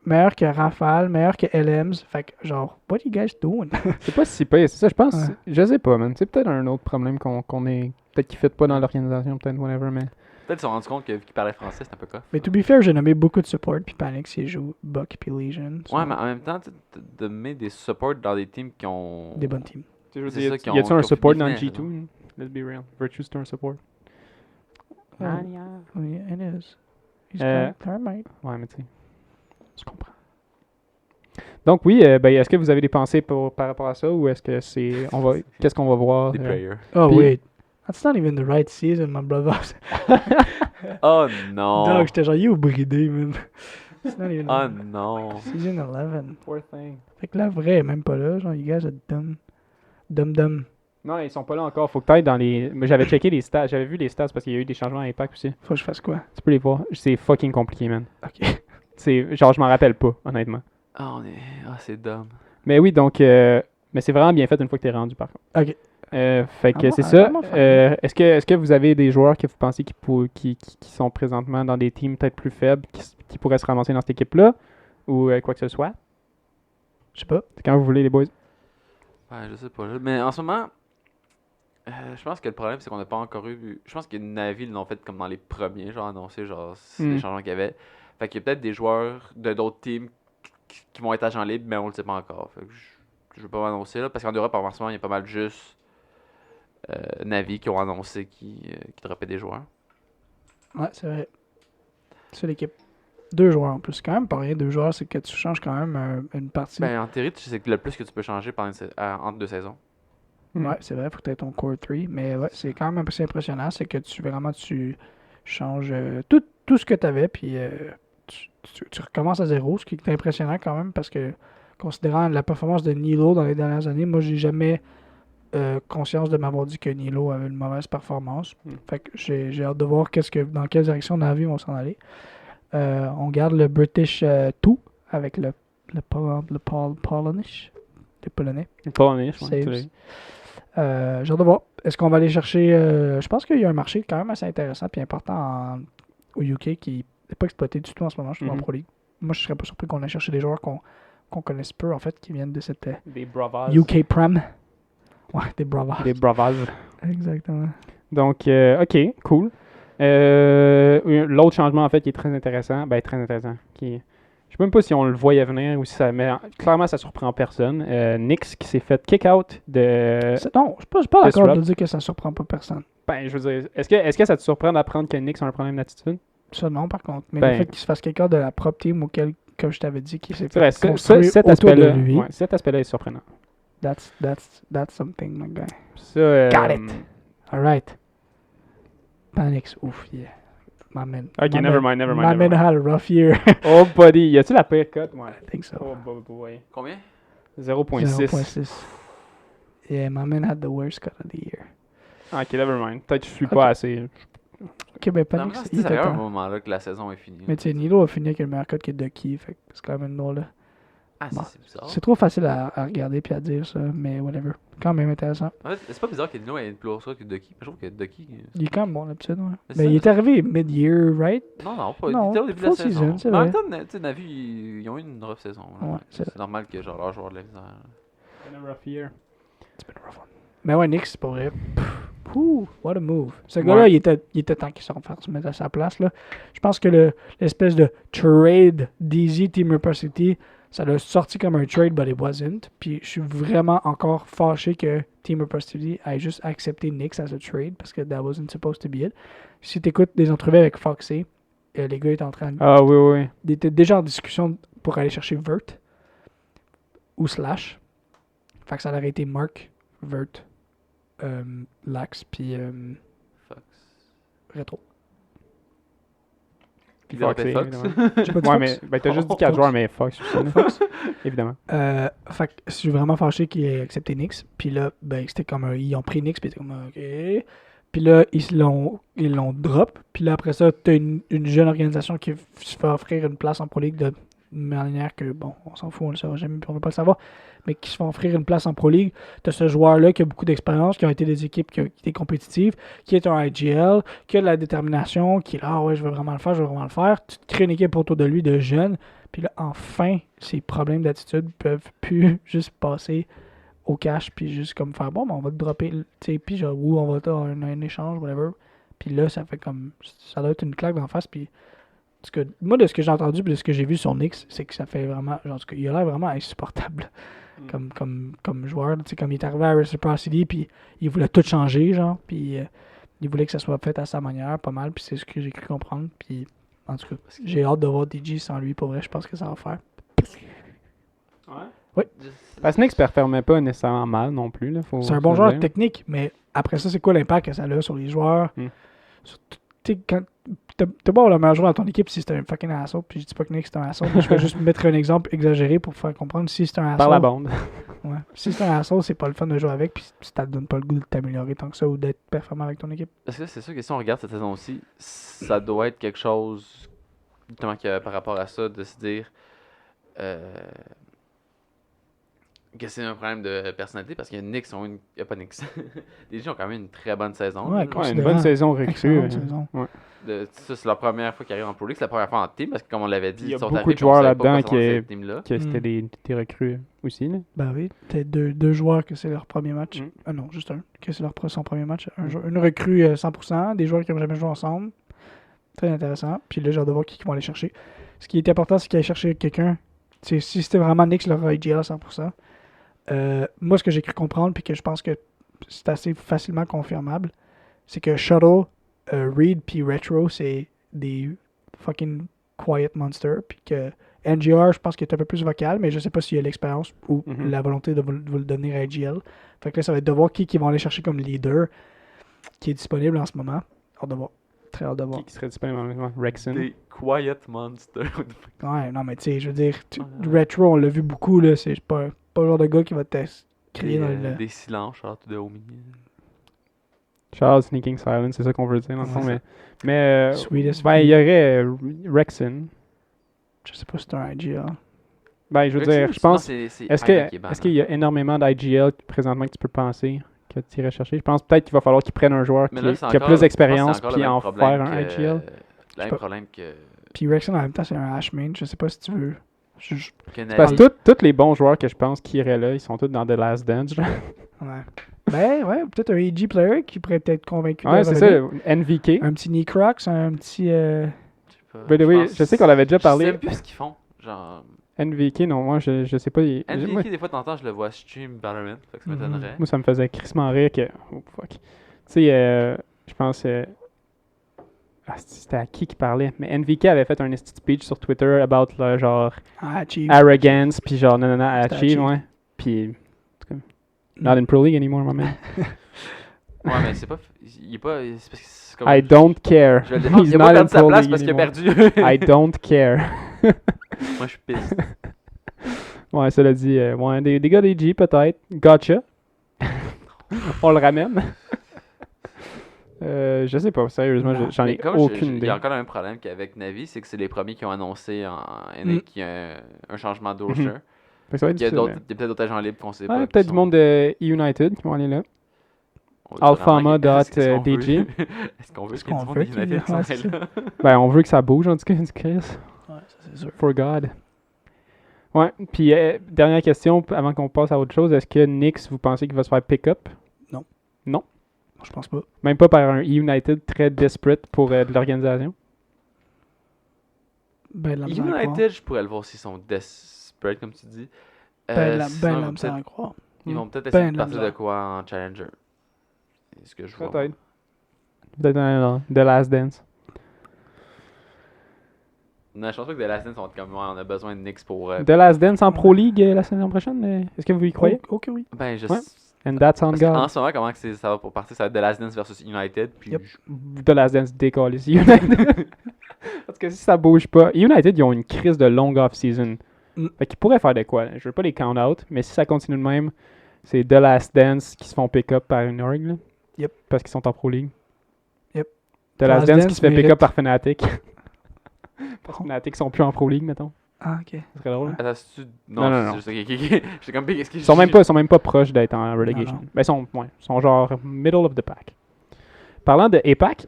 Meilleur que Rafale. Meilleur que LMs. Fait que genre, what you guys doing? C'est pas si pire, c'est ça, je pense. Ouais. Je sais pas, man. C'est peut-être un autre problème qu'on est. Peut-être qu'il ne fit pas dans l'organisation, peut-être whatever, mais. Peut-être qu'ils se sont rendus compte que vu qu'ils parlaient français, c'était un peu coff. Mais to be fair, j'ai nommé beaucoup de support, puis Panix, il joue Buck puis Legion. Ouais, mais en même temps, de mettre des supports dans des teams qui ont. Des bonnes teams. Y a-tu un support dans le G2? Let's be real. Virtue, c'est un support. Oui, it is. He's Thermite. Ouais, mais tu sais, je comprends. Donc oui, est-ce que vous avez des pensées par rapport à ça, ou est-ce que c'est... Qu'est-ce qu'on va voir? Des players. Oh, wait. That's not even the right season, my brother. Oh non! Dog, j'étais genre, you bridé, man. It's not even Oh non! Season 11. Poor thing. Fait que la vraie est même pas là. Genre, you guys are dumb. Dumb. Non, ils sont pas là encore. Faut que t'ailles dans les... Mais j'avais checké les stats. J'avais vu les stats parce qu'il y a eu des changements à Impact aussi. Faut que je fasse quoi? Tu peux les voir. C'est fucking compliqué, man. Ok. Genre, je m'en rappelle pas, honnêtement. Ah, c'est dumb. Mais oui, donc... Mais c'est vraiment bien fait une fois que t'es rendu, par contre. Ok. Fait que c'est ça. Est-ce que vous avez des joueurs que vous pensez qui sont présentement dans des teams peut-être plus faibles, qui pourraient se ramasser dans cette équipe-là, ou quoi que ce soit? Je sais pas. C'est quand vous voulez, les boys. Ouais, je sais pas. Là. Mais en ce moment, je pense que le problème, c'est qu'on n'a pas encore eu. Je pense que Navi l'ont fait comme dans les premiers, genre annoncé, genre c'est les changements qu'il y avait. Fait qu'il y a peut-être des joueurs de d'autres teams qui vont être agents libres, mais on le sait pas encore. Fait que je veux pas m'annoncer là, parce qu'en Europe, en ce moment, il y a pas mal juste Navi qui ont annoncé qui droppaient des joueurs. Ouais, c'est vrai. C'est l'équipe. 2 joueurs en plus. C'est quand même pas rien. 2 joueurs, c'est que tu changes quand même une partie. Ben, en théorie, c'est le plus que tu peux changer pendant entre 2 saisons. Ouais, c'est vrai, faut que tu aies ton core 3. Mais ouais, c'est quand même assez impressionnant. C'est que tu changes tout ce que tu avais, puis tu recommences à zéro, ce qui est impressionnant quand même, parce que considérant la performance de Nilo dans les dernières années, moi, j'ai jamais conscience de m'avoir dit que Nilo avait une mauvaise performance. Fait que j'ai hâte de voir dans quelle direction Navi vont s'en aller. On garde le British 2 avec le Polonish. Le Polonais. Le Polonais, je pense. Saves. J'ai hâte de voir. Est-ce qu'on va aller chercher... je pense qu'il y a un marché quand même assez intéressant et important au UK qui n'est pas exploité du tout en ce moment, je trouve, en Pro League. Moi, je serais pas surpris qu'on aille chercher des joueurs qu'on connaisse peu, en fait, qui viennent de cette des Bravas. UK Prem. Ouais, des Bravas. Des Bravas. Exactement. Donc, OK, cool. L'autre changement, en fait, qui est très intéressant, je sais même pas si on le voyait venir ou si ça... Mais clairement, ça surprend personne. Nyx qui s'est fait kick-out de... Non, je suis pas d'accord de dire que ça surprend pas personne. Ben, je veux dire, est-ce que ça te surprend d'apprendre que Nyx a un problème d'attitude? Ça, non, par contre. Mais le fait qu'il se fasse kick-out de la propre team auquel, comme je t'avais dit, qu'il s'est fait construire autour de lui. Ouais, cet aspect-là est surprenant. That's something, my guy. Ça, Got it. All right. Panics. Ouf, yeah. My man. Ok, never mind. My man had a rough year. Oh, buddy. Y a-tu la pire cote? Ouais. I think so. Oh, boy. Combien? 0.6. 0.6. Yeah, my man had the worst cut of the year. Ok, never mind. Peut-être que je suis pas assez... Ok, ben Panics, il était à un moment-là que la saison est finie. Mais tu sais, Nilo a fini avec le meilleur cut qui est Ducky, fait que c'est quand même drôle, là. Ah, bon. C'est bizarre. C'est trop facile à regarder puis à dire ça, mais whatever. Quand même intéressant. En fait, c'est pas bizarre que Nilo ait une plus grosse que Ducky. Je trouve que Ducky. Il est quand même bon l'habitude, ouais. Mais il est arrivé mid-year, right? Non, pas. Non, il était au début de la saison. C'est mais en vrai. même temps, tu sais, Navi, ils ont eu une rough saison. Ouais, c'est normal que genre leur joueur de la misère. It's been a rough year. It's been a rough one. Mais ouais, Nyx, c'est pas vrai. What a move. Ce gars-là, il était temps qu'il se mette à sa place, là. Je pense que l'espèce de trade d'Easy Team University, ça l'a sorti comme un trade, but it wasn't. Puis je suis vraiment encore fâché que Team University ait juste accepté Nyx as a trade, parce que that wasn't supposed to be it. Si tu écoutes des entrevues avec Foxy, les gars étaient en train de... Ah oui. Ils étaient déjà en discussion pour aller chercher Vert ou Slash. Fait que ça aurait été Mark, Vert, Lax, puis Fox. Retro. Puis Fox, Fox. J'ai pas dit Ouais, Fox. mais t'as juste dit 4 joueurs, mais Fox aussi. Fox, évidemment. Fait que je suis vraiment fâché qu'ils aient accepté Nyx. Puis là, ben, c'était comme ils ont pris Nyx, puis c'était comme OK. Puis là, ils l'ont drop. Puis là, après ça, t'as une jeune organisation qui se fait offrir une place en Pro League de manière que, bon, on s'en fout, on le saura jamais, puis on veut pas le savoir, mais qui se font offrir une place en Pro League. T'as ce joueur-là qui a beaucoup d'expérience, qui ont été des équipes qui ont été compétitives, qui est un IGL, qui a de la détermination, qui est là, ouais, je veux vraiment le faire. Tu te crées une équipe autour de lui de jeunes, puis là, enfin, ces problèmes d'attitude peuvent plus juste passer au cash, puis juste comme faire, bon, ben, on va te dropper, tu sais, puis genre, ou on va faire un échange, whatever. Puis là, ça fait comme, ça doit être une claque d'en face, puis moi, de ce que j'ai entendu et de ce que j'ai vu sur Nyx, c'est que ça fait vraiment. Genre, il a l'air vraiment insupportable comme joueur. Tu sais, comme il est arrivé à Reciprocity, puis il voulait tout changer, genre. Puis il voulait que ça soit fait à sa manière, pas mal. Puis c'est ce que j'ai cru comprendre. Puis en tout cas, j'ai hâte de voir DJ sans lui. Pour vrai, je pense que ça va faire. Ouais. Oui. Parce que Nyx performait pas nécessairement mal non plus. Là, c'est un bon joueur technique, mais après ça, c'est quoi l'impact que ça a sur les joueurs? Tu sais, quand. T'as pas le meilleur joueur dans ton équipe si c'est un fucking assaut. Puis je dis pas que Nyx c'est un assaut, mais je vais juste mettre un exemple exagéré pour faire comprendre si c'est un assaut. Par la bande. Ouais. Si c'est un assaut, c'est pas le fun de jouer avec, puis ça te donne pas le goût de t'améliorer tant que ça ou d'être performant avec ton équipe. Parce que c'est sûr que si on regarde cette saison-ci, ça doit être quelque chose, justement, par rapport à ça, de se dire. que c'est un problème de personnalité parce que Knicks ont une. Il n'y a pas Knicks. Les gens ont quand même une très bonne saison. Ouais, là. Ouais, une bonne saison recrue. Excellente saison. Ouais. Ça, c'est la première fois qu'ils arrivent en Pro League. C'est la première fois en team parce que, comme on l'avait dit, Il y a ils sont beaucoup arrivés, de puis on joueurs savait pas là-dedans quoi savoir cette team-là. que c'était des recrues aussi. Là. Ben oui, peut-être deux joueurs que c'est leur premier match. Mm. Ah non, juste un. Que c'est son premier match. Une recrue 100%, des joueurs qui n'ont jamais joué ensemble. Très intéressant. Puis là, j'ai hâte de voir qui vont aller chercher. Ce qui est important, c'est qu'ils aillent chercher quelqu'un. Si c'était vraiment Knicks, leur IGL à 100%. Moi, ce que j'ai cru comprendre, puis que je pense que c'est assez facilement confirmable, c'est que Shuttle, Reed, puis Retro, c'est des fucking quiet monsters. Puis que NGR, je pense qu'il est un peu plus vocal, mais je sais pas s'il y a l'expérience ou la volonté de vous le donner à IGL. Fait que là, ça va être de voir qui vont aller chercher comme leader qui est disponible en ce moment. Hâte de voir. Très hâte de voir. Qui serait disponible en même temps? Rexon. Des Quiet Monsters. Ouais, non, mais tu sais, je veux dire, Retro, on l'a vu beaucoup, là. C'est pas le genre de gars qui va te crier dans le. Des silences, genre, tout de haut milieu. Charles Sneaking Silence, c'est ça qu'on veut dire dans le fond. Ouais, Mais Sweetest ben, il y aurait Rexon. Je sais pas si c'est un IGL. Ben, je veux dire, je pense. Est-ce Est-ce qu'il y a énormément d'IGL présentement que tu peux penser que tu irais chercher? Je pense peut-être qu'il va falloir qu'ils prennent un joueur qui a plus d'expérience puis en faire un IGL. Le même problème que. Puis Rexon, en même temps, c'est un hash main. Je sais pas si tu veux. Parce que tous les bons joueurs que je pense qui iraient là, ils sont tous dans The Last Dance. Là. Ouais. Ben, ouais, peut-être un AG player qui pourrait être convaincu. Ouais, c'est ça, NVK. Un petit Necrox, un petit. Je sais pas. Je sais qu'on avait déjà parlé. Je sais plus ce qu'ils font. Genre. NVK, non, moi, je sais pas. NVK, des fois, de temps en temps, je le vois stream Valorant. Fait que ça m'étonnerait. Moi, ça me faisait crissement rire que. Oh, fuck. Tu sais, je pense. C'était à qui parlait? Mais NVK avait fait un speech sur Twitter about, là, genre. Arrogance, puis genre, non, Achieve, ouais. Puis. Not in Pro League anymore, my man. Ouais, mais c'est pas. Il est pas. C'est parce que c'est comme. I don't care. Je le défends. Il a pas perdu sa place parce qu'il a perdu. I don't care. Moi, je suis pisse. Ouais, ça l'a dit. Ouais, des gars d'AG, peut-être. Gotcha. On le ramène. Je sais pas, sérieusement, j'en ai aucune idée. Il y a encore le même problème qu'avec Navi, c'est que c'est les premiers qui ont annoncé qu'il y a un changement de roster. Il y a peut-être d'autres agents libres qu'on sait pas. Peut-être du monde de United qui vont aller là. Alphama.dg. Est-ce qu'on veut qu'il y ait du monde de United qui s'en là? Ben, on veut que ça bouge, en tout cas, du Chris. Ouais, ça c'est sûr. For God. Ouais, puis dernière question, avant qu'on passe à autre chose, est-ce que Knicks, vous pensez qu'il va se faire pick-up? Non. Non? Je pense pas. Même pas par un United très desperate pour de l'organisation? Ben, United, je pourrais le voir s'ils sont desperate, comme tu dis. Ben, la misère à croire. Ils vont peut-être essayer de partir de quoi en Challenger. C'est ce que je vois. Peut-être. Peut-être dans The Last Dance. Non, je pense pas que The Last Dance vont être comme moi. On a besoin de Knicks pour. The Last Dance en Pro League la saison prochaine, est-ce que vous y croyez? Ok, oui. Ben, je Ouais. And that's on God. En ce moment, comment que ça va pour partir? Ça va être The Last Dance versus United. Puis The Last Dance décolle ici. United. Parce que si ça bouge pas. United, ils ont une crise de longue off-season. Fait qu'ils pourraient faire de quoi? Je veux pas les count out, mais si ça continue de même, c'est The Last Dance qui se font pick-up par une org. Là. Yep. Parce qu'ils sont en Pro League. Yep. The Last Dance qui se fait pick-up par Fnatic. Parce que Fnatic sont plus en Pro League, mettons. Ah, ok. Ça serait drôle. Attends, Non. J'étais comme big. Ils sont même pas proches d'être en relegation. Non. Ben, ils sont genre middle of the pack. Parlant de APAC.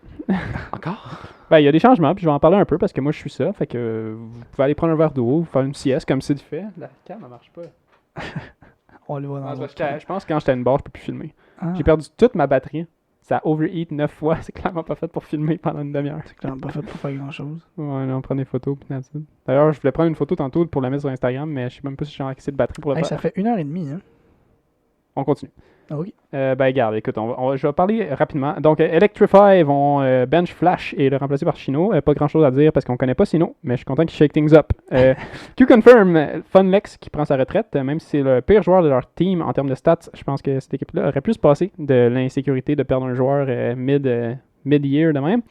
Encore? Ben, il y a des changements, puis je vais en parler un peu parce que moi je suis ça. Fait que vous pouvez aller prendre un verre d'eau, faire une sieste comme Sid fait. La cam, elle marche pas. On le voit dans le Je pense que quand j'étais à une barre, je peux plus filmer. Ah. J'ai perdu toute ma batterie. Ça a overheat 9 fois. C'est clairement pas fait pour filmer pendant une demi-heure. C'est clairement pas fait pour faire grand chose. Ouais, on prend des photos. Puis d'ailleurs, je voulais prendre une photo tantôt pour la mettre sur Instagram, mais je sais même pas si j'ai assez de batterie pour le faire. Ça fait 1h30, hein? On continue. Ah oui. Ben, regarde, écoute, je vais parler rapidement. Donc, Electrify vont bench Flash et le remplacer par Chino. Pas grand chose à dire parce qu'on connaît pas Sino, mais je suis content qu'ils shake things up. Q-Confirm, Funlex qui prend sa retraite, même si c'est le pire joueur de leur team en termes de stats, je pense que cette équipe-là aurait pu se passer de l'insécurité de perdre un joueur mid-year de même.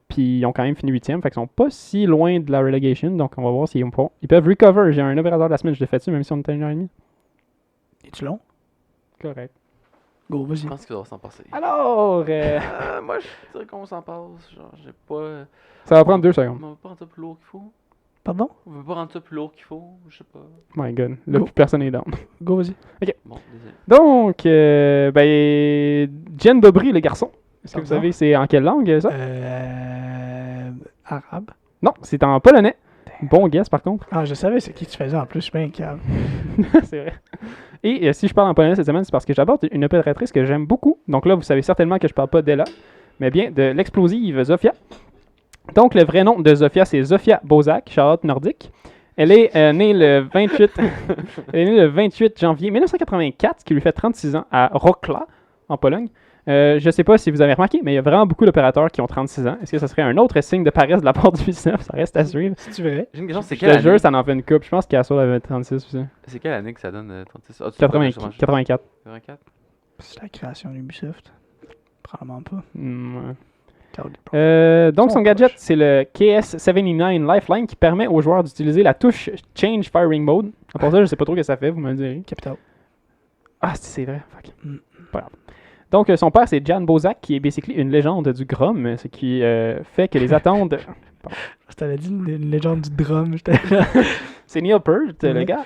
Puis ils ont quand même fini 8e, fait qu'ils sont pas si loin de la relegation, donc on va voir s'ils vont. Ils peuvent recover. J'ai un opérateur de la semaine, je l'ai fait dessus, même si on était à 1h30. Es-tu long? Correct. Go, vas-y. Je pense qu'il doit s'en passer. Alors, moi, je dirais qu'on s'en passe. Genre, j'ai pas. ça va prendre 2 secondes. On va pas prendre ça plus lourd qu'il faut. Pardon? On veut pas rendre ça plus lourd qu'il faut, je sais pas. My God. Là, Go. plus personne n'est down. Go, vas-y. Bon, désolé. Donc, Jen Dobry, le garçon. Est-ce que vous Pardon? savez c'est en quelle langue, ça? Arabe. Non, c'est en polonais. Bon guess, par contre. Ah, je savais c'est qui tu faisais en plus, je suis bien calme. C'est vrai. Et si je parle en polonais cette semaine, c'est parce que j'aborde une opératrice que j'aime beaucoup. Donc là, vous savez certainement que je parle pas d'Ella, mais bien de l'explosive Zofia. Donc, le vrai nom de Zofia, c'est Zofia Bozak, Charlotte nordique. Elle est née le 28... Elle est née le 28 janvier 1984, ce qui lui fait 36 ans, à Wrocław, en Pologne. Je ne sais pas si vous avez remarqué, mais il y a vraiment beaucoup d'opérateurs qui ont 36 ans. Est-ce que ça serait un autre signe de paresse de la part du Ubisoft? Ça reste à suivre. Si tu verrais. J'ai une question, c'est Je quelle te année? jure, ça en fait une coupe. Je pense qu'Assault avait 36 aussi. C'est quelle année que ça donne 36? Ah, tu 80 sais pas, 84. 84? C'est la création d'Ubisoft. Probablement pas. Ouais. Ils Donc, sont son gadget, proches. c'est le KS79 Lifeline qui permet aux joueurs d'utiliser la touche Change Firing Mode. À part ça, je sais pas trop ce que ça fait, vous me le direz. Capital. Ah, c'est vrai. Fuck. Mm. Pas grave. Donc, son père, c'est Jan Bozak, qui est basically une légende du Grom, ce qui fait que les attentes. Je t'avais dit une légende du drum. C'est Neil Peart, le Ouais. gars.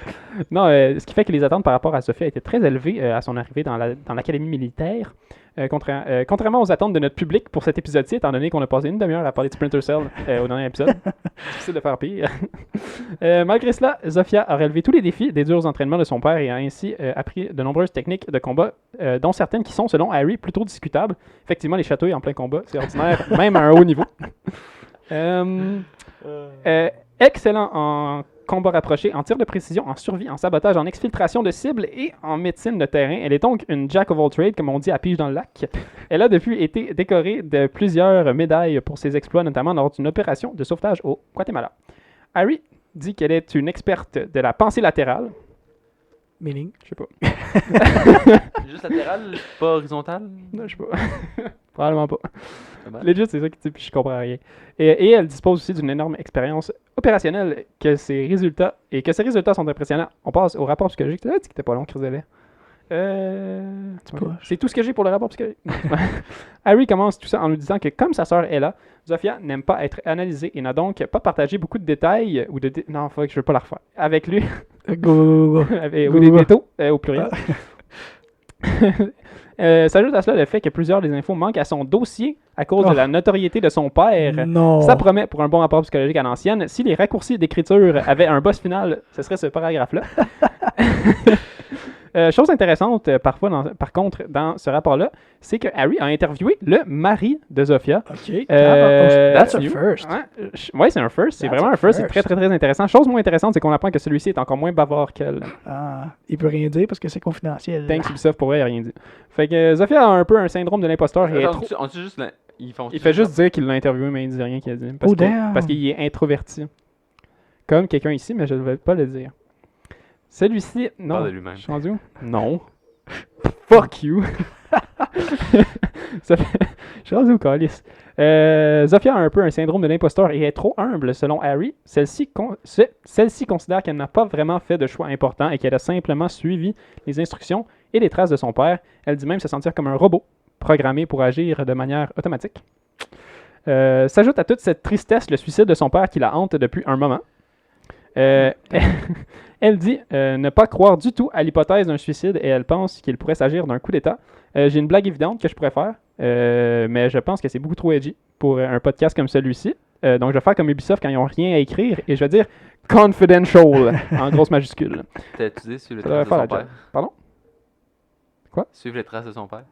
Non, ce qui fait que les attentes par rapport à Sophia étaient très élevées à son arrivée dans l'académie militaire. Contrairement aux attentes de notre public pour cet épisode-ci, étant donné qu'on a passé une demi-heure à parler de Splinter Cell au dernier épisode. Difficile de faire pire. Malgré cela, Zofia a relevé tous les défis des durs entraînements de son père et a ainsi appris de nombreuses techniques de combat, dont certaines qui sont, selon Harry, plutôt discutables. Effectivement, les chatouilles en plein combat, c'est ordinaire, même à un haut niveau. Excellent en combat rapproché, en tir de précision, en survie, en sabotage, en exfiltration de cibles et en médecine de terrain. Elle est donc une jack of all trades, comme on dit à Pige dans le lac. Elle a depuis été décorée de plusieurs médailles pour ses exploits, notamment lors d'une opération de sauvetage au Guatemala. Harry dit qu'elle est une experte de la pensée latérale. Meaning. Je sais pas. Juste latéral, pas horizontal? Non, je sais pas. Probablement pas. Dommage. Legit, c'est ça qui dit, puis je comprends rien. Et elle dispose aussi d'une énorme expérience opérationnelle que ses résultats sont impressionnants. On passe au rapport psychologique. Tu as dit qu'il était pas long, Chrysalet. C'est tout ce que j'ai pour le rapport psychologique. Harry commence tout ça en nous disant que comme sa sœur est là, Zofia n'aime pas être analysée et n'a donc pas partagé beaucoup de détails ou de... Non, faut que je veux pas la refaire. Avec lui. Go. Ou des détails au pluriel. S'ajoute à cela le fait que plusieurs des infos manquent à son dossier à cause de la notoriété de son père. Non. Ça promet pour un bon rapport psychologique à l'ancienne. Si les raccourcis d'écriture avaient un boss final, ce serait ce paragraphe-là. Chose intéressante, par contre, dans ce rapport-là, c'est que Harry a interviewé le mari de Zofia. OK. That's a you. first. Ouais, c'est un first. C'est That's vraiment a un first. C'est first. très, très, très intéressant. Chose moins intéressante, c'est qu'on apprend que celui-ci est encore moins bavard qu'elle. Ah, il peut rien dire parce que c'est confidentiel. Thanks Ubisoft, pour vrai, il a rien dit. Fait que Zofia a un peu un syndrome de l'imposteur. Et est trop... On dit juste... Il fait juste dire qu'il l'a interviewé, mais il dit rien qu'il a dit. Damn. Parce qu'il est introverti. Comme quelqu'un ici, mais je ne vais pas le dire. Celui-ci... parle Non. de lui-même. Je suis rendu où? Non. Fuck you. Je suis rendu où, Calice? Zofia a un peu un syndrome de l'imposteur et est trop humble, selon Harry. Celle-ci considère qu'elle n'a pas vraiment fait de choix important et qu'elle a simplement suivi les instructions et les traces de son père. Elle dit même se sentir comme un robot, programmé pour agir de manière automatique. S'ajoute à toute cette tristesse le suicide de son père qui la hante depuis un moment. Elle dit ne pas croire du tout à l'hypothèse d'un suicide et elle pense qu'il pourrait s'agir d'un coup d'état. J'ai une blague évidente que je pourrais faire, mais je pense que c'est beaucoup trop edgy pour un podcast comme celui-ci. Donc je vais faire comme Ubisoft quand ils n'ont rien à écrire et je vais dire confidential en grosse majuscule. T'as utilisé suivre les Ça devrait traces de faire son la père? job. Pardon? Quoi? Suivre les traces de son père.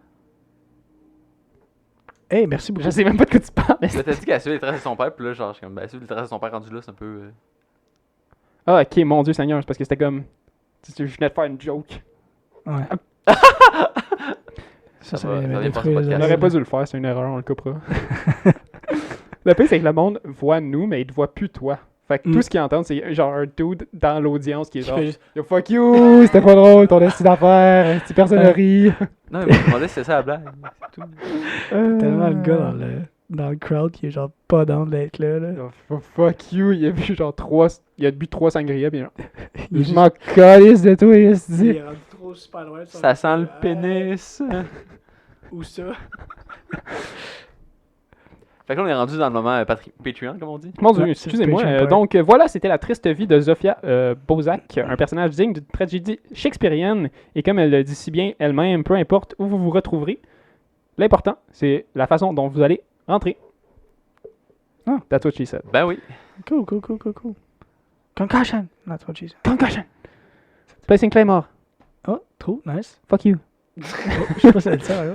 Hey, merci beaucoup. Je sais même pas de quoi tu parles. Là, t'as dit qu'elle suivait les traces de son père, puis là, genre, je suis comme, ben, suivre les traces de son père rendu là, c'est un peu... Ah, ok, mon Dieu Seigneur, c'est parce que c'était comme... Je venais de faire une joke. Ouais. Ça ça va, va ça vient détruire pas ce les podcast. On n'aurait pas dû le faire, c'est une erreur, on le coupera. Le pire, c'est que le monde voit nous, mais il te voit plus toi. Fait que tout ce qu'ils entendent, c'est genre un dude dans l'audience qui est genre Yo, fuck you, c'était pas drôle, ton esti d'affaires, si personne ne rit. Non, mais je me demandais si c'était ça la blague. C'est tout. Tellement le gars dans le crowd qui est genre pas down d'être là. Fuck you, il a bu genre 3 sangria, puis genre, Il est je m'en calisse de toi, esti. Il est rendu trop super loin de son Ça sent côté. le pénis. Où ça? Fait que là, on est rendu dans le moment Patreon, comme on dit. Mon Dieu, Ouais, excusez-moi. c'est Patreon, Donc voilà, c'était la triste vie de Zofia Bozak, un personnage digne d'une tragédie shakespearienne. Et comme elle le dit si bien elle-même, peu importe où vous vous retrouverez, l'important, c'est la façon dont vous allez rentrer. Ah. That's what she said. Ben oui. Cool. Concussion. That's what she said. Concussion. Placing Claymore. Oh, trop nice. Fuck you. Oh, je sais pas si elle dit ça, là.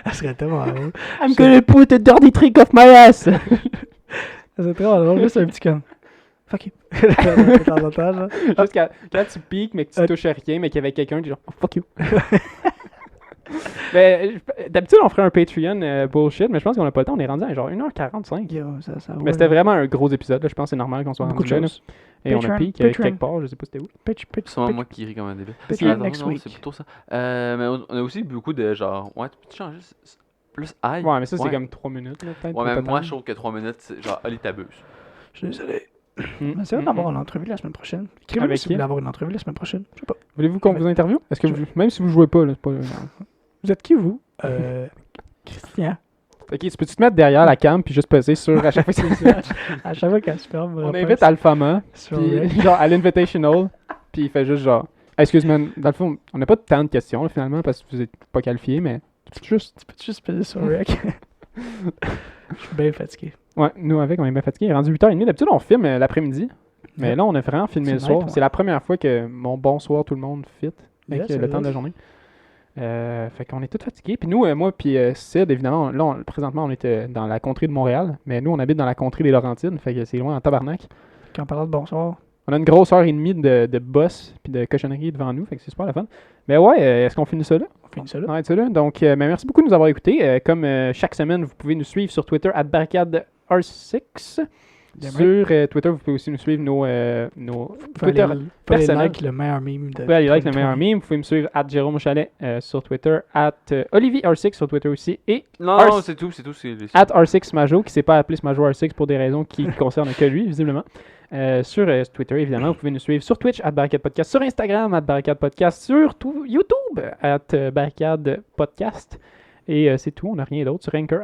Ça serait tellement drôle. I'm gonna put a dirty trick off my ass. Ça serait très drôle. Juste un petit comme. Fuck you. De temps en temps, genre. Juste quand tu piques, mais que tu touches à rien, mais qu'il y avait quelqu'un, tu dis genre, oh, fuck you. Mais d'habitude, on ferait un Patreon bullshit, mais je pense qu'on a pas le temps. On est rendu à genre 1h45. Yo, ça Mais c'était vraiment un gros épisode. Là. Je pense que c'est normal qu'on soit beaucoup rendu de là. choses. Et on a Patreon, piqué Patreon. quelque part, je sais pas c'était où. C'est vraiment moi qui ris comme un débile. Patreon Non, next non, week. c'est plutôt ça. Mais on a aussi beaucoup de genre. Ouais, tu peux changer plus high. Ouais, mais ça, c'est Ouais. comme 3 minutes, là, peut-être. Ouais, au mais total. moi, je trouve que 3 minutes, c'est genre, Oli t'abuses. Je suis désolé. Mm. Mais c'est vrai d'avoir une entrevue la semaine prochaine. Écrivez-moi Avec si qui? vous voulez avoir une entrevue la semaine prochaine. Je sais pas. Voulez-vous qu'on vous interviewe? Est-ce que vous, même si vous jouez pas, là, c'est pas. Vous êtes qui, vous? Christian. Ok, tu peux-tu te mettre derrière la cam puis juste peser sur à chaque fois que c'est À chaque fois qu'elle se ferme, On invite Alphama, sur puis genre à l'Invitational, puis il fait juste genre. Excuse-moi, dans le fond, on n'a pas tant de questions là, finalement parce que vous êtes pas qualifiés, mais Tu peux juste peser sur Rec. Je suis bien fatigué. ouais, nous avec, on est bien fatigués. Il est rendu 8h30. D'habitude, on filme l'après-midi, mais Ouais. là, on a vraiment filmé C'est le soir. night, ouais. C'est la première fois que mon bonsoir tout le monde fit avec Yes, le temps de la yes. journée. Fait qu'on est tous fatigués. Puis nous, moi puis Sid, évidemment, là, présentement, on était dans la contrée de Montréal, mais nous, on habite dans la contrée des Laurentides, fait que c'est loin en tabarnak. Quand on parle de bonsoir. On a une grosse heure et demie de boss puis de cochonnerie devant nous, fait que c'est super la fun. Mais ouais, est-ce qu'on finit ça là? On finit ça là. On arrête ça là. Donc, mais merci beaucoup de nous avoir écoutés. Comme chaque semaine, vous pouvez nous suivre sur Twitter @barricade-r6. Sur Twitter, vous pouvez aussi nous suivre nos Twitter Fallait personnels. like le meilleur meme de Vous pouvez aller like le 2020. meilleur meme. Vous pouvez me suivre @Jérôme Chalet sur Twitter, @OlivierR6 sur Twitter aussi, et Non, R- non, c'est tout. C'est @R6 Majo, qui s'est pas appelé Smajo R6 pour des raisons qui concernent que lui, visiblement. Sur Twitter, évidemment, vous pouvez nous suivre sur Twitch, @BarricadePodcast, sur Instagram, @BarricadePodcast, sur YouTube, @BarricadePodcast. Et c'est tout, on n'a rien d'autre. Sur Anchor,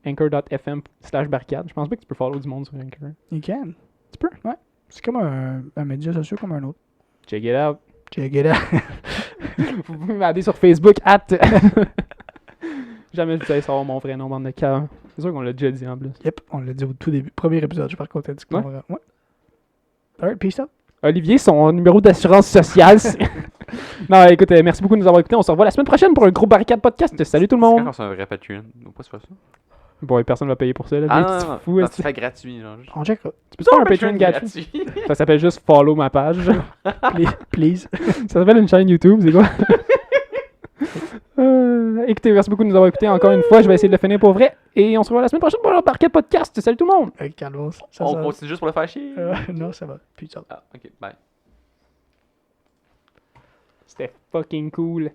anchor.fm/barricade. Je pense pas que tu peux follow du monde sur Anchor. You can. Tu peux? Ouais. C'est comme un média social comme un autre. Check it out. Check it out. Vous pouvez m'aider sur Facebook, Jamais je vais savoir mon vrai nom, bande de cas. C'est sûr qu'on l'a déjà dit en plus. Yep, on l'a dit au tout début. Premier épisode, je suis pas content du coup. Ouais. Ouais. Alright, peace out. Olivier, son numéro d'assurance sociale. Non, écoute, merci beaucoup de nous avoir écoutés. On se revoit la semaine prochaine pour un gros barricade podcast. Salut tout le Quand monde. on fait un vrai Patreon, on va pas se faire ça. Bon, et personne va payer pour ça. Là. Ah Des non, petits non, fous, non, est-ce tu que- fais gratuit, genre. On checkera. Tu peux faire un Patreon gratuit? Ça s'appelle juste follow ma page. Please. Ça s'appelle une chaîne YouTube, c'est quoi? Écoutez, merci beaucoup de nous avoir écoutés encore une fois. Je vais essayer de le finir pour vrai. Et on se revoit la semaine prochaine pour le barricade podcast. Salut tout le monde. Calme, On continue juste pour le faire chier. Non, ça va. Peace out. Ah, ok, bye. C'était fucking cool.